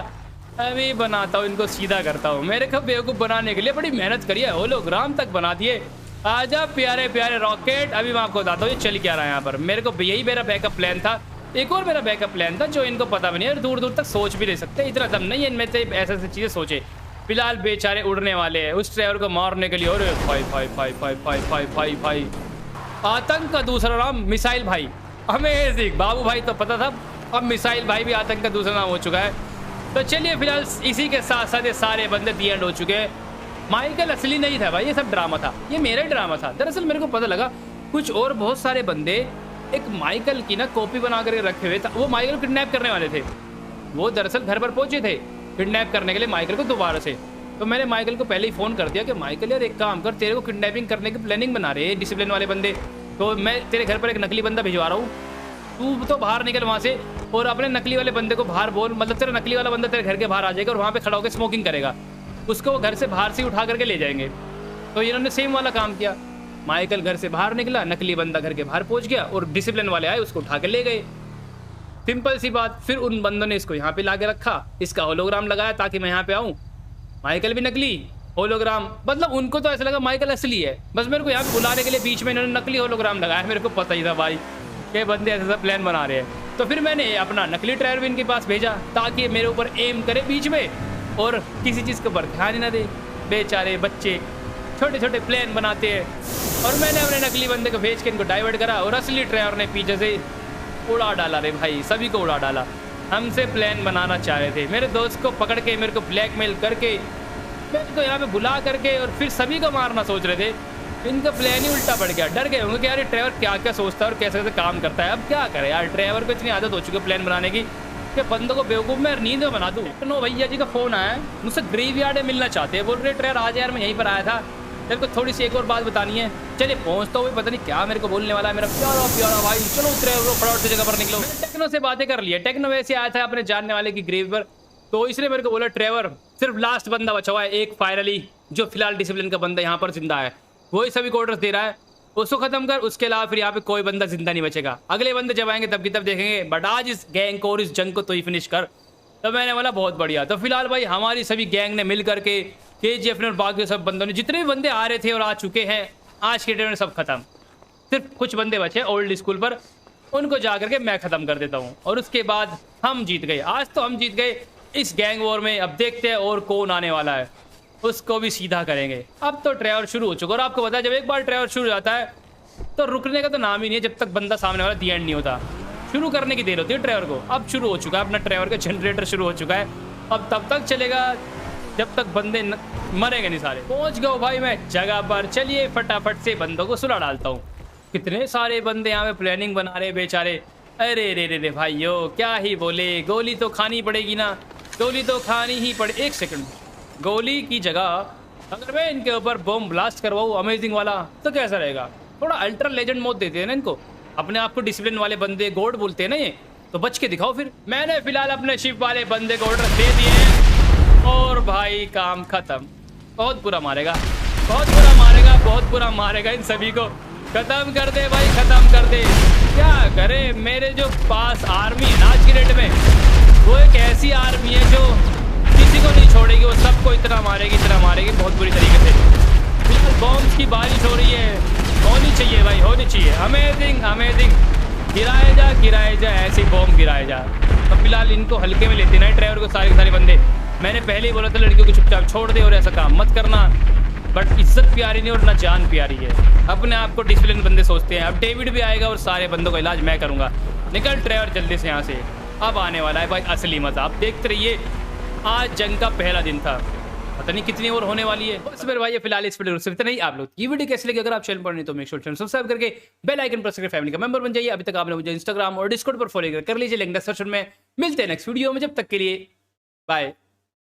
अभी बनाता हूँ इनको, सीधा करता हूँ। मेरे को बेवकूफ़ बनाने के लिए बड़ी मेहनत करी है, होलोग्राम तक बना दिए। आजा प्यारे प्यारे रॉकेट, अभी मैं आपको बताता हूँ ये चल क्या रहा है यहाँ पर। मेरे को यही मेरा बैकअप प्लान था, एक और मेरा बैकअप प्लान था जो इनको पता भी नहीं है, दूर दूर तक सोच भी नहीं सकते, इतना दम नहीं है इनमें से ऐसे ऐसी चीज़ें सोचे। फिलहाल बेचारे उड़ने वाले हैं उस ड्राइवर को मारने के लिए। अरे भाई भाई भाई भाई भाई भाई भाई भाई, आतंक का दूसरा नाम मिसाइल भाई, अमेजिंग। बाबू भाई तो पता था, अब मिसाइल भाई भी आतंक का दूसरा नाम हो चुका है। तो चलिए फिलहाल इसी के साथ साथ ये सारे बंदे दी एंड हो चुके हैं। माइकल असली नहीं था भाई, ये सब ड्रामा था, ये मेरा ही ड्रामा था। दरअसल मेरे को पता लगा कुछ और बहुत सारे बंदे एक माइकल की ना कॉपी बना करके रखे हुए था, वो माइकल को किडनैप करने वाले थे। वो दरअसल घर पर पहुंचे थे किडनैप करने के लिए माइकल को दोबारा से। तो मैंने माइकल को पहले ही फ़ोन कर दिया कि माइकल यार एक काम कर, तेरे को किडनैपिंग करने की प्लानिंग बना रहे हैं डिसिप्लिन वाले बंदे, तो मैं तेरे घर पर एक नकली बंदा भिजवा रहा हूँ, तू तो बाहर निकल वहाँ से और अपने नकली वाले बंदे को बाहर बोल, मतलब तेरा नकली वाला बंदा तेरे घर के बाहर आ जाएगा और वहाँ पे खड़ा होकर स्मोकिंग करेगा, उसको वो घर से बाहर से उठा करके ले जाएंगे। तो इन्होंने सेम वाला काम किया, माइकल घर से बाहर निकला, नकली बंदा घर के बाहर पहुँच गया और डिसिप्लिन वाले आए उसको उठा कर ले गए। सिंपल सी बात। फिर उन बंदों ने इसको यहाँ पे ला के रखा, इसका होलोग्राम लगाया ताकि मैं यहाँ पे आऊँ। माइकल भी नकली होलोग्राम, मतलब उनको तो ऐसा लगा माइकल असली है, बस मेरे को यहाँ पे बुलाने के लिए बीच में इन्होंने नकली होलोग्राम लगाया। मेरे को पता ही था भाई कि बंदे ऐसा प्लान बना रहे हैं। तो फिर मैंने अपना नकली ड्राइवर भी इनके पास भेजा ताकि मेरे ऊपर एम करे बीच में और किसी चीज़ के ऊपर ध्यान ही ना दे। बेचारे बच्चे छोटे छोटे प्लान बनाते हैं, और मैंने अपने नकली बंदे को भेज के इनको डाइवर्ट करा और असली ड्राइवर ने पीछे से उड़ा डाला रे भाई, सभी को उड़ा डाला। हमसे प्लान बनाना चाह रहे थे, मेरे दोस्त को पकड़ के मेरे को ब्लैकमेल करके मेरे को यहाँ पे बुला करके और फिर सभी को मारना सोच रहे थे। इनका प्लान ही उल्टा पड़ गया। डर गए होंगे कि यार ये ट्रेवर क्या क्या सोचता है और कैसे कैसे काम करता है। अब क्या करे यार, ट्रेवर को इतनी आदत हो चुकी है प्लान बनाने की कि बंदों को बेवकूफ़ में नींद में बना दूँ। टेक्नो भैया जी का फ़ोन आया, मुझसे ग्रेवयार्ड में मिलना चाहते हैं। बोल रहे ट्रेवर आज यार मैं यहीं पर आया था, तेरे को थोड़ी सी एक और बात बतानी है। चलिए पहुँचता हूँ, पता नहीं क्या मेरे को बोलने वाला है मेरा प्यारा प्यारा भाई। चलो ट्रेवर फटाफट से जगह पर निकलो। टेक्नो से बातें कर लिया। टेक्नो वैसे आया था अपने जानने वाले की ग्रेव पर, तो इसलिए मेरे को बोला ट्रेवर सिर्फ लास्ट बंदा बचा हुआ है एक फाइनली, जो फिलहाल डिसिप्लिन का बंदा यहाँ पर जिंदा है, वही सभी को ऑर्डर्स दे रहा है, उसको खत्म कर। उसके अलावा फिर यहाँ पे कोई बंदा जिंदा नहीं बचेगा। अगले बंदे जब आएंगे तब की तब देखेंगे, बट आज इस गैंग को और इस जंग को तो ही फिनिश कर। तो मैंने बोला बहुत बढ़िया। तो फिलहाल भाई हमारी सभी गैंग ने मिल करके KGF ने और बाकी सब बंदों ने, जितने भी बंदे आ रहे थे और आ चुके हैं, आज के डेट में सब खत्म। सिर्फ कुछ बंदे बचे ओल्ड स्कूल पर, उनको जा करके मैं खत्म कर देता हूँ और उसके बाद हम जीत गए। आज तो हम जीत गए इस गैंग वॉर में। अब देखते हैं और कौन आने वाला है, उसको भी सीधा करेंगे। अब तो ट्रेवर शुरू हो चुका, और आपको पता है जब एक बार ट्रेवर शुरू हो जाता है तो रुकने का तो नाम ही नहीं है जब तक बंदा सामने वाला दी एंड नहीं होता। शुरू करने की देर होती है ट्रेवर को। अब शुरू हो चुका है, अपना ट्रेवर का जनरेटर शुरू हो चुका है। अब तब तक चलेगा जब तक बंदे मरेंगे नहीं सारे। पहुंच गए भाई मैं जगह पर। चलिए फटाफट से बंदों को सुला डालता हूँ। कितने सारे बंदे यहाँ पे प्लानिंग बना रहे बेचारे। अरे रे रे रे भाइयों, क्या ही बोले, गोली तो खानी पड़ेगी ना, गोली तो खानी ही पड़े। एक सेकंड, गोली की जगह अगर मैं इनके ऊपर बम ब्लास्ट करवाऊँ अमेजिंग वाला तो कैसा रहेगा। थोड़ा अल्ट्रा लेजेंड मोड देते हैं ना इनको, अपने आप को डिसिप्लिन वाले बंदे गॉड बोलते हैं ना ये, तो बच के दिखाओ फिर। मैंने फिलहाल अपने शिप वाले बंदे को ऑर्डर दे दिए हैं और भाई काम खत्म। बहुत बुरा मारेगा, बहुत बुरा मारेगा, बहुत बुरा मारेगा। इन सभी को खत्म कर दे भाई, खत्म कर दे। क्या करे, मेरे जो पास आर्मी है आज की डेट में, वो एक ऐसी आर्मी है जो किसी को नहीं छोड़ेगी। वो सबको इतना मारेगी बहुत बुरी तरीके से। फिलहाल बॉम्ब्स की बारिश हो रही है, होनी चाहिए भाई, होनी चाहिए। अमेजिंग अमेजिंग, गिराए जा ऐसे बॉम्ब गिराए जा। अब फिलहाल इनको हल्के में लेते ना ड्राइवर को, सारे के सारे बंदे। मैंने पहले ही बोला था लड़कियों को चुपचाप छोड़ दे और ऐसा काम मत करना, बट इज्जत प्यारी नहीं और ना जान प्यारी है। अपने आप को डिसिप्लिन बंदे सोचते हैं। अब डेविड भी आएगा और सारे बंदों का इलाज मैं करूँगा। निकल ड्राइवर जल्दी से यहाँ से, अब आने वाला है भाई असली मजा। आप देखते रहिए, आज जंग का पहला दिन था, पता नहीं कितनी और होने वाली है। बस मेरे भाई फिलहाल इस वीडियो से इतना ही। आप लोग ये वीडियो कैसे लगी, अगर आप चैनल पर नहीं तो मेक श्योर चैनल सब्सक्राइब करके बेल आइकन प्रेस करके फैमिली का मेंबर बन जाइए। अभी तक आपने मुझे इंस्टाग्राम और डिस्कॉर्ड पर फॉलो कर लीजिए, लिंक डिस्क्रिप्शन में। मिलते हैं नेक्स्ट वीडियो में, जब तक के लिए बाय।